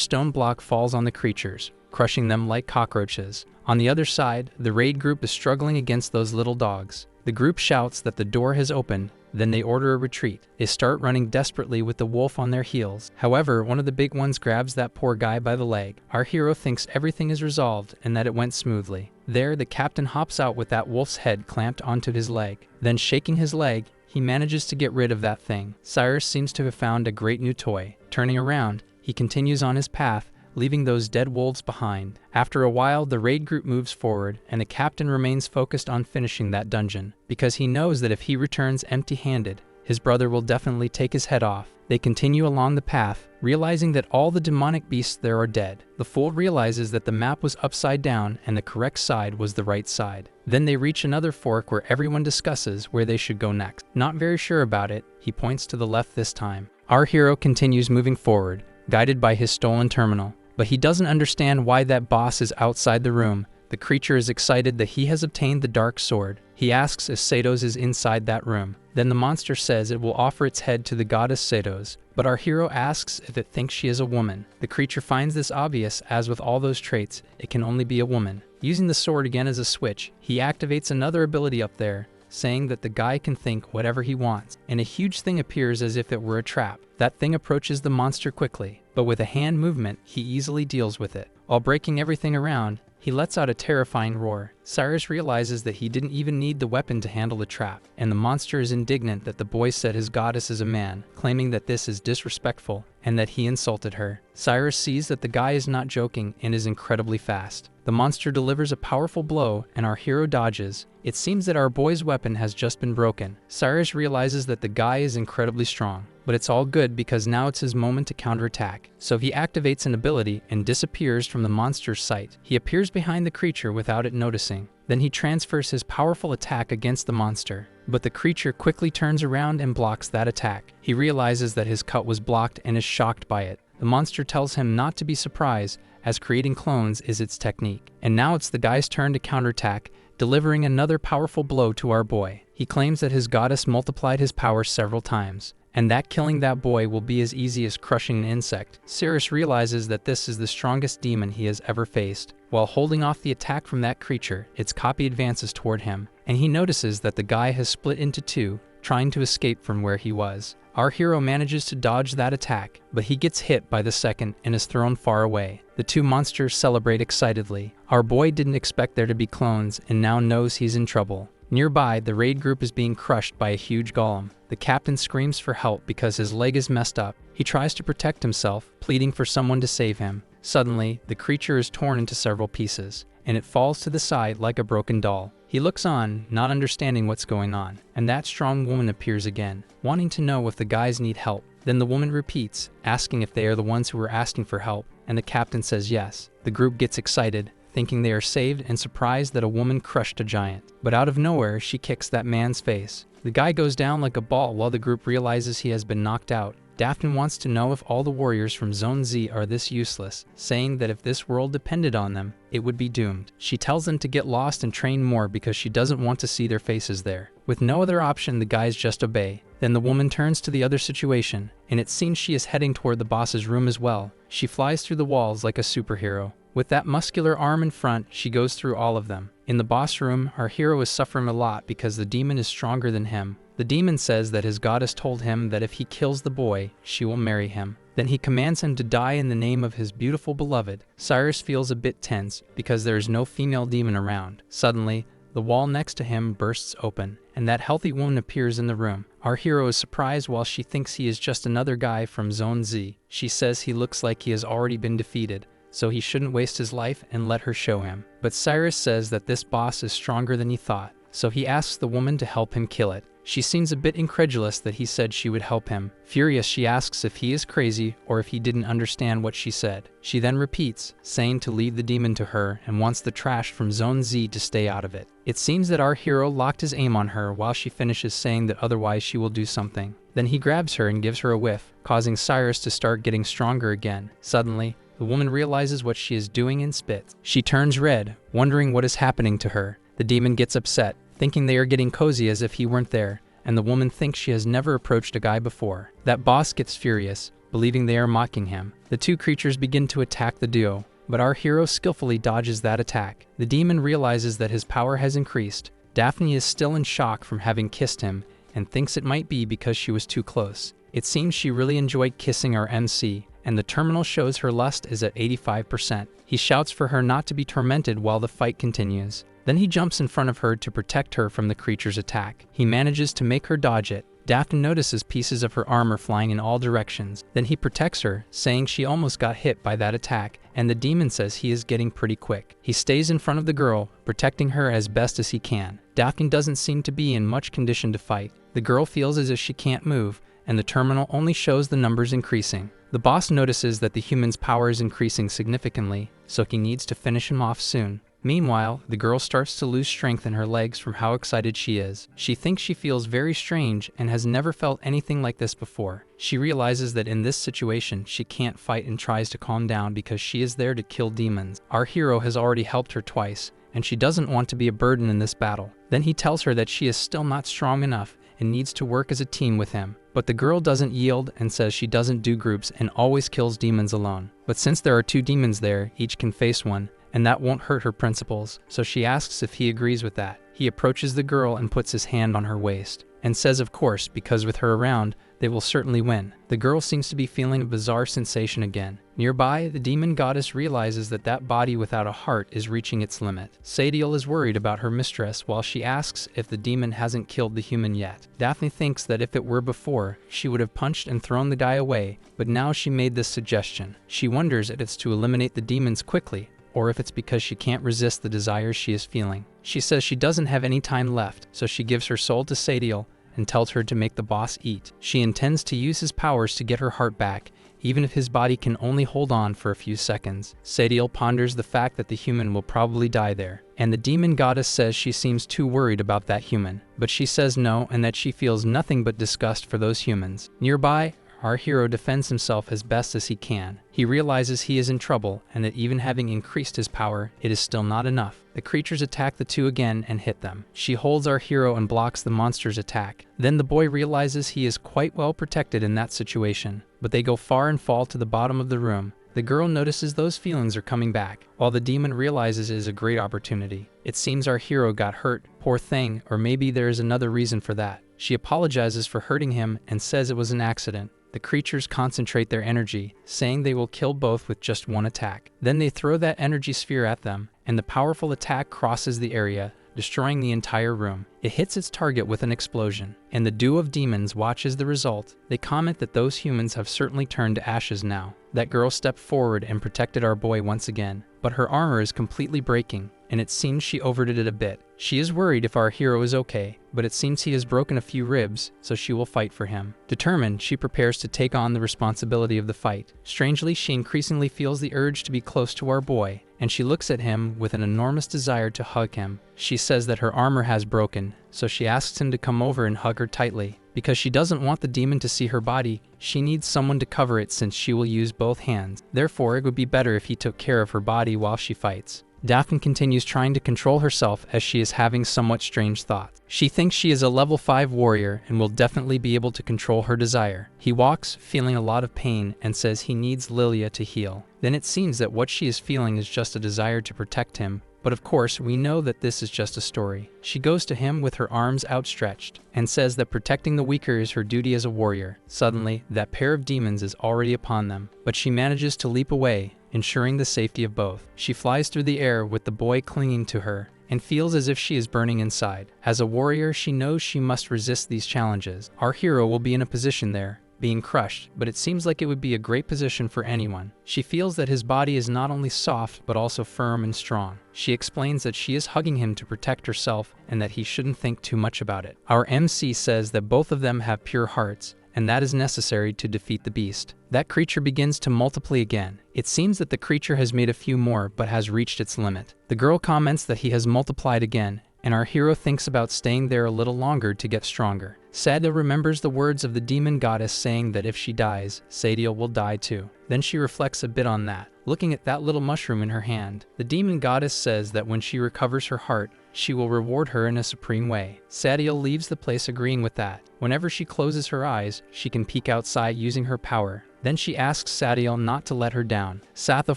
stone block falls on the creatures, crushing them like cockroaches. On the other side, the raid group is struggling against those little dogs. The group shouts that the door has opened, then they order a retreat. They start running desperately with the wolf on their heels. However, one of the big ones grabs that poor guy by the leg. Our hero thinks everything is resolved and that it went smoothly. There, the captain hops out with that wolf's head clamped onto his leg. Then shaking his leg, he manages to get rid of that thing. Cyrus seems to have found a great new toy. Turning around, he continues on his path, leaving those dead wolves behind. After a while, the raid group moves forward, and the captain remains focused on finishing that dungeon, because he knows that if he returns empty-handed, his brother will definitely take his head off. They continue along the path, realizing that all the demonic beasts there are dead. The fool realizes that the map was upside down and the correct side was the right side. Then they reach another fork where everyone discusses where they should go next. Not very sure about it, he points to the left this time. Our hero continues moving forward, guided by his stolen terminal. But he doesn't understand why that boss is outside the room. The creature is excited that he has obtained the dark sword. He asks if Sato's is inside that room. Then the monster says it will offer its head to the goddess Sato's, but our hero asks if it thinks she is a woman. The creature finds this obvious, as with all those traits, it can only be a woman. Using the sword again as a switch, he activates another ability up there, saying that the guy can think whatever he wants, and a huge thing appears as if it were a trap. That thing approaches the monster quickly, but with a hand movement, he easily deals with it. While breaking everything around, he lets out a terrifying roar. Cyrus realizes that he didn't even need the weapon to handle the trap, and the monster is indignant that the boy said his goddess is a man, claiming that this is disrespectful and that he insulted her. Cyrus sees that the guy is not joking and is incredibly fast. The monster delivers a powerful blow and our hero dodges. It seems that our boy's weapon has just been broken. Cyrus realizes that the guy is incredibly strong, but it's all good because now it's his moment to counterattack. So he activates an ability and disappears from the monster's sight. He appears behind the creature without it noticing. Then he transfers his powerful attack against the monster, but the creature quickly turns around and blocks that attack. He realizes that his cut was blocked and is shocked by it. The monster tells him not to be surprised, as creating clones is its technique. And now it's the guy's turn to counterattack, delivering another powerful blow to our boy. He claims that his goddess multiplied his power several times, and that killing that boy will be as easy as crushing an insect. Cyrus realizes that this is the strongest demon he has ever faced. While holding off the attack from that creature, its copy advances toward him, and he notices that the guy has split into two, trying to escape from where he was. Our hero manages to dodge that attack, but he gets hit by the second and is thrown far away. The two monsters celebrate excitedly. Our boy didn't expect there to be clones and now knows he's in trouble. Nearby, the raid group is being crushed by a huge golem. The captain screams for help because his leg is messed up. He tries to protect himself, pleading for someone to save him. Suddenly, the creature is torn into several pieces, and it falls to the side like a broken doll. He looks on, not understanding what's going on, and that strong woman appears again, wanting to know if the guys need help. Then the woman repeats, asking if they are the ones who were asking for help, and the captain says yes. The group gets excited, thinking they are saved and surprised that a woman crushed a giant. But out of nowhere, she kicks that man's face. The guy goes down like a ball while the group realizes he has been knocked out. Daphne wants to know if all the warriors from Zone Z are this useless, saying that if this world depended on them, it would be doomed. She tells them to get lost and train more because she doesn't want to see their faces there. With no other option, the guys just obey. Then the woman turns to the other situation, and it seems she is heading toward the boss's room as well. She flies through the walls like a superhero. With that muscular arm in front, she goes through all of them. In the boss room, our hero is suffering a lot because the demon is stronger than him. The demon says that his goddess told him that if he kills the boy, she will marry him. Then he commands him to die in the name of his beautiful beloved. Cyrus feels a bit tense because there is no female demon around. Suddenly, the wall next to him bursts open, and that healthy woman appears in the room. Our hero is surprised while she thinks he is just another guy from Zone Z. She says he looks like he has already been defeated, so he shouldn't waste his life and let her show him. But Cyrus says that this boss is stronger than he thought, so he asks the woman to help him kill it. She seems a bit incredulous that he said she would help him. Furious, she asks if he is crazy or if he didn't understand what she said. She then repeats, saying to leave the demon to her and wants the trash from Zone Z to stay out of it. It seems that our hero locked his aim on her while she finishes saying that otherwise she will do something. Then he grabs her and gives her a whiff, causing Cyrus to start getting stronger again. Suddenly, the woman realizes what she is doing and spits. She turns red, wondering what is happening to her. The demon gets upset, thinking they are getting cozy as if he weren't there, and the woman thinks she has never approached a guy before. That boss gets furious, believing they are mocking him. The two creatures begin to attack the duo, but our hero skillfully dodges that attack. The demon realizes that his power has increased. Daphne is still in shock from having kissed him, and thinks it might be because she was too close. It seems she really enjoyed kissing our MC, and the terminal shows her lust is at 85%. He shouts for her not to be tormented while the fight continues. Then he jumps in front of her to protect her from the creature's attack. He manages to make her dodge it. Daphne notices pieces of her armor flying in all directions. Then he protects her, saying she almost got hit by that attack, and the demon says he is getting pretty quick. He stays in front of the girl, protecting her as best as he can. Daphne doesn't seem to be in much condition to fight. The girl feels as if she can't move, and the terminal only shows the numbers increasing. The boss notices that the human's power is increasing significantly, so he needs to finish him off soon. Meanwhile, the girl starts to lose strength in her legs from how excited she is. She thinks she feels very strange and has never felt anything like this before. She realizes that in this situation, she can't fight and tries to calm down because she is there to kill demons. Our hero has already helped her twice, and she doesn't want to be a burden in this battle. Then he tells her that she is still not strong enough and needs to work as a team with him. But the girl doesn't yield and says she doesn't do groups and always kills demons alone. But since there are two demons there, each can face one, and that won't hurt her principles, so she asks if he agrees with that. He approaches the girl and puts his hand on her waist, and says of course, because with her around, they will certainly win. The girl seems to be feeling a bizarre sensation again. Nearby, the demon goddess realizes that that body without a heart is reaching its limit. Sadiel is worried about her mistress while she asks if the demon hasn't killed the human yet. Daphne thinks that if it were before, she would have punched and thrown the guy away, but now she made this suggestion. She wonders if it's to eliminate the demons quickly, or if it's because she can't resist the desires she is feeling. She says she doesn't have any time left, so she gives her soul to Sadiel and tells her to make the boss eat. She intends to use his powers to get her heart back, even if his body can only hold on for a few seconds. Sadiel ponders the fact that the human will probably die there, and the demon goddess says she seems too worried about that human, but she says no and that she feels nothing but disgust for those humans. Nearby, our hero defends himself as best as he can. He realizes he is in trouble and that even having increased his power, it is still not enough. The creatures attack the two again and hit them. She holds our hero and blocks the monster's attack. Then the boy realizes he is quite well protected in that situation, but they go far and fall to the bottom of the room. The girl notices those feelings are coming back, while the demon realizes it is a great opportunity. It seems our hero got hurt, poor thing, or maybe there is another reason for that. She apologizes for hurting him and says it was an accident. The creatures concentrate their energy, saying they will kill both with just one attack. Then they throw that energy sphere at them, and the powerful attack crosses the area, destroying the entire room. It hits its target with an explosion, and the duo of demons watches the result. They comment that those humans have certainly turned to ashes now. That girl stepped forward and protected our boy once again, but her armor is completely breaking, and it seems she overdid it a bit. She is worried if our hero is okay, but it seems he has broken a few ribs, so she will fight for him. Determined, she prepares to take on the responsibility of the fight. Strangely, she increasingly feels the urge to be close to our boy, and she looks at him with an enormous desire to hug him. She says that her armor has broken, so she asks him to come over and hug her tightly. Because she doesn't want the demon to see her body, she needs someone to cover it since she will use both hands. Therefore, it would be better if he took care of her body while she fights. Daphne continues trying to control herself as she is having somewhat strange thoughts. She thinks she is a level 5 warrior and will definitely be able to control her desire. He walks, feeling a lot of pain, and says he needs Lilia to heal. Then it seems that what she is feeling is just a desire to protect him, but of course we know that this is just a story. She goes to him with her arms outstretched and says that protecting the weaker is her duty as a warrior. Suddenly, that pair of demons is already upon them, but she manages to leap away, ensuring the safety of both. She flies through the air with the boy clinging to her and feels as if she is burning inside. As a warrior, she knows she must resist these challenges. Our hero will be in a position there, being crushed, but it seems like it would be a great position for anyone. She feels that his body is not only soft but also firm and strong. She explains that she is hugging him to protect herself and that he shouldn't think too much about it. Our MC says that both of them have pure hearts, and that is necessary to defeat the beast. That creature begins to multiply again. It seems that the creature has made a few more but has reached its limit. The girl comments that he has multiplied again, and our hero thinks about staying there a little longer to get stronger. Sadiel remembers the words of the demon goddess saying that if she dies, Sadiel will die too. Then she reflects a bit on that, looking at that little mushroom in her hand. The demon goddess says that when she recovers her heart, she will reward her in a supreme way. Sadiel leaves the place agreeing with that. Whenever she closes her eyes, she can peek outside using her power. Then she asks Sadiel not to let her down. Satho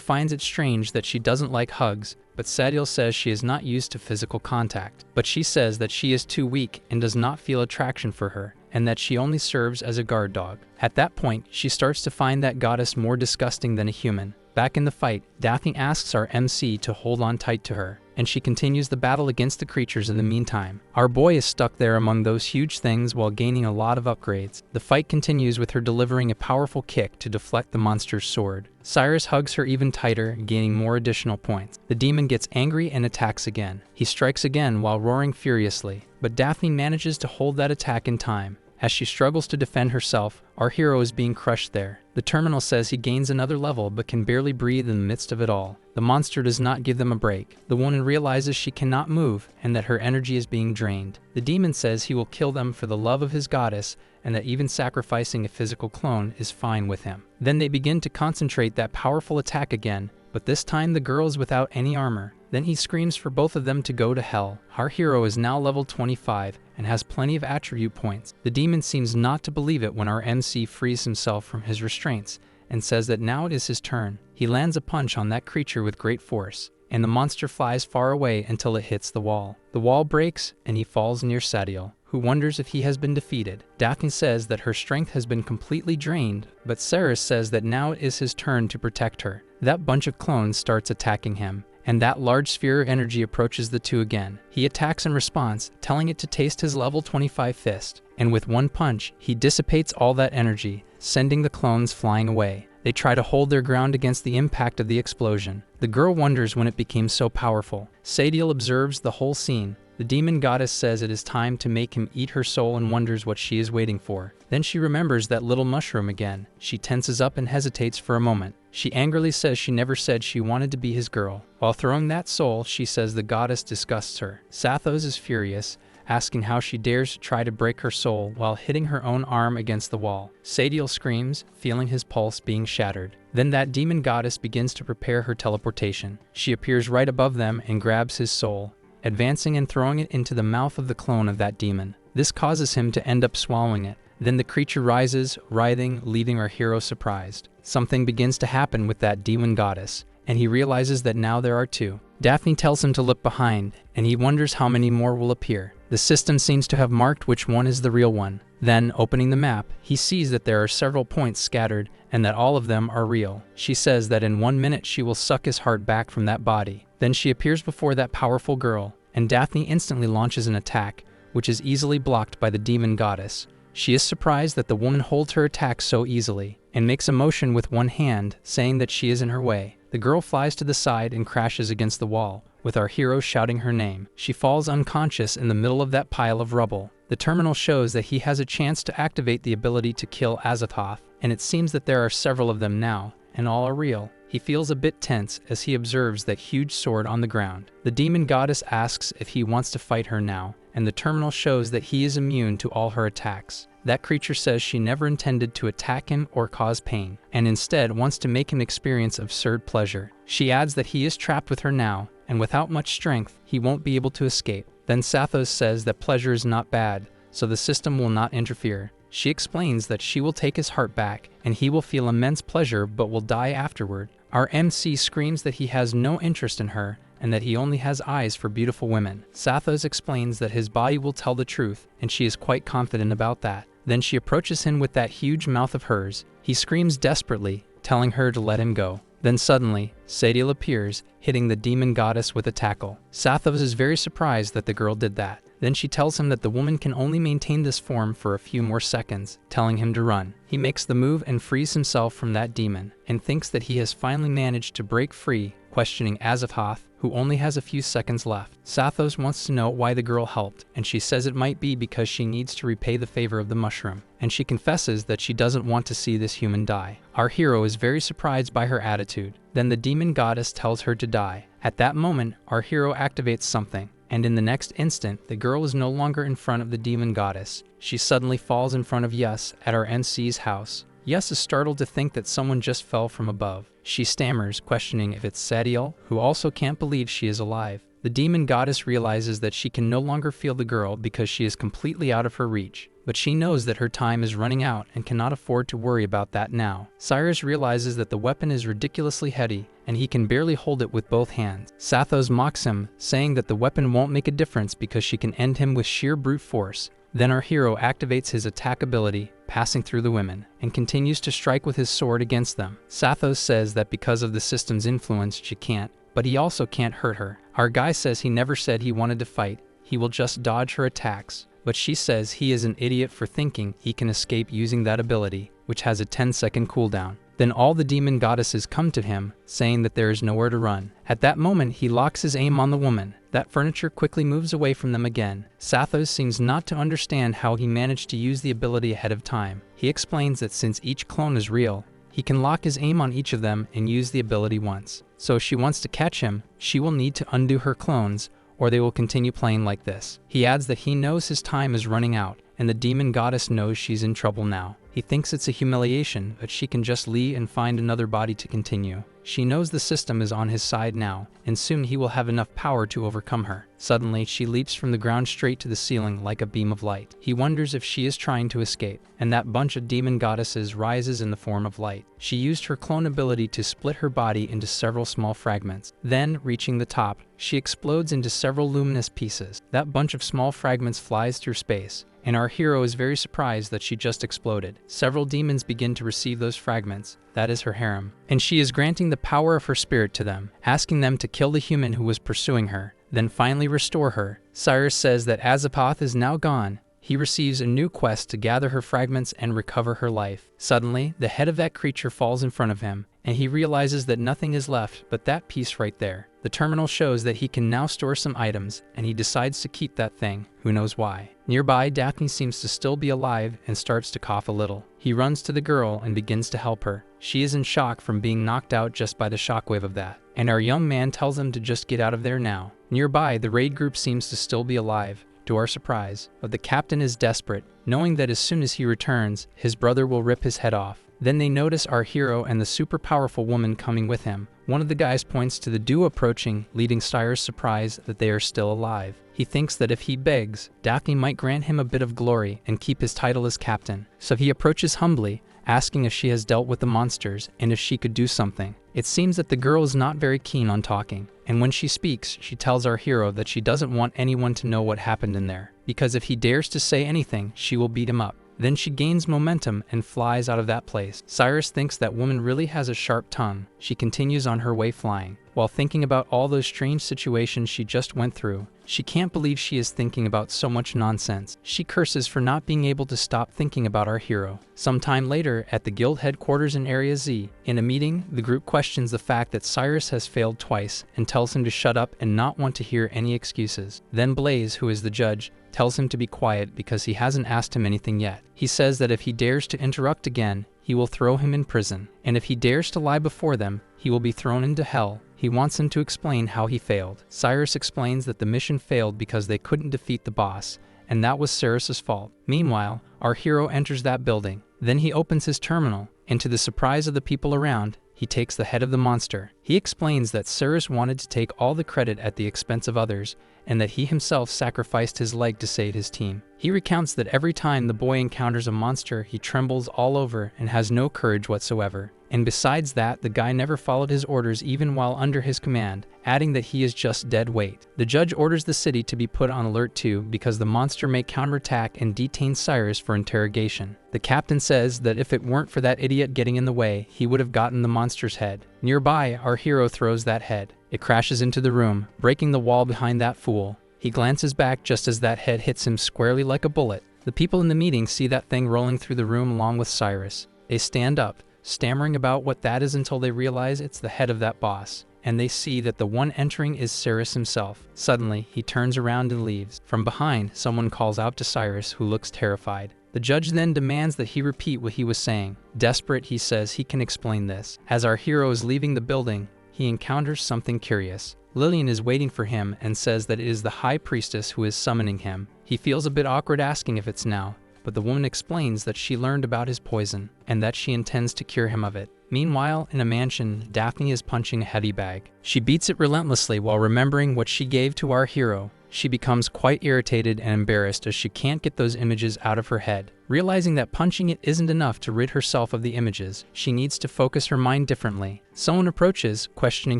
finds it strange that she doesn't like hugs, but Sadiel says she is not used to physical contact. But she says that she is too weak and does not feel attraction for her, and that she only serves as a guard dog. At that point, she starts to find that goddess more disgusting than a human. Back in the fight, Daphne asks our MC to hold on tight to her, and she continues the battle against the creatures in the meantime. Our boy is stuck there among those huge things while gaining a lot of upgrades. The fight continues with her delivering a powerful kick to deflect the monster's sword. Cyrus hugs her even tighter, gaining more additional points. The demon gets angry and attacks again. He strikes again while roaring furiously, but Daphne manages to hold that attack in time. As she struggles to defend herself, our hero is being crushed there. The terminal says he gains another level but can barely breathe in the midst of it all. The monster does not give them a break. The woman realizes she cannot move and that her energy is being drained. The demon says he will kill them for the love of his goddess and that even sacrificing a physical clone is fine with him. Then they begin to concentrate that powerful attack again, but this time the girl is without any armor. Then he screams for both of them to go to hell. Our hero is now level 25 and has plenty of attribute points. The demon seems not to believe it when our MC frees himself from his restraints and says that now it is his turn. He lands a punch on that creature with great force, and the monster flies far away until it hits the wall. The wall breaks and he falls near Sadiel, who wonders if he has been defeated. Daphne says that her strength has been completely drained, but Ceres says that now it is his turn to protect her. That bunch of clones starts attacking him, and that large sphere of energy approaches the two again. He attacks in response, telling it to taste his level 25 fist, and with one punch, he dissipates all that energy, sending the clones flying away. They try to hold their ground against the impact of the explosion. The girl wonders when it became so powerful. Sadiel observes the whole scene. The demon goddess says it is time to make him eat her soul and wonders what she is waiting for. Then she remembers that little mushroom again. She tenses up and hesitates for a moment. She angrily says she never said she wanted to be his girl. While throwing that soul, she says the goddess disgusts her. Sathos is furious, asking how she dares to try to break her soul while hitting her own arm against the wall. Sadiel screams, feeling his pulse being shattered. Then that demon goddess begins to prepare her teleportation. She appears right above them and grabs his soul, advancing and throwing it into the mouth of the clone of that demon. This causes him to end up swallowing it. Then the creature rises, writhing, leaving our hero surprised. Something begins to happen with that demon goddess, and he realizes that now there are two. Daphne tells him to look behind, and he wonders how many more will appear. The system seems to have marked which one is the real one. Then, opening the map, he sees that there are several points scattered and that all of them are real. She says that in 1 minute she will suck his heart back from that body. Then she appears before that powerful girl, and Daphne instantly launches an attack, which is easily blocked by the demon goddess. She is surprised that the woman holds her attack so easily, and makes a motion with one hand, saying that she is in her way. The girl flies to the side and crashes against the wall, with our hero shouting her name. She falls unconscious in the middle of that pile of rubble. The terminal shows that he has a chance to activate the ability to kill Azathoth, and it seems that there are several of them now, and all are real. He feels a bit tense as he observes that huge sword on the ground. The demon goddess asks if he wants to fight her now, and the terminal shows that he is immune to all her attacks. That creature says she never intended to attack him or cause pain, and instead wants to make him experience absurd pleasure. She adds that he is trapped with her now, and without much strength, he won't be able to escape. Then Sathos says that pleasure is not bad, so the system will not interfere. She explains that she will take his heart back, and he will feel immense pleasure but will die afterward. Our MC screams that he has no interest in her, and that he only has eyes for beautiful women. Sathos explains that his body will tell the truth, and she is quite confident about that. Then she approaches him with that huge mouth of hers. He screams desperately, telling her to let him go. Then suddenly, Sadiel appears, hitting the demon goddess with a tackle. Sathos is very surprised that the girl did that. Then she tells him that the woman can only maintain this form for a few more seconds, telling him to run. He makes the move and frees himself from that demon, and thinks that he has finally managed to break free, questioning Azathoth, who only has a few seconds left. Sathos wants to know why the girl helped, and she says it might be because she needs to repay the favor of the mushroom, and she confesses that she doesn't want to see this human die. Our hero is very surprised by her attitude. Then the demon goddess tells her to die. At that moment, our hero activates something, and in the next instant, the girl is no longer in front of the demon goddess. She suddenly falls in front of Yus at our NC's house. Yus is startled to think that someone just fell from above. She stammers, questioning if it's Sadiel, who also can't believe she is alive. The demon goddess realizes that she can no longer feel the girl because she is completely out of her reach, but she knows that her time is running out and cannot afford to worry about that now. Cyrus realizes that the weapon is ridiculously heavy, and he can barely hold it with both hands. Sathos mocks him, saying that the weapon won't make a difference because she can end him with sheer brute force. Then our hero activates his attack ability, passing through the women, and continues to strike with his sword against them. Sathos says that because of the system's influence she can't, but he also can't hurt her. Our guy says he never said he wanted to fight, he will just dodge her attacks, but she says he is an idiot for thinking he can escape using that ability, which has a 10-second cooldown. Then all the demon goddesses come to him, saying that there is nowhere to run. At that moment, he locks his aim on the woman. That furniture quickly moves away from them again. Sathos seems not to understand how he managed to use the ability ahead of time. He explains that since each clone is real, he can lock his aim on each of them and use the ability once. So if she wants to catch him, she will need to undo her clones, or they will continue playing like this. He adds that he knows his time is running out, and the demon goddess knows she's in trouble now. He thinks it's a humiliation, but she can just leave and find another body to continue. She knows the system is on his side now, and soon he will have enough power to overcome her. Suddenly, she leaps from the ground straight to the ceiling like a beam of light. He wonders if she is trying to escape, and that bunch of demon goddesses rises in the form of light. She used her clone ability to split her body into several small fragments. Then, reaching the top, she explodes into several luminous pieces. That bunch of small fragments flies through space, and our hero is very surprised that she just exploded. Several demons begin to receive those fragments. That is her harem. And she is granting the power of her spirit to them, asking them to kill the human who was pursuing her, then finally restore her. Cyrus says that Azathoth is now gone. He receives a new quest to gather her fragments and recover her life. Suddenly, the head of that creature falls in front of him, and he realizes that nothing is left but that piece right there. The terminal shows that he can now store some items, and he decides to keep that thing, who knows why. Nearby, Daphne seems to still be alive and starts to cough a little. He runs to the girl and begins to help her. She is in shock from being knocked out just by the shockwave of that, and our young man tells him to just get out of there now. Nearby, the raid group seems to still be alive, to our surprise. But the captain is desperate, knowing that as soon as he returns, his brother will rip his head off. Then they notice our hero and the super powerful woman coming with him. One of the guys points to the duo approaching, leading Cyrus surprised that they are still alive. He thinks that if he begs, Daphne might grant him a bit of glory and keep his title as captain. So he approaches humbly, asking if she has dealt with the monsters and if she could do something. It seems that the girl is not very keen on talking, and when she speaks, she tells our hero that she doesn't want anyone to know what happened in there, because if he dares to say anything, she will beat him up. Then she gains momentum and flies out of that place. Cyrus thinks that woman really has a sharp tongue. She continues on her way flying. While thinking about all those strange situations she just went through, she can't believe she is thinking about so much nonsense. She curses for not being able to stop thinking about our hero. Sometime later, at the guild headquarters in Area Z, in a meeting, the group questions the fact that Cyrus has failed twice and tells him to shut up and not want to hear any excuses. Then Blaze, who is the judge, tells him to be quiet because he hasn't asked him anything yet. He says that if he dares to interrupt again, he will throw him in prison, and if he dares to lie before them, he will be thrown into hell. He wants him to explain how he failed. Cyrus explains that the mission failed because they couldn't defeat the boss, and that was Cyrus's fault. Meanwhile, our hero enters that building. Then he opens his terminal, and to the surprise of the people around, he takes the head of the monster. He explains that Cyrus wanted to take all the credit at the expense of others, and that he himself sacrificed his leg to save his team. He recounts that every time the boy encounters a monster, he trembles all over and has no courage whatsoever. And besides that, the guy never followed his orders even while under his command, adding that he is just dead weight. The judge orders the city to be put on alert too because the monster may counterattack and detain Cyrus for interrogation. The captain says that if it weren't for that idiot getting in the way, he would have gotten the monster's head. Nearby, our hero throws that head. It crashes into the room, breaking the wall behind that fool. He glances back just as that head hits him squarely like a bullet. The people in the meeting see that thing rolling through the room along with Cyrus. They stand up, stammering about what that is until they realize it's the head of that boss, and they see that the one entering is Cyrus himself. Suddenly, he turns around and leaves. From behind, someone calls out to Cyrus, who looks terrified. The judge then demands that he repeat what he was saying. Desperate, he says he can explain this. As our hero is leaving the building, he encounters something curious. Lillian is waiting for him and says that it is the high priestess who is summoning him. He feels a bit awkward asking if it's now, but the woman explains that she learned about his poison and that she intends to cure him of it. Meanwhile, in a mansion, Daphne is punching a heavy bag. She beats it relentlessly while remembering what she gave to our hero. She becomes quite irritated and embarrassed as she can't get those images out of her head. Realizing that punching it isn't enough to rid herself of the images, she needs to focus her mind differently. Someone approaches, questioning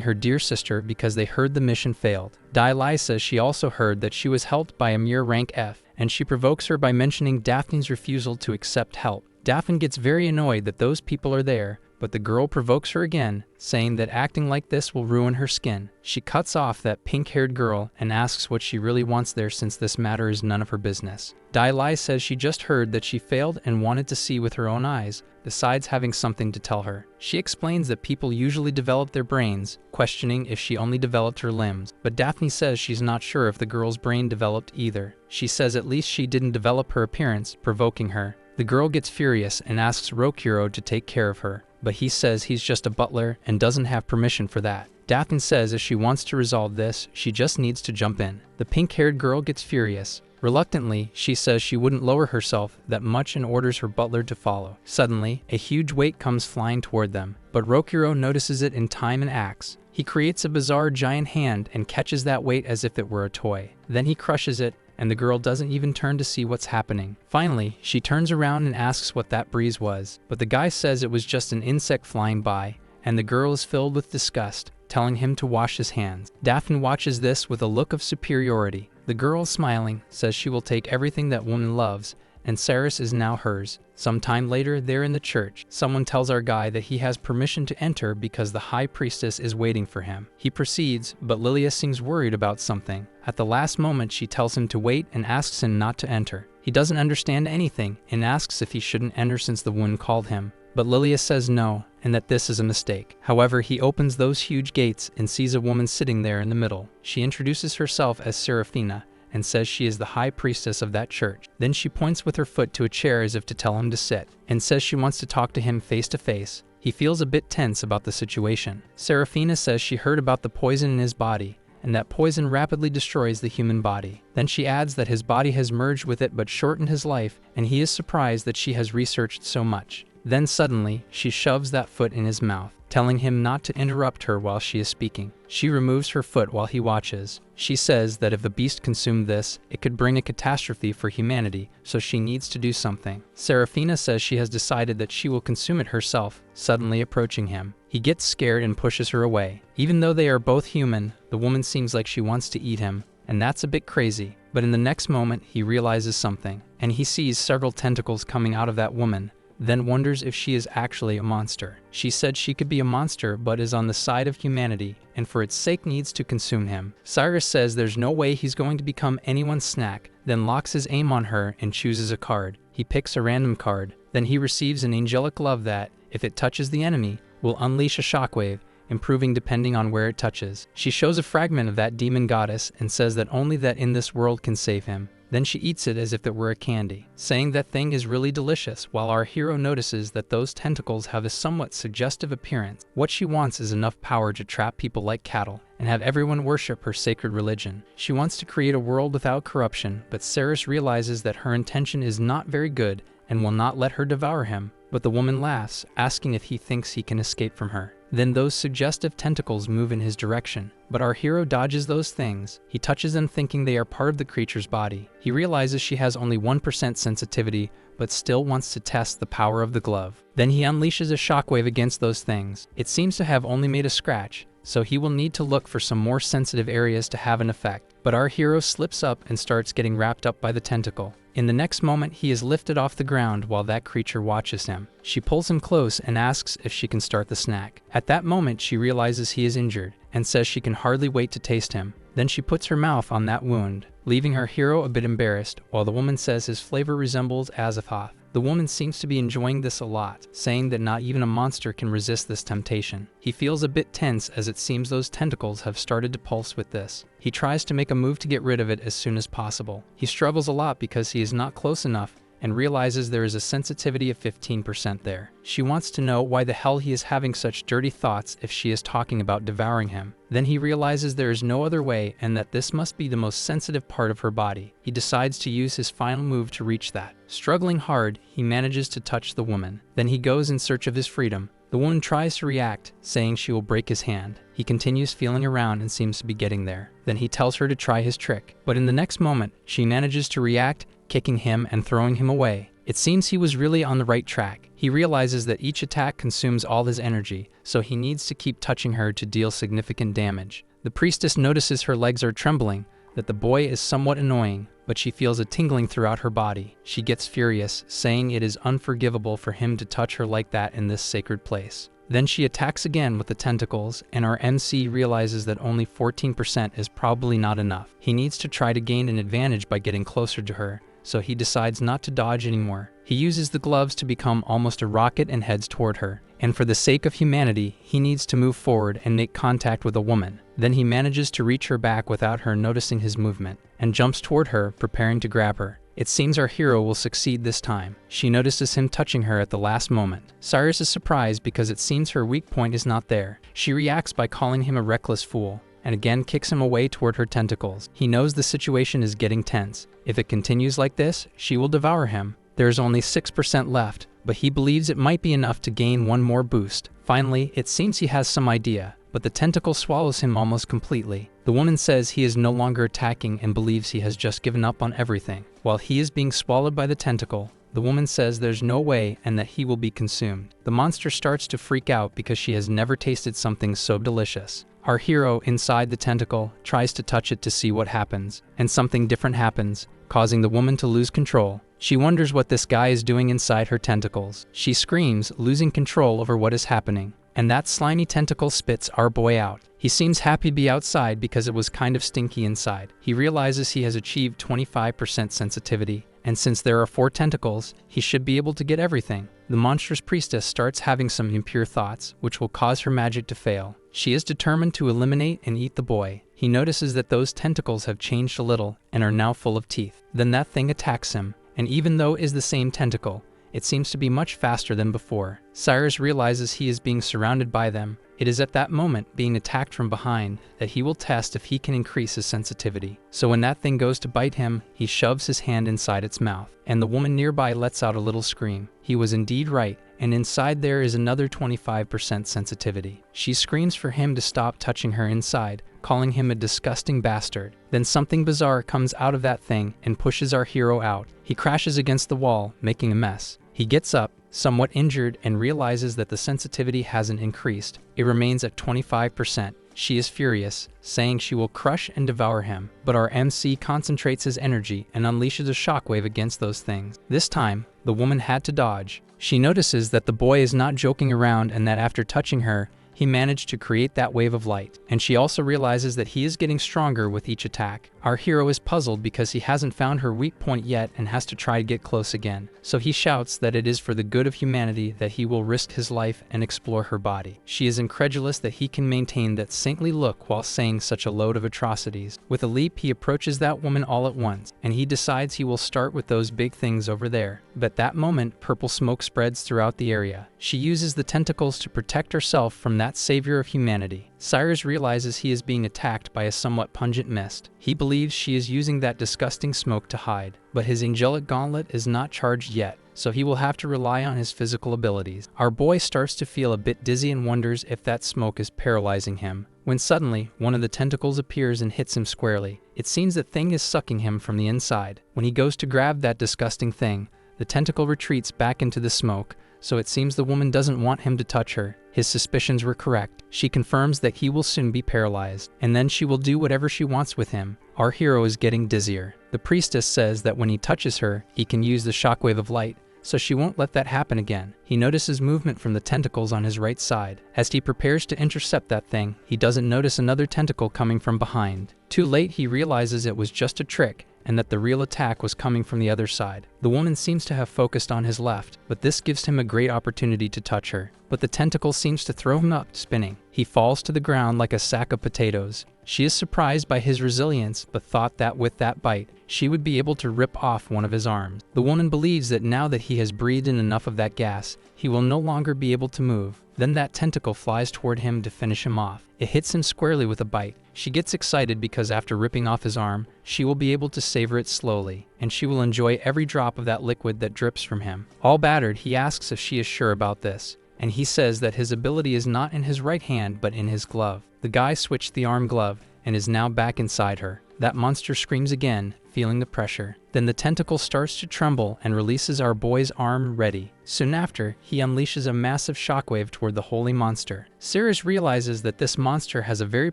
her dear sister because they heard the mission failed. Dai Lai says she also heard that she was helped by a mere rank F, and she provokes her by mentioning Daphne's refusal to accept help. Daphne gets very annoyed that those people are there, but the girl provokes her again, saying that acting like this will ruin her skin. She cuts off that pink-haired girl and asks what she really wants there since this matter is none of her business. Dai Lai says she just heard that she failed and wanted to see with her own eyes, besides having something to tell her. She explains that people usually develop their brains, questioning if she only developed her limbs, but Daphne says she's not sure if the girl's brain developed either. She says at least she didn't develop her appearance, provoking her. The girl gets furious and asks Rokuro to take care of her, but he says he's just a butler and doesn't have permission for that. Daphne says if she wants to resolve this, she just needs to jump in. The pink-haired girl gets furious. Reluctantly, she says she wouldn't lower herself that much and orders her butler to follow. Suddenly, a huge weight comes flying toward them, but Rokuro notices it in time and acts. He creates a bizarre giant hand and catches that weight as if it were a toy. Then he crushes it, and the girl doesn't even turn to see what's happening. Finally, she turns around and asks what that breeze was, but the guy says it was just an insect flying by, and the girl is filled with disgust, telling him to wash his hands. Daphne watches this with a look of superiority. The girl, smiling, says she will take everything that woman loves, and Cyrus is now hers. Sometime later, they're in the church. Someone tells our guy that he has permission to enter because the high priestess is waiting for him. He proceeds, but Lilia seems worried about something. At the last moment, she tells him to wait and asks him not to enter. He doesn't understand anything and asks if he shouldn't enter since the woman called him. But Lilia says no, and that this is a mistake. However, he opens those huge gates and sees a woman sitting there in the middle. She introduces herself as Seraphina and says she is the high priestess of that church. Then she points with her foot to a chair as if to tell him to sit, and says she wants to talk to him face to face. He feels a bit tense about the situation. Seraphina says she heard about the poison in his body, and that poison rapidly destroys the human body. Then she adds that his body has merged with it but shortened his life, and he is surprised that she has researched so much. Then suddenly, she shoves that foot in his mouth, telling him not to interrupt her while she is speaking. She removes her foot while he watches. She says that if the beast consumed this, it could bring a catastrophe for humanity, so she needs to do something. Serafina says she has decided that she will consume it herself, suddenly approaching him. He gets scared and pushes her away. Even though they are both human, the woman seems like she wants to eat him, and that's a bit crazy. But in the next moment, he realizes something, and he sees several tentacles coming out of that woman, then wonders if she is actually a monster. She said she could be a monster but is on the side of humanity, and for its sake needs to consume him. Cyrus says there's no way he's going to become anyone's snack, then locks his aim on her and chooses a card. He picks a random card, then he receives an angelic glove that, if it touches the enemy, will unleash a shockwave, improving depending on where it touches. She shows a fragment of that demon goddess and says that only that in this world can save him. Then she eats it as if it were a candy, saying that thing is really delicious, while our hero notices that those tentacles have a somewhat suggestive appearance. What she wants is enough power to trap people like cattle and have everyone worship her sacred religion. She wants to create a world without corruption, but Cyrus realizes that her intention is not very good and will not let her devour him. But the woman laughs, asking if he thinks he can escape from her. Then those suggestive tentacles move in his direction, but our hero dodges those things. He touches them thinking they are part of the creature's body. He realizes she has only 1% sensitivity, but still wants to test the power of the glove. Then he unleashes a shockwave against those things. It seems to have only made a scratch, so he will need to look for some more sensitive areas to have an effect. But our hero slips up and starts getting wrapped up by the tentacle. In the next moment, he is lifted off the ground while that creature watches him. She pulls him close and asks if she can start the snack. At that moment, she realizes he is injured and says she can hardly wait to taste him. Then she puts her mouth on that wound, leaving her hero a bit embarrassed, while the woman says his flavor resembles azathoth. The woman seems to be enjoying this a lot, saying that not even a monster can resist this temptation. He feels a bit tense as it seems those tentacles have started to pulse with this. He tries to make a move to get rid of it as soon as possible. He struggles a lot because he is not close enough and realizes there is a sensitivity of 15% there. She wants to know why the hell he is having such dirty thoughts if she is talking about devouring him. Then he realizes there is no other way and that this must be the most sensitive part of her body. He decides to use his final move to reach that. Struggling hard, he manages to touch the woman. Then he goes in search of his freedom. The woman tries to react, saying she will break his hand. He continues feeling around and seems to be getting there. Then he tells her to try his trick. But in the next moment, she manages to react, kicking him and throwing him away. It seems he was really on the right track. He realizes that each attack consumes all his energy, so he needs to keep touching her to deal significant damage. The priestess notices her legs are trembling, that the boy is somewhat annoying, but she feels a tingling throughout her body. She gets furious, saying it is unforgivable for him to touch her like that in this sacred place. Then she attacks again with the tentacles, and our MC realizes that only 14% is probably not enough. He needs to try to gain an advantage by getting closer to her, so he decides not to dodge anymore. He uses the gloves to become almost a rocket and heads toward her. And for the sake of humanity, he needs to move forward and make contact with a woman. Then he manages to reach her back without her noticing his movement, and jumps toward her, preparing to grab her. It seems our hero will succeed this time. She notices him touching her at the last moment. Cyrus is surprised because it seems her weak point is not there. She reacts by calling him a reckless fool, and again kicks him away toward her tentacles. He knows the situation is getting tense. If it continues like this, she will devour him. There is only 6% left, but he believes it might be enough to gain one more boost. Finally, it seems he has some idea, but the tentacle swallows him almost completely. The woman says he is no longer attacking and believes he has just given up on everything. While he is being swallowed by the tentacle, the woman says there's no way and that he will be consumed. The monster starts to freak out because she has never tasted something so delicious. Our hero, inside the tentacle, tries to touch it to see what happens, and something different happens, causing the woman to lose control. She wonders what this guy is doing inside her tentacles. She screams, losing control over what is happening. And that slimy tentacle spits our boy out. He seems happy to be outside because it was kind of stinky inside. He realizes he has achieved 25% sensitivity, and since there are 4 tentacles, he should be able to get everything. The monstrous priestess starts having some impure thoughts, which will cause her magic to fail. She is determined to eliminate and eat the boy. He notices that those tentacles have changed a little and are now full of teeth. Then that thing attacks him, and even though it is the same tentacle, It seems to be much faster than before. Cyrus realizes he is being surrounded by them. It is at that moment, being attacked from behind, that he will test if he can increase his sensitivity. So when that thing goes to bite him, he shoves his hand inside its mouth, and the woman nearby lets out a little scream. He was indeed right, and inside there is another 25% sensitivity. She screams for him to stop touching her inside, calling him a disgusting bastard. Then something bizarre comes out of that thing and pushes our hero out. He crashes against the wall, making a mess. He gets up, somewhat injured, and realizes that the sensitivity hasn't increased. It remains at 25%. She is furious, saying she will crush and devour him, but our MC concentrates his energy and unleashes a shockwave against those things. This time, the woman had to dodge. She notices that the boy is not joking around and that after touching her, he managed to create that wave of light, and she also realizes that he is getting stronger with each attack. Our hero is puzzled because he hasn't found her weak point yet and has to try to get close again. So he shouts that it is for the good of humanity that he will risk his life and explore her body. She is incredulous that he can maintain that saintly look while saying such a load of atrocities. With a leap, he approaches that woman all at once, and he decides he will start with those big things over there. But at that moment, purple smoke spreads throughout the area. She uses the tentacles to protect herself from that savior of humanity. Cyrus realizes he is being attacked by a somewhat pungent mist. He believes she is using that disgusting smoke to hide, but his angelic gauntlet is not charged yet, so he will have to rely on his physical abilities. Our boy starts to feel a bit dizzy and wonders if that smoke is paralyzing him, when suddenly, one of the tentacles appears and hits him squarely. It seems that thing is sucking him from the inside. When he goes to grab that disgusting thing, the tentacle retreats back into the smoke, so it seems the woman doesn't want him to touch her. His suspicions were correct. She confirms that he will soon be paralyzed, and then she will do whatever she wants with him. Our hero is getting dizzier. The priestess says that when he touches her, he can use the shockwave of light, so she won't let that happen again. He notices movement from the tentacles on his right side. As he prepares to intercept that thing, he doesn't notice another tentacle coming from behind. Too late, he realizes it was just a trick, and that the real attack was coming from the other side. The woman seems to have focused on his left, but this gives him a great opportunity to touch her. But the tentacle seems to throw him up, spinning. He falls to the ground like a sack of potatoes. She is surprised by his resilience, but thought that with that bite, she would be able to rip off one of his arms. The woman believes that now that he has breathed in enough of that gas, he will no longer be able to move. Then that tentacle flies toward him to finish him off. It hits him squarely with a bite. She gets excited because after ripping off his arm, she will be able to savor it slowly, and she will enjoy every drop of that liquid that drips from him. All battered, he asks if she is sure about this, and he says that his ability is not in his right hand but in his glove. The guy switched the arm glove and is now back inside her. That monster screams again, feeling the pressure. Then the tentacle starts to tremble and releases our boy's arm ready. Soon after, he unleashes a massive shockwave toward the holy monster. Cyrus realizes that this monster has a very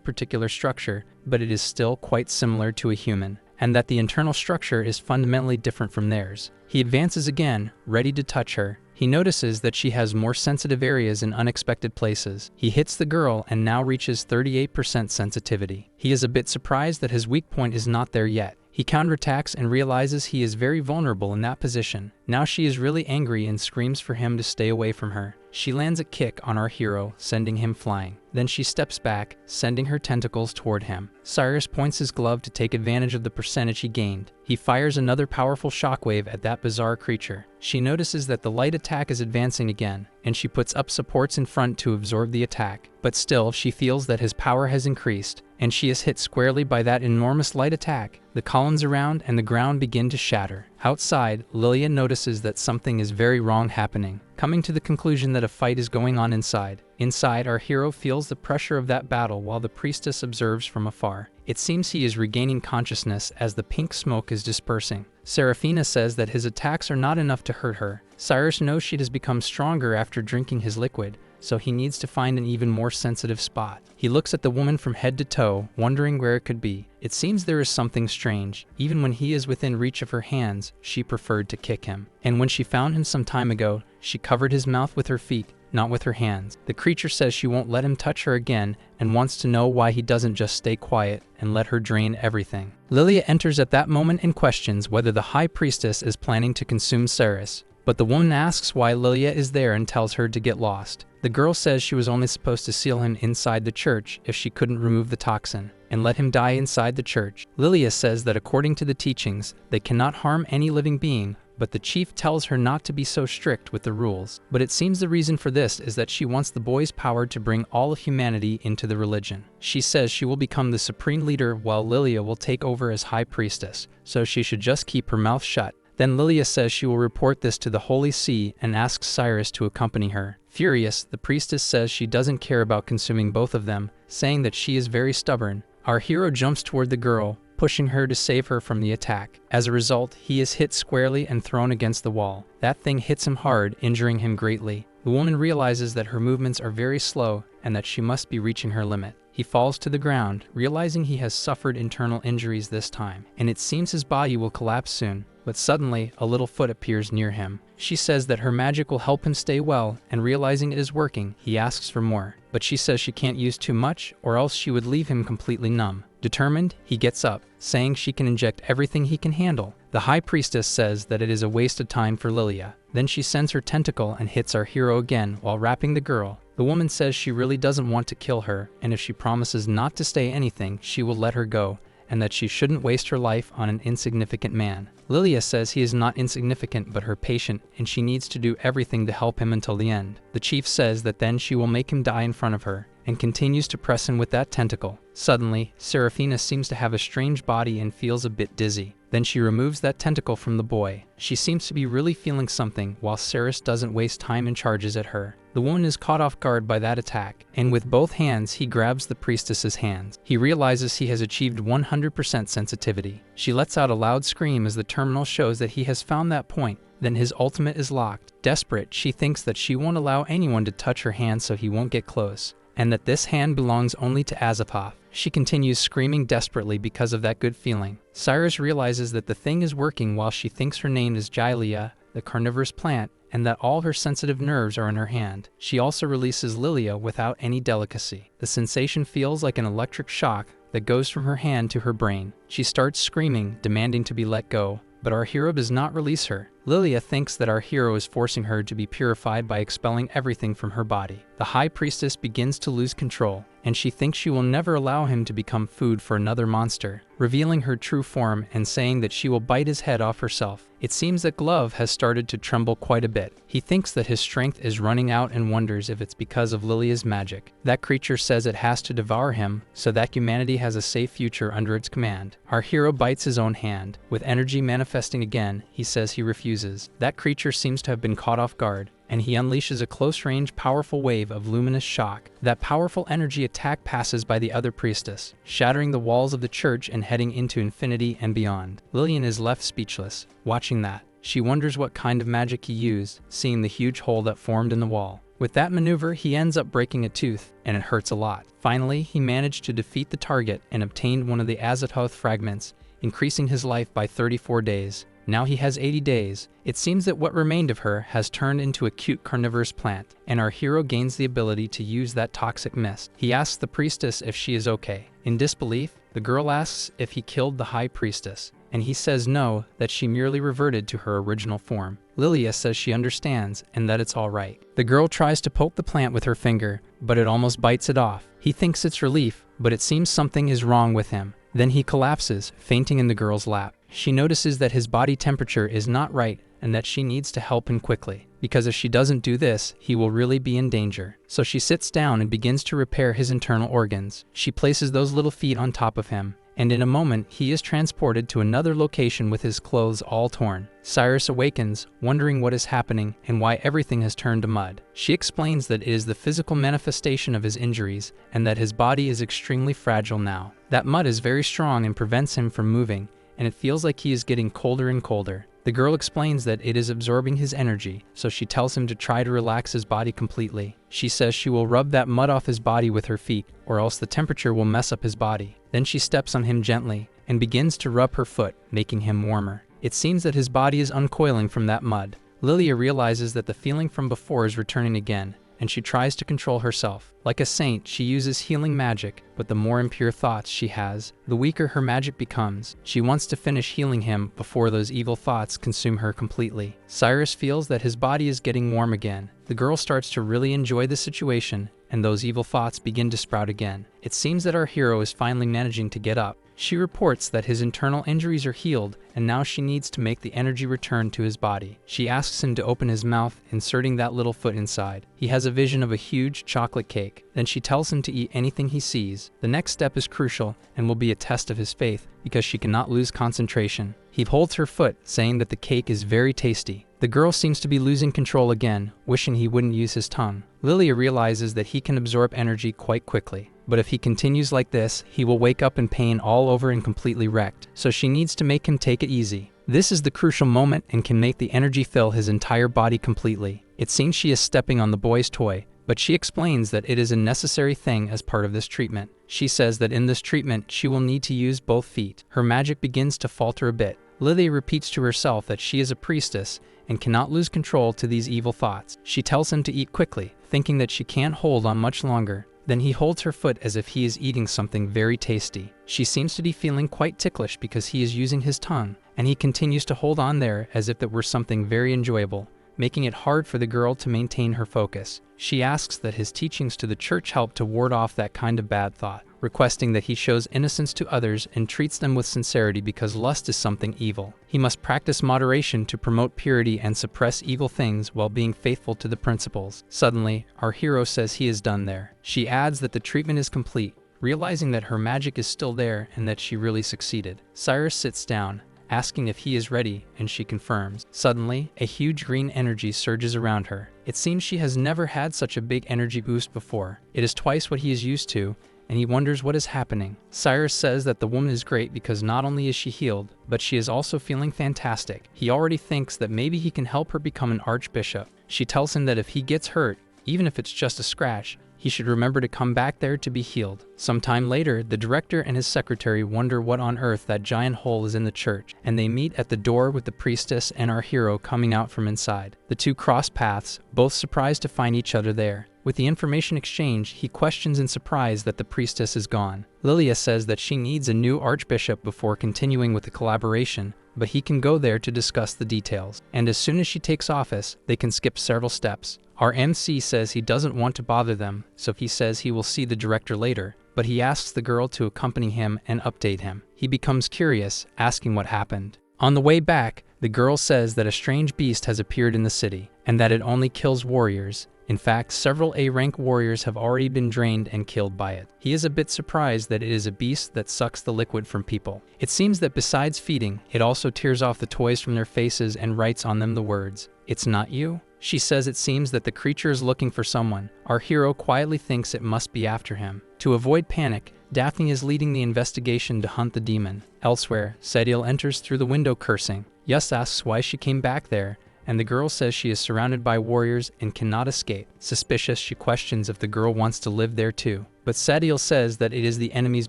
particular structure, but it is still quite similar to a human, and that the internal structure is fundamentally different from theirs. He advances again, ready to touch her. He notices that she has more sensitive areas in unexpected places. He hits the girl and now reaches 38% sensitivity. He is a bit surprised that his weak point is not there yet. He counterattacks and realizes he is very vulnerable in that position. Now she is really angry and screams for him to stay away from her. She lands a kick on our hero, sending him flying. Then she steps back, sending her tentacles toward him. Cyrus points his glove to take advantage of the percentage he gained. He fires another powerful shockwave at that bizarre creature. She notices that the light attack is advancing again, and she puts up supports in front to absorb the attack. But still, she feels that his power has increased, and she is hit squarely by that enormous light attack. The columns around and the ground begin to shatter. Outside, Lilia notices that something is very wrong happening, coming to the conclusion that a fight is going on inside. Inside, our hero feels the pressure of that battle while the priestess observes from afar. It seems he is regaining consciousness as the pink smoke is dispersing. Serafina says that his attacks are not enough to hurt her. Cyrus knows she has become stronger after drinking his liquid, so he needs to find an even more sensitive spot. He looks at the woman from head to toe, wondering where it could be. It seems there is something strange. Even when he is within reach of her hands, she preferred to kick him. And when she found him some time ago, she covered his mouth with her feet, not with her hands. The creature says she won't let him touch her again and wants to know why he doesn't just stay quiet and let her drain everything. Lilia enters at that moment and questions whether the High Priestess is planning to consume Cyrus, but the woman asks why Lilia is there and tells her to get lost. The girl says she was only supposed to seal him inside the church if she couldn't remove the toxin, and let him die inside the church. Lilia says that according to the teachings, they cannot harm any living being, but the chief tells her not to be so strict with the rules. But it seems the reason for this is that she wants the boy's power to bring all of humanity into the religion. She says she will become the supreme leader while Lilia will take over as high priestess, so she should just keep her mouth shut. Then Lilia says she will report this to the Holy See and asks Cyrus to accompany her. Furious, the priestess says she doesn't care about consuming both of them, saying that she is very stubborn. Our hero jumps toward the girl, pushing her to save her from the attack. As a result, he is hit squarely and thrown against the wall. That thing hits him hard, injuring him greatly. The woman realizes that her movements are very slow and that she must be reaching her limit. He falls to the ground, realizing he has suffered internal injuries this time, and it seems his body will collapse soon. But suddenly, a little foot appears near him. She says that her magic will help him stay well, and realizing it is working, he asks for more. But she says she can't use too much, or else she would leave him completely numb. Determined, he gets up, saying she can inject everything he can handle. The high priestess says that it is a waste of time for Lilia. Then she sends her tentacle and hits our hero again while wrapping the girl. The woman says she really doesn't want to kill her, and if she promises not to say anything, she will let her go, and that she shouldn't waste her life on an insignificant man. Lilia says he is not insignificant but her patient, and she needs to do everything to help him until the end. The chief says that then she will make him die in front of her, and continues to press him with that tentacle. Suddenly, Seraphina seems to have a strange body and feels a bit dizzy. Then she removes that tentacle from the boy. She seems to be really feeling something, while Cyrus doesn't waste time and charges at her. The woman is caught off guard by that attack, and with both hands he grabs the priestess's hands. He realizes he has achieved 100% sensitivity. She lets out a loud scream as the terminal shows that he has found that point. Then his ultimate is locked. Desperate, she thinks that she won't allow anyone to touch her hand so he won't get close, and that this hand belongs only to Azathoth. She continues screaming desperately because of that good feeling. Cyrus realizes that the thing is working while she thinks her name is Jailia, the carnivorous plant, and that all her sensitive nerves are in her hand. She also releases Lilia without any delicacy. The sensation feels like an electric shock that goes from her hand to her brain. She starts screaming, demanding to be let go, but our hero does not release her. Lilia thinks that our hero is forcing her to be purified by expelling everything from her body. The high priestess begins to lose control, and she thinks she will never allow him to become food for another monster, revealing her true form and saying that she will bite his head off herself. It seems that Glove has started to tremble quite a bit. He thinks that his strength is running out and wonders if it's because of Lilia's magic. That creature says it has to devour him so that humanity has a safe future under its command. Our hero bites his own hand. With energy manifesting again, he says he refuses. That creature seems to have been caught off guard, and he unleashes a close-range, powerful wave of luminous shock. That powerful energy attack passes by the other priestess, shattering the walls of the church and heading into infinity and beyond. Lillian is left speechless, watching that. She wonders what kind of magic he used, seeing the huge hole that formed in the wall. With that maneuver, he ends up breaking a tooth, and it hurts a lot. Finally, he managed to defeat the target and obtained one of the Azathoth fragments, increasing his life by 34 days. Now he has 80 days. It seems that what remained of her has turned into a cute carnivorous plant, and our hero gains the ability to use that toxic mist. He asks the priestess if she is okay. In disbelief, the girl asks if he killed the high priestess, and he says no, that she merely reverted to her original form. Lilia says she understands and that it's all right. The girl tries to poke the plant with her finger, but it almost bites it off. He thinks it's relief, but it seems something is wrong with him. Then he collapses, fainting in the girl's lap. She notices that his body temperature is not right and that she needs to help him quickly, because if she doesn't do this, he will really be in danger. So she sits down and begins to repair his internal organs. She places those little feet on top of him, and in a moment he is transported to another location with his clothes all torn. Cyrus awakens, wondering what is happening and why everything has turned to mud. She explains that it is the physical manifestation of his injuries and that his body is extremely fragile now. That mud is very strong and prevents him from moving, and it feels like he is getting colder and colder. The girl explains that it is absorbing his energy, so she tells him to try to relax his body completely. She says she will rub that mud off his body with her feet, or else the temperature will mess up his body. Then she steps on him gently and begins to rub her foot, making him warmer. It seems that his body is uncoiling from that mud. Lilia realizes that the feeling from before is returning again, and she tries to control herself. Like a saint, she uses healing magic, but the more impure thoughts she has, the weaker her magic becomes. She wants to finish healing him before those evil thoughts consume her completely. Cyrus feels that his body is getting warm again. The girl starts to really enjoy the situation, and those evil thoughts begin to sprout again. It seems that our hero is finally managing to get up. She reports that his internal injuries are healed, and now she needs to make the energy return to his body. She asks him to open his mouth, inserting that little foot inside. He has a vision of a huge chocolate cake. Then she tells him to eat anything he sees. The next step is crucial and will be a test of his faith, because she cannot lose concentration. He holds her foot, saying that the cake is very tasty. The girl seems to be losing control again, wishing he wouldn't use his tongue. Lilia realizes that he can absorb energy quite quickly, but if he continues like this, he will wake up in pain all over and completely wrecked, so she needs to make him take it easy. This is the crucial moment and can make the energy fill his entire body completely. It seems she is stepping on the boy's toy, but she explains that it is a necessary thing as part of this treatment. She says that in this treatment, she will need to use both feet. Her magic begins to falter a bit. Lilia repeats to herself that she is a priestess and cannot lose control to these evil thoughts. She tells him to eat quickly, thinking that she can't hold on much longer. Then he holds her foot as if he is eating something very tasty. She seems to be feeling quite ticklish because he is using his tongue, and he continues to hold on there as if it were something very enjoyable, making it hard for the girl to maintain her focus. She asks that his teachings to the church help to ward off that kind of bad thought, requesting that he shows innocence to others and treats them with sincerity because lust is something evil. He must practice moderation to promote purity and suppress evil things while being faithful to the principles. Suddenly, our hero says he is done there. She adds that the treatment is complete, realizing that her magic is still there and that she really succeeded. Cyrus sits down, asking if he is ready, and she confirms. Suddenly, a huge green energy surges around her. It seems she has never had such a big energy boost before. It is twice what he is used to, and he wonders what is happening. Cyrus says that the woman is great because not only is she healed, but she is also feeling fantastic. He already thinks that maybe he can help her become an archbishop. She tells him that if he gets hurt, even if it's just a scratch, he should remember to come back there to be healed. Sometime later, the director and his secretary wonder what on earth that giant hole is in the church, and they meet at the door with the priestess and our hero coming out from inside. The two cross paths, both surprised to find each other there. With the information exchange, he questions in surprise that the priestess is gone. Lilia says that she needs a new archbishop before continuing with the collaboration, but he can go there to discuss the details. And as soon as she takes office, they can skip several steps. Our MC says he doesn't want to bother them, so he says he will see the director later, but he asks the girl to accompany him and update him. He becomes curious, asking what happened. On the way back, the girl says that a strange beast has appeared in the city, and that it only kills warriors. In fact, several A-rank warriors have already been drained and killed by it. He is a bit surprised that it is a beast that sucks the liquid from people. It seems that besides feeding, it also tears off the toys from their faces and writes on them the words, "It's not you?" She says it seems that the creature is looking for someone. Our hero quietly thinks it must be after him. To avoid panic, Daphne is leading the investigation to hunt the demon. Elsewhere, Sadiel enters through the window cursing. Yus asks why she came back there, and the girl says she is surrounded by warriors and cannot escape. Suspicious, she questions if the girl wants to live there too. But Sadiel says that it is the enemy's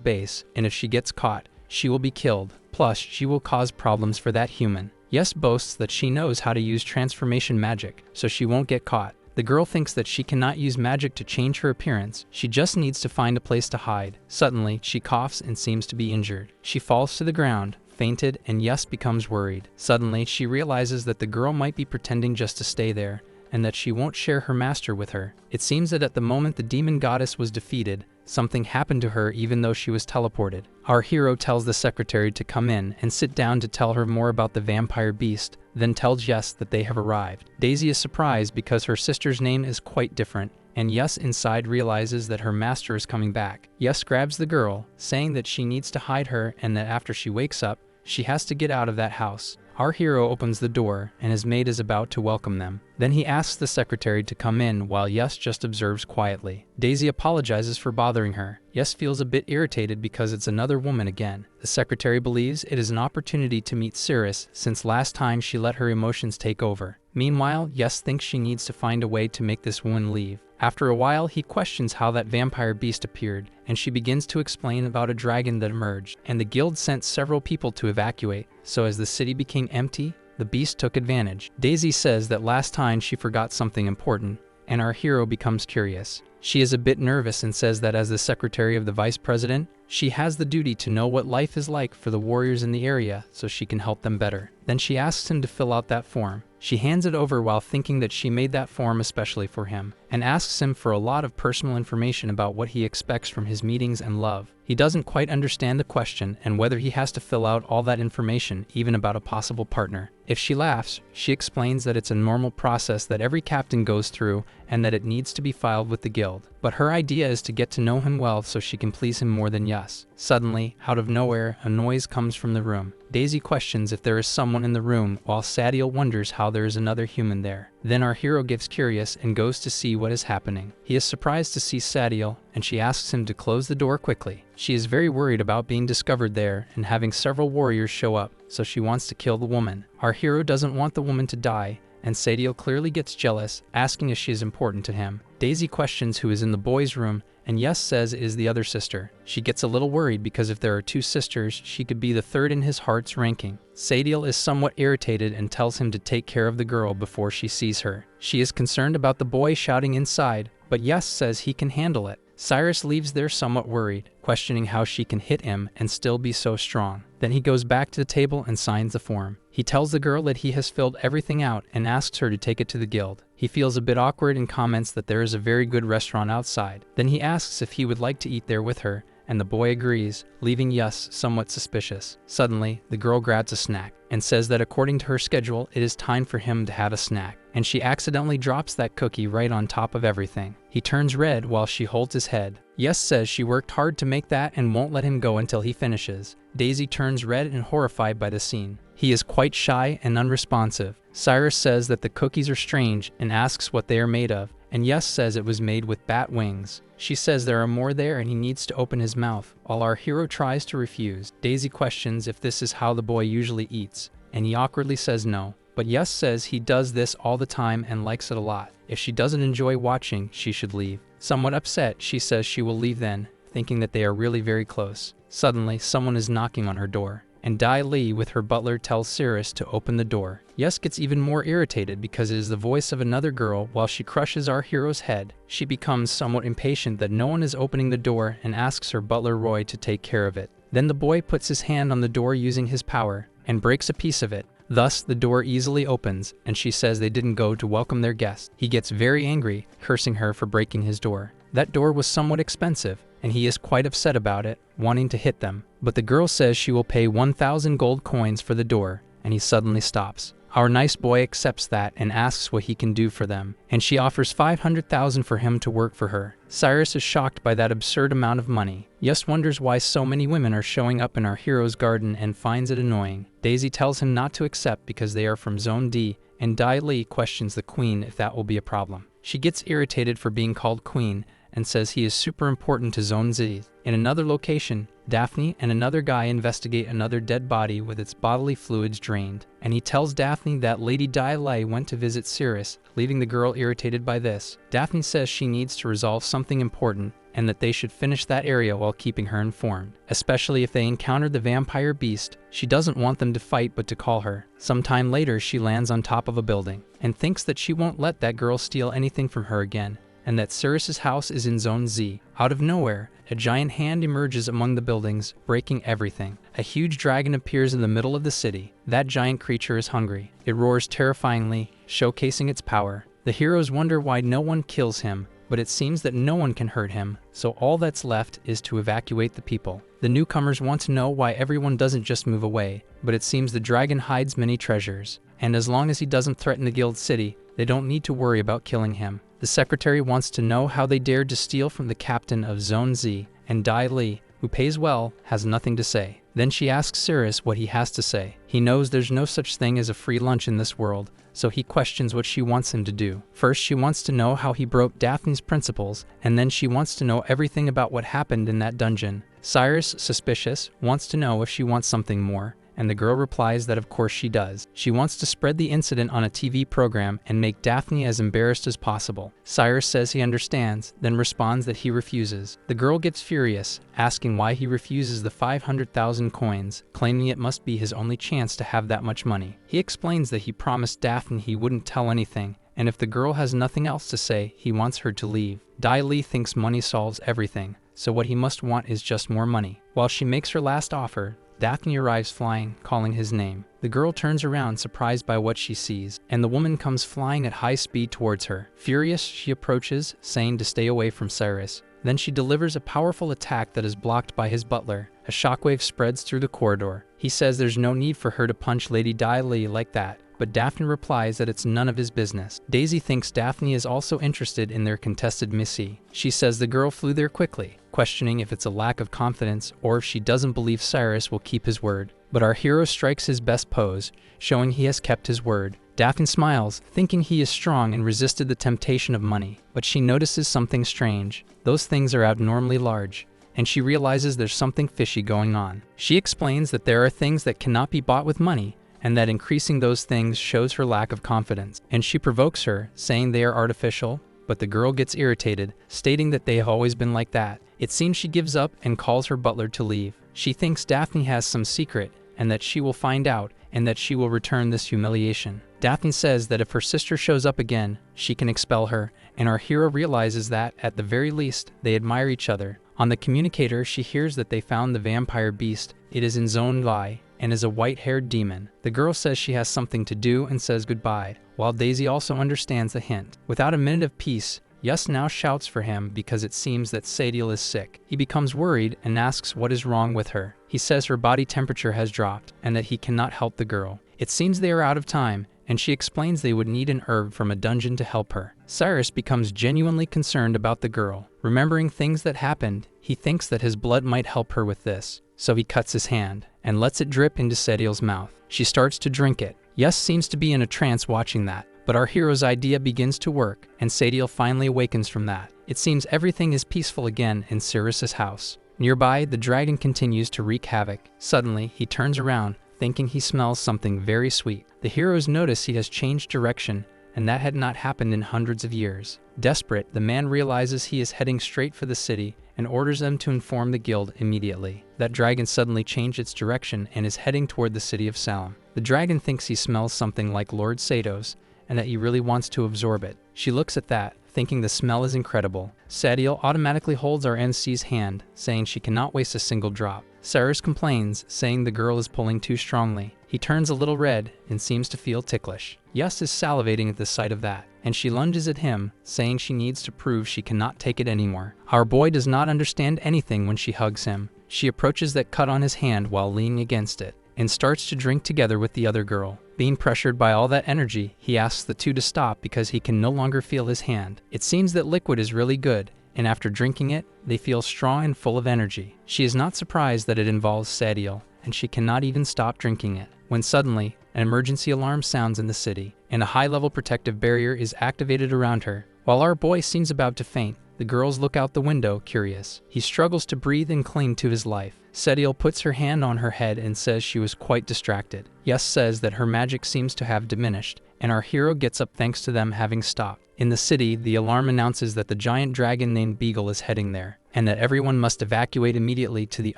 base, and if she gets caught, she will be killed. Plus, she will cause problems for that human. Yes boasts that she knows how to use transformation magic, so she won't get caught. The girl thinks that she cannot use magic to change her appearance. She just needs to find a place to hide. Suddenly, she coughs and seems to be injured. She falls to the ground, fainted, and Yus becomes worried. Suddenly, she realizes that the girl might be pretending just to stay there, and that she won't share her master with her. It seems that at the moment the demon goddess was defeated, something happened to her even though she was teleported. Our hero tells the secretary to come in and sit down to tell her more about the vampire beast, then tells Yus that they have arrived. Daisy is surprised because her sister's name is quite different, and Yus inside realizes that her master is coming back. Yus grabs the girl, saying that she needs to hide her and that after she wakes up, she has to get out of that house. Our hero opens the door, and his maid is about to welcome them. Then he asks the secretary to come in while Yus just observes quietly. Daisy apologizes for bothering her. Yus feels a bit irritated because it's another woman again. The secretary believes it is an opportunity to meet Cirrus since last time she let her emotions take over. Meanwhile, Yus thinks she needs to find a way to make this woman leave. After a while, he questions how that vampire beast appeared, and she begins to explain about a dragon that emerged, and the guild sent several people to evacuate, so as the city became empty, the beast took advantage. Daisy says that last time she forgot something important, and our hero becomes curious. She is a bit nervous and says that as the secretary of the vice president, she has the duty to know what life is like for the warriors in the area so she can help them better. Then she asks him to fill out that form. She hands it over while thinking that she made that form especially for him, and asks him for a lot of personal information about what he expects from his meetings and love. He doesn't quite understand the question and whether he has to fill out all that information, even about a possible partner. If she laughs, she explains that it's a normal process that every captain goes through and that it needs to be filed with the guild. But her idea is to get to know him well so she can please him more than Yas. Suddenly, out of nowhere, a noise comes from the room. Daisy questions if there is someone in the room, while Sadiel wonders how there is another human there. Then our hero gets curious and goes to see what is happening. He is surprised to see Sadiel, and she asks him to close the door quickly. She is very worried about being discovered there and having several warriors show up, so she wants to kill the woman. Our hero doesn't want the woman to die, and Sadiel clearly gets jealous, asking if she is important to him. Daisy questions who is in the boys' room, and Yes says it is the other sister. She gets a little worried because if there are two sisters, she could be the third in his heart's ranking. Sadiel is somewhat irritated and tells him to take care of the girl before she sees her. She is concerned about the boy shouting inside, but Yes says he can handle it. Cyrus leaves there somewhat worried, questioning how she can hit him and still be so strong. Then he goes back to the table and signs the form. He tells the girl that he has filled everything out and asks her to take it to the guild. He feels a bit awkward and comments that there is a very good restaurant outside. Then he asks if he would like to eat there with her, and the boy agrees, leaving Yus somewhat suspicious. Suddenly, the girl grabs a snack and says that according to her schedule, it is time for him to have a snack, and she accidentally drops that cookie right on top of everything. He turns red while she holds his head. Yes says she worked hard to make that and won't let him go until he finishes. Daisy turns red and horrified by the scene. He is quite shy and unresponsive. Cyrus says that the cookies are strange and asks what they are made of, and Yes says it was made with bat wings. She says there are more there and he needs to open his mouth, while our hero tries to refuse. Daisy questions if this is how the boy usually eats, and he awkwardly says no. But Yes says he does this all the time and likes it a lot. If she doesn't enjoy watching, she should leave. Somewhat upset, she says she will leave then, thinking that they are really very close. Suddenly, someone is knocking on her door, and Dai Li with her butler tells Cyrus to open the door. Yes gets even more irritated because it is the voice of another girl while she crushes our hero's head. She becomes somewhat impatient that no one is opening the door and asks her butler Roy to take care of it. Then the boy puts his hand on the door using his power and breaks a piece of it. Thus, the door easily opens, and she says they didn't go to welcome their guest. He gets very angry, cursing her for breaking his door. That door was somewhat expensive, and he is quite upset about it, wanting to hit them. But the girl says she will pay 1,000 gold coins for the door, and he suddenly stops. Our nice boy accepts that and asks what he can do for them, and she offers 500,000 for him to work for her. Cyrus is shocked by that absurd amount of money. Yes wonders why so many women are showing up in our hero's garden and finds it annoying. Daisy tells him not to accept because they are from Zone D, and Dai Li questions the queen if that will be a problem. She gets irritated for being called queen and says he is super important to Zone Z. In another location, Daphne and another guy investigate another dead body with its bodily fluids drained, and he tells Daphne that Lady Dai Li went to visit Cyrus, leaving the girl irritated by this. Daphne says she needs to resolve something important and that they should finish that area while keeping her informed, especially if they encounter the vampire beast. She doesn't want them to fight but to call her. Sometime later, she lands on top of a building and thinks that she won't let that girl steal anything from her again, and that Cyrus's house is in Zone Z. Out of nowhere, a giant hand emerges among the buildings, breaking everything. A huge dragon appears in the middle of the city. That giant creature is hungry. It roars terrifyingly, showcasing its power. The heroes wonder why no one kills him, but it seems that no one can hurt him, so all that's left is to evacuate the people. The newcomers want to know why everyone doesn't just move away, but it seems the dragon hides many treasures, and as long as he doesn't threaten the guild city, they don't need to worry about killing him. The secretary wants to know how they dared to steal from the captain of Zone Z, and Dai Li, who pays well, has nothing to say. Then she asks Cyrus what he has to say. He knows there's no such thing as a free lunch in this world, so he questions what she wants him to do. First, she wants to know how he broke Daphne's principles, and then she wants to know everything about what happened in that dungeon. Cyrus, suspicious, wants to know if she wants something more, and the girl replies that of course she does. She wants to spread the incident on a TV program and make Daphne as embarrassed as possible. Cyrus says he understands, then responds that he refuses. The girl gets furious, asking why he refuses the 500,000 coins, claiming it must be his only chance to have that much money. He explains that he promised Daphne he wouldn't tell anything, and if the girl has nothing else to say, he wants her to leave. Dai Li thinks money solves everything, so what he must want is just more money. While she makes her last offer, Daphne arrives flying, calling his name. The girl turns around, surprised by what she sees, and the woman comes flying at high speed towards her. Furious, she approaches, saying to stay away from Cyrus. Then she delivers a powerful attack that is blocked by his butler. A shockwave spreads through the corridor. He says there's no need for her to punch Lady Dai like that, but Daphne replies that it's none of his business. Daisy thinks Daphne is also interested in their contested mission. She says the girl flew there quickly, questioning if it's a lack of confidence or if she doesn't believe Cyrus will keep his word. But our hero strikes his best pose, showing he has kept his word. Daphne smiles, thinking he is strong and resisted the temptation of money, but she notices something strange. Those things are abnormally large, and she realizes there's something fishy going on. She explains that there are things that cannot be bought with money, and that increasing those things shows her lack of confidence. And she provokes her, saying they are artificial, but the girl gets irritated, stating that they have always been like that. It seems she gives up and calls her butler to leave. She thinks Daphne has some secret, and that she will find out, and that she will return this humiliation. Daphne says that if her sister shows up again, she can expel her, and our hero realizes that, at the very least, they admire each other. On the communicator, she hears that they found the vampire beast. It is in Zone Lai, and is a white-haired demon. The girl says she has something to do and says goodbye, while Daisy also understands the hint. Without a minute of peace, Yus now shouts for him because it seems that Sadiel is sick. He becomes worried and asks what is wrong with her. He says her body temperature has dropped and that he cannot help the girl. It seems they are out of time, and she explains they would need an herb from a dungeon to help her. Cyrus becomes genuinely concerned about the girl. Remembering things that happened, he thinks that his blood might help her with this, so he cuts his hand and lets it drip into Sadiel's mouth. She starts to drink it. Yus seems to be in a trance watching that, but our hero's idea begins to work, and Sadiel finally awakens from that. It seems everything is peaceful again in Cyrus's house. Nearby, the dragon continues to wreak havoc. Suddenly, he turns around, thinking he smells something very sweet. The heroes notice he has changed direction, and that had not happened in hundreds of years. Desperate, the man realizes he is heading straight for the city and orders them to inform the guild immediately. That dragon suddenly changed its direction and is heading toward the city of Salem. The dragon thinks he smells something like Lord Satos, and that he really wants to absorb it. She looks at that, thinking the smell is incredible. Sadiel automatically holds our NC's hand, saying she cannot waste a single drop. Cyrus complains, saying the girl is pulling too strongly. He turns a little red and seems to feel ticklish. Yus is salivating at the sight of that, and she lunges at him, saying she needs to prove she cannot take it anymore. Our boy does not understand anything when she hugs him. She approaches that cut on his hand while leaning against it, and starts to drink together with the other girl. Being pressured by all that energy, he asks the two to stop because he can no longer feel his hand. It seems that liquid is really good, and after drinking it, they feel strong and full of energy. She is not surprised that it involves Sadiel, and she cannot even stop drinking it, when suddenly, an emergency alarm sounds in the city, and a high-level protective barrier is activated around her. While our boy seems about to faint, the girls look out the window, curious. He struggles to breathe and cling to his life. Sadiel puts her hand on her head and says she was quite distracted. Yus says that her magic seems to have diminished, and our hero gets up thanks to them having stopped. In the city, the alarm announces that the giant dragon named Beagle is heading there, and that everyone must evacuate immediately to the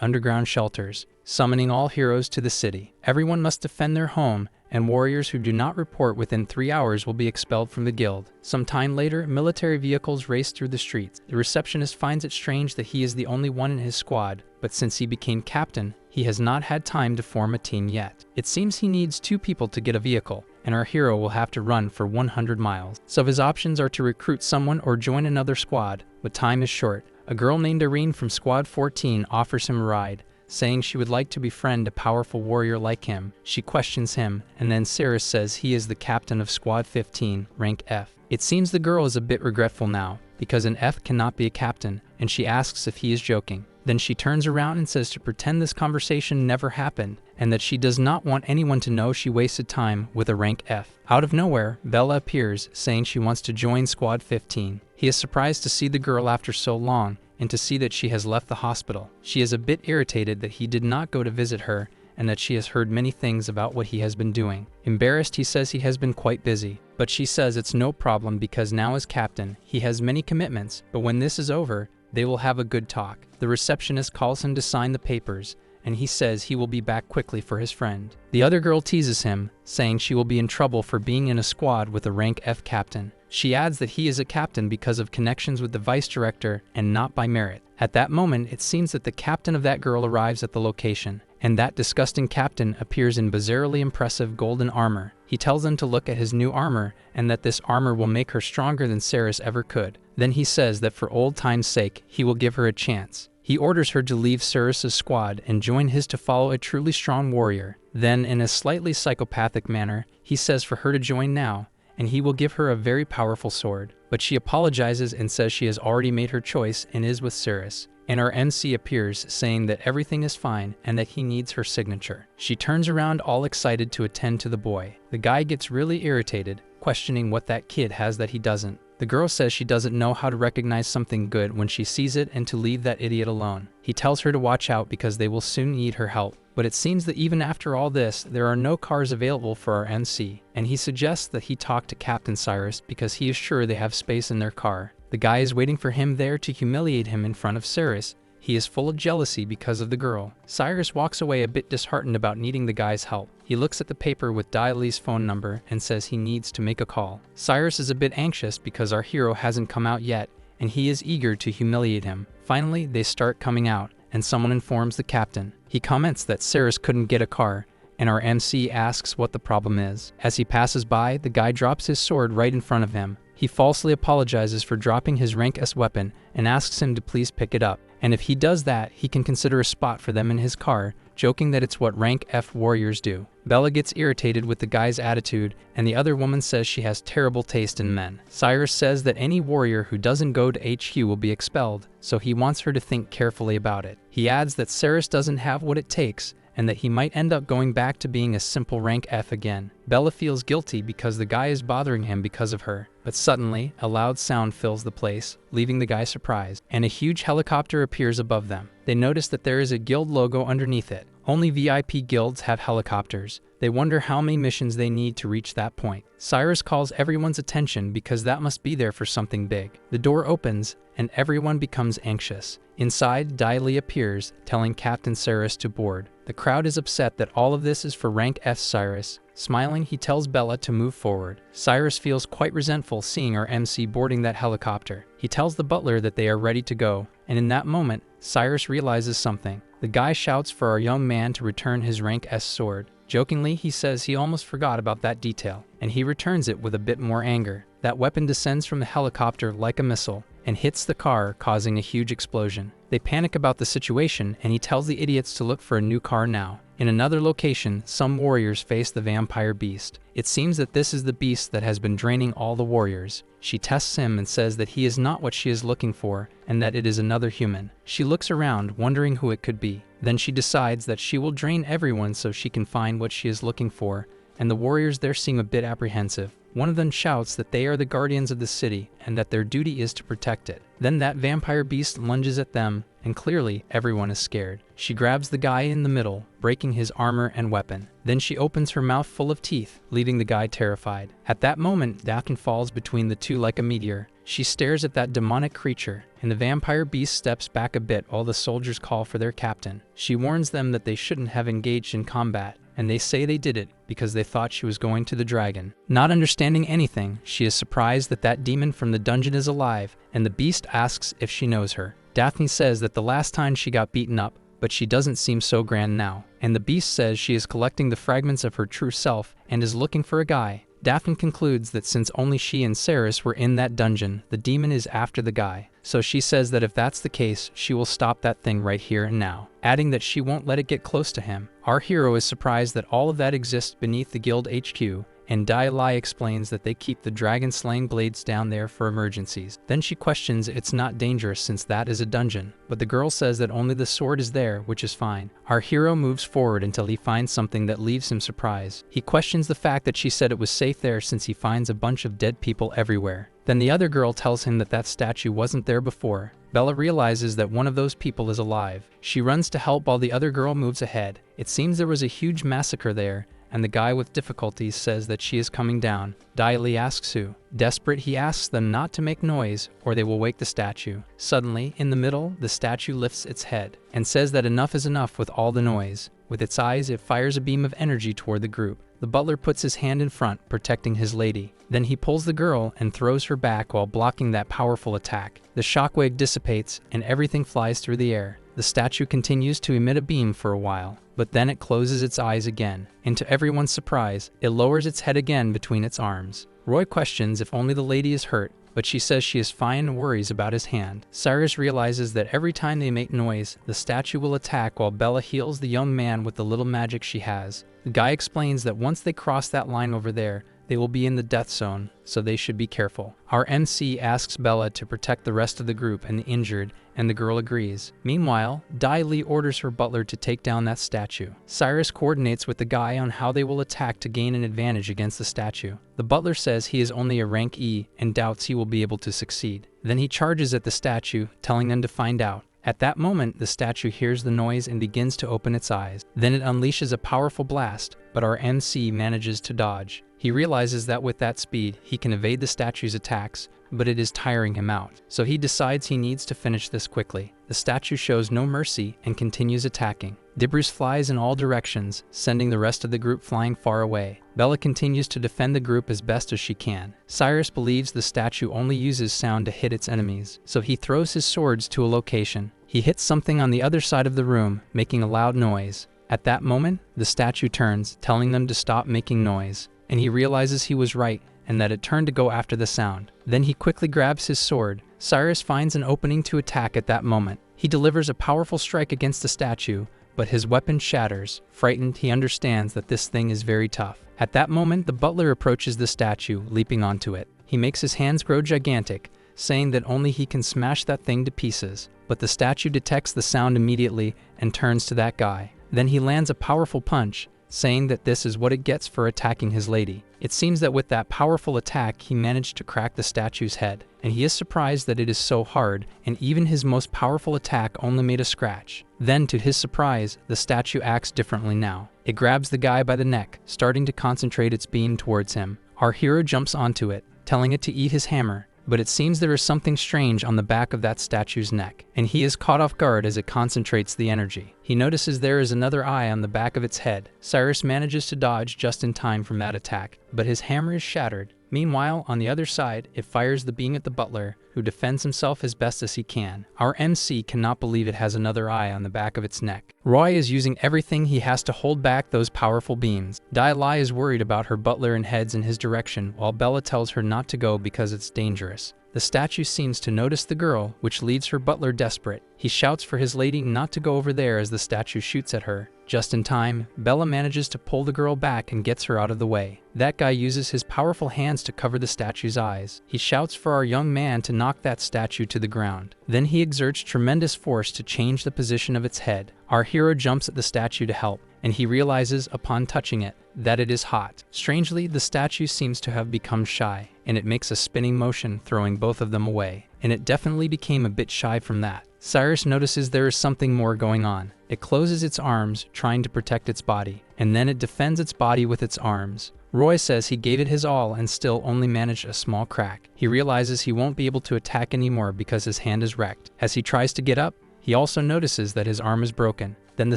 underground shelters, summoning all heroes to the city. Everyone must defend their home, and warriors who do not report within 3 hours will be expelled from the guild. Some time later, military vehicles race through the streets. The receptionist finds it strange that he is the only one in his squad, but since he became captain, he has not had time to form a team yet. It seems he needs 2 people to get a vehicle, and our hero will have to run for 100 miles. So his options are to recruit someone or join another squad, but time is short. A girl named Irene from Squad 14 offers him a ride, saying she would like to befriend a powerful warrior like him. She questions him, and then Cyrus says he is the captain of Squad 15, rank F. It seems the girl is a bit regretful now, because an F cannot be a captain, and she asks if he is joking. Then she turns around and says to pretend this conversation never happened, and that she does not want anyone to know she wasted time with a rank F. Out of nowhere, Bella appears, saying she wants to join Squad 15. He is surprised to see the girl after so long, and to see that she has left the hospital. She is a bit irritated that he did not go to visit her, and that she has heard many things about what he has been doing. Embarrassed, he says he has been quite busy, but she says it's no problem because now as captain, he has many commitments, but when this is over, they will have a good talk. The receptionist calls him to sign the papers, and he says he will be back quickly for his friend. The other girl teases him, saying she will be in trouble for being in a squad with a rank F captain. She adds that he is a captain because of connections with the vice director and not by merit. At that moment, it seems that the captain of that girl arrives at the location, and that disgusting captain appears in bizarrely impressive golden armor. He tells them to look at his new armor and that this armor will make her stronger than Ceres ever could. Then he says that for old time's sake, he will give her a chance. He orders her to leave Ceres' squad and join his to follow a truly strong warrior. Then, in a slightly psychopathic manner, he says for her to join now, and he will give her a very powerful sword. But she apologizes and says she has already made her choice and is with Ceres. And our MC appears, saying that everything is fine and that he needs her signature. She turns around all excited to attend to the boy. The guy gets really irritated, questioning what that kid has that he doesn't. The girl says she doesn't know how to recognize something good when she sees it and to leave that idiot alone. He tells her to watch out because they will soon need her help. But it seems that even after all this, there are no cars available for our MC, and he suggests that he talk to Captain Cyrus because he is sure they have space in their car. The guy is waiting for him there to humiliate him in front of Ceres. He is full of jealousy because of the girl. Cyrus walks away a bit disheartened about needing the guy's help. He looks at the paper with Dialee's phone number and says he needs to make a call. Cyrus is a bit anxious because our hero hasn't come out yet, and he is eager to humiliate him. Finally, they start coming out, and someone informs the captain. He comments that Ceres couldn't get a car, and our MC asks what the problem is. As he passes by, the guy drops his sword right in front of him. He falsely apologizes for dropping his rank S weapon and asks him to please pick it up. And if he does that, he can consider a spot for them in his car, joking that it's what rank F warriors do. Bella gets irritated with the guy's attitude, and the other woman says she has terrible taste in men. Cyrus says that any warrior who doesn't go to HQ will be expelled, so he wants her to think carefully about it. He adds that Ceres doesn't have what it takes, and that he might end up going back to being a simple rank F again. Bella feels guilty because the guy is bothering him because of her. But suddenly, a loud sound fills the place, leaving the guy surprised, and a huge helicopter appears above them. They notice that there is a guild logo underneath it. Only VIP guilds have helicopters. They wonder how many missions they need to reach that point. Cyrus calls everyone's attention because that must be there for something big. The door opens, and everyone becomes anxious. Inside, Dialee appears, telling Captain Cyrus to board. The crowd is upset that all of this is for rank F Cyrus. Smiling, he tells Bella to move forward. Cyrus feels quite resentful seeing our MC boarding that helicopter. He tells the butler that they are ready to go, and in that moment, Cyrus realizes something. The guy shouts for our young man to return his rank S sword. Jokingly, he says he almost forgot about that detail, and he returns it with a bit more anger. That weapon descends from the helicopter like a missile and hits the car, causing a huge explosion. They panic about the situation, and he tells the idiots to look for a new car now. In another location, some warriors face the vampire beast. It seems that this is the beast that has been draining all the warriors. She tests him and says that he is not what she is looking for, and that it is another human. She looks around, wondering who it could be. Then she decides that she will drain everyone so she can find what she is looking for, and the warriors there seem a bit apprehensive. One of them shouts that they are the guardians of the city and that their duty is to protect it. Then that vampire beast lunges at them, and clearly everyone is scared. She grabs the guy in the middle, breaking his armor and weapon. Then she opens her mouth full of teeth, leaving the guy terrified. At that moment, Daphne falls between the two like a meteor. She stares at that demonic creature, and the vampire beast steps back a bit while the soldiers call for their captain. She warns them that they shouldn't have engaged in combat, and they say they did it because they thought she was going to the dragon. Not understanding anything, she is surprised that that demon from the dungeon is alive, and the beast asks if she knows her. Daphne says that the last time she got beaten up, but she doesn't seem so grand now. And the beast says she is collecting the fragments of her true self and is looking for a guy. Daphne concludes that since only she and Ceres were in that dungeon, the demon is after the guy. So she says that if that's the case, she will stop that thing right here and now, adding that she won't let it get close to him. Our hero is surprised that all of that exists beneath the guild HQ, and Dialee explains that they keep the dragon-slaying blades down there for emergencies. Then she questions it's not dangerous since that is a dungeon, but the girl says that only the sword is there, which is fine. Our hero moves forward until he finds something that leaves him surprised. He questions the fact that she said it was safe there since he finds a bunch of dead people everywhere. Then the other girl tells him that that statue wasn't there before. Bella realizes that one of those people is alive. She runs to help while the other girl moves ahead. It seems there was a huge massacre there, and the guy with difficulties says that she is coming down. Dialee asks who. Desperate, he asks them not to make noise or they will wake the statue. Suddenly, in the middle, the statue lifts its head and says that enough is enough with all the noise. With its eyes, it fires a beam of energy toward the group. The butler puts his hand in front, protecting his lady. Then he pulls the girl and throws her back while blocking that powerful attack. The shockwave dissipates and everything flies through the air. the statue continues to emit a beam for a while, but then it closes its eyes again, and to everyone's surprise, it lowers its head again between its arms. Roy questions if only the lady is hurt, but she says she is fine and worries about his hand. Cyrus realizes that every time they make noise, the statue will attack while Bella heals the young man with the little magic she has. The guy explains that once they cross that line over there, they will be in the death zone, so they should be careful. Our MC asks Bella to protect the rest of the group and the injured, and the girl agrees. Meanwhile, Dai Li orders her butler to take down that statue. Cyrus coordinates with the guy on how they will attack to gain an advantage against the statue. The butler says he is only a rank E and doubts he will be able to succeed. Then he charges at the statue, telling them to find out. At that moment, the statue hears the noise and begins to open its eyes. Then it unleashes a powerful blast, but our MC manages to dodge. He realizes that with that speed, he can evade the statue's attacks, but it is tiring him out. So he decides he needs to finish this quickly. The statue shows no mercy and continues attacking. Debris flies in all directions, sending the rest of the group flying far away. Bella continues to defend the group as best as she can. Cyrus believes the statue only uses sound to hit its enemies, so he throws his swords to a location. He hits something on the other side of the room, making a loud noise. At that moment, the statue turns, telling them to stop making noise, and he realizes he was right and that it turned to go after the sound. Then he quickly grabs his sword. Cyrus finds an opening to attack at that moment. He delivers a powerful strike against the statue, but his weapon shatters. Frightened, he understands that this thing is very tough. At that moment, the butler approaches the statue, leaping onto it. He makes his hands grow gigantic, saying that only he can smash that thing to pieces. But the statue detects the sound immediately and turns to that guy. Then he lands a powerful punch, saying that this is what it gets for attacking his lady. It seems that with that powerful attack, he managed to crack the statue's head, and he is surprised that it is so hard, and even his most powerful attack only made a scratch. Then, to his surprise, the statue acts differently now. It grabs the guy by the neck, starting to concentrate its beam towards him. Our hero jumps onto it, telling it to eat his hammer, but it seems there is something strange on the back of that statue's neck, and he is caught off guard as it concentrates the energy. He notices there is another eye on the back of its head. Cyrus manages to dodge just in time from that attack, but his hammer is shattered. Meanwhile, on the other side, it fires the beam at the butler, who defends himself as best as he can. Our MC cannot believe it has another eye on the back of its neck. Roy is using everything he has to hold back those powerful beams. Dai Li is worried about her butler and heads in his direction, while Bella tells her not to go because it's dangerous. The statue seems to notice the girl, which leaves her butler desperate. He shouts for his lady not to go over there as the statue shoots at her. Just in time, Bella manages to pull the girl back and gets her out of the way. That guy uses his powerful hands to cover the statue's eyes. He shouts for our young man to knock that statue to the ground. Then he exerts tremendous force to change the position of its head. Our hero jumps at the statue to help, and he realizes, upon touching it, that it is hot. Strangely, the statue seems to have become shy, and it makes a spinning motion, throwing both of them away. And it definitely became a bit shy from that. Cyrus notices there is something more going on. It closes its arms, trying to protect its body, and then it defends its body with its arms. Roy says he gave it his all and still only managed a small crack. He realizes he won't be able to attack anymore because his hand is wrecked. As he tries to get up, he also notices that his arm is broken. Then the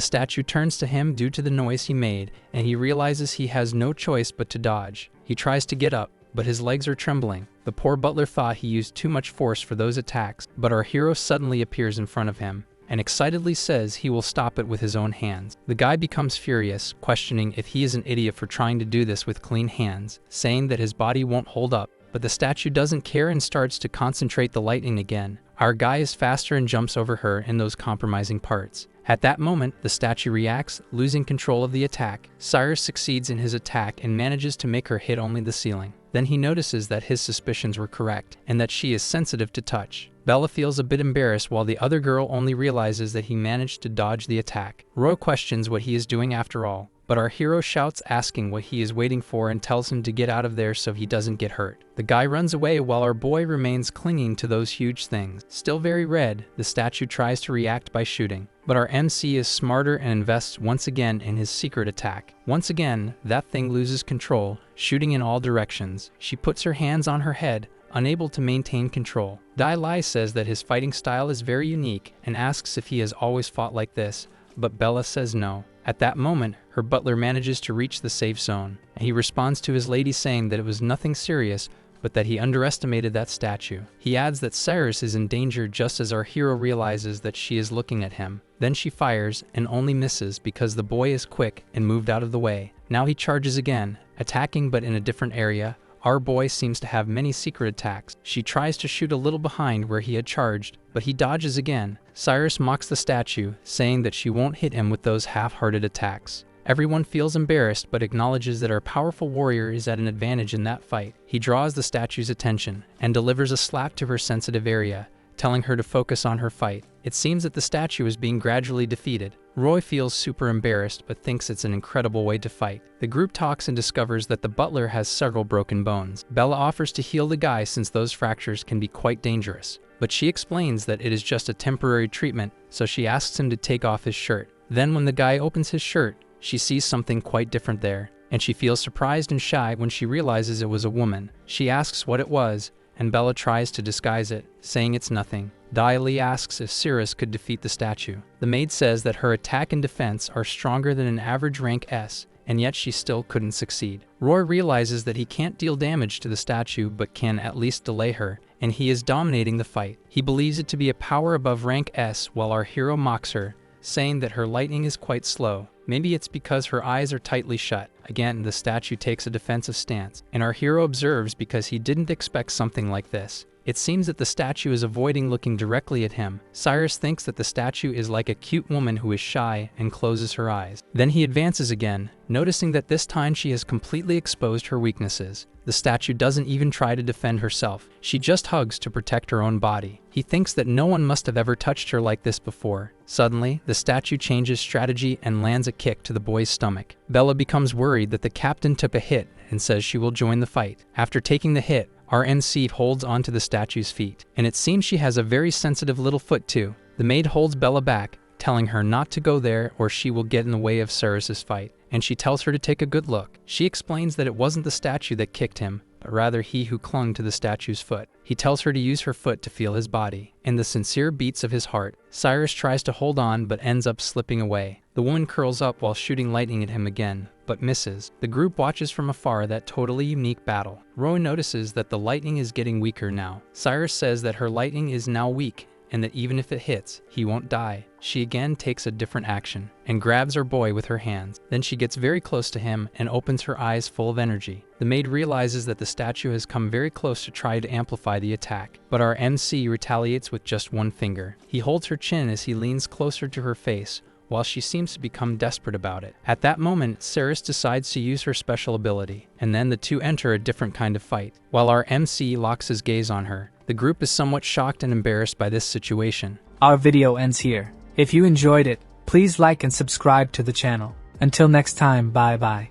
statue turns to him due to the noise he made, and he realizes he has no choice but to dodge. He tries to get up, but his legs are trembling. The poor butler thought he used too much force for those attacks, but our hero suddenly appears in front of him and excitedly says he will stop it with his own hands. The guy becomes furious, questioning if he is an idiot for trying to do this with clean hands, saying that his body won't hold up, but the statue doesn't care and starts to concentrate the lightning again. Our guy is faster and jumps over her in those compromising parts. At that moment, the statue reacts, losing control of the attack. Cyrus succeeds in his attack and manages to make her hit only the ceiling. Then he notices that his suspicions were correct, and that she is sensitive to touch. Bella feels a bit embarrassed while the other girl only realizes that he managed to dodge the attack. Roy questions what he is doing after all, but our hero shouts asking what he is waiting for and tells him to get out of there so he doesn't get hurt. The guy runs away while our boy remains clinging to those huge things. Still very red, the statue tries to react by shooting, but our MC is smarter and invests once again in his secret attack. Once again, that thing loses control, shooting in all directions. She puts her hands on her head, unable to maintain control. Dai Li says that his fighting style is very unique and asks if he has always fought like this, but Bella says no. At that moment, her butler manages to reach the safe zone, and he responds to his lady saying that it was nothing serious, but that he underestimated that statue. He adds that Cyrus is in danger just as our hero realizes that she is looking at him. Then she fires and only misses because the boy is quick and moved out of the way. Now he charges again, attacking but in a different area. Our boy seems to have many secret attacks. She tries to shoot a little behind where he had charged, but he dodges again. Cyrus mocks the statue, saying that she won't hit him with those half-hearted attacks. Everyone feels embarrassed but acknowledges that our powerful warrior is at an advantage in that fight. He draws the statue's attention and delivers a slap to her sensitive area, telling her to focus on her fight. It seems that the statue is being gradually defeated. Roy feels super embarrassed but thinks it's an incredible way to fight. The group talks and discovers that the butler has several broken bones. Bella offers to heal the guy since those fractures can be quite dangerous, but she explains that it is just a temporary treatment, so she asks him to take off his shirt. Then when the guy opens his shirt, she sees something quite different there, and she feels surprised and shy when she realizes it was a woman. She asks what it was, and Bella tries to disguise it, saying it's nothing. Lee asks if Cyrus could defeat the statue. The maid says that her attack and defense are stronger than an average rank S, and yet she still couldn't succeed. Roy realizes that he can't deal damage to the statue but can at least delay her, and he is dominating the fight. He believes it to be a power above rank S while our hero mocks her, saying that her lightning is quite slow. Maybe it's because her eyes are tightly shut. Again, the statue takes a defensive stance, and our hero observes because he didn't expect something like this. It seems that the statue is avoiding looking directly at him. Cyrus thinks that the statue is like a cute woman who is shy and closes her eyes. Then he advances again, noticing that this time she has completely exposed her weaknesses. The statue doesn't even try to defend herself. She just hugs to protect her own body. He thinks that no one must have ever touched her like this before. Suddenly, the statue changes strategy and lands a kick to the boy's stomach. Bella becomes worried that the captain took a hit and says she will join the fight. After taking the hit, our MC holds onto the statue's feet, and it seems she has a very sensitive little foot too. The maid holds Bella back, telling her not to go there or she will get in the way of Cyrus's fight, and she tells her to take a good look. She explains that it wasn't the statue that kicked him, but rather he who clung to the statue's foot. He tells her to use her foot to feel his body, and the sincere beats of his heart. Cyrus tries to hold on but ends up slipping away. The woman curls up while shooting lightning at him again, but misses. The group watches from afar that totally unique battle. Roy notices that the lightning is getting weaker now. Cyrus says that her lightning is now weak, and that even if it hits, he won't die. She again takes a different action, and grabs her boy with her hands. Then she gets very close to him and opens her eyes full of energy. The maid realizes that the statue has come very close to try to amplify the attack, but our MC retaliates with just one finger. He holds her chin as he leans closer to her face, while she seems to become desperate about it. At that moment, Cyrus decides to use her special ability, and then the two enter a different kind of fight. While our MC locks his gaze on her, the group is somewhat shocked and embarrassed by this situation. Our video ends here. If you enjoyed it, please like and subscribe to the channel. Until next time, bye bye.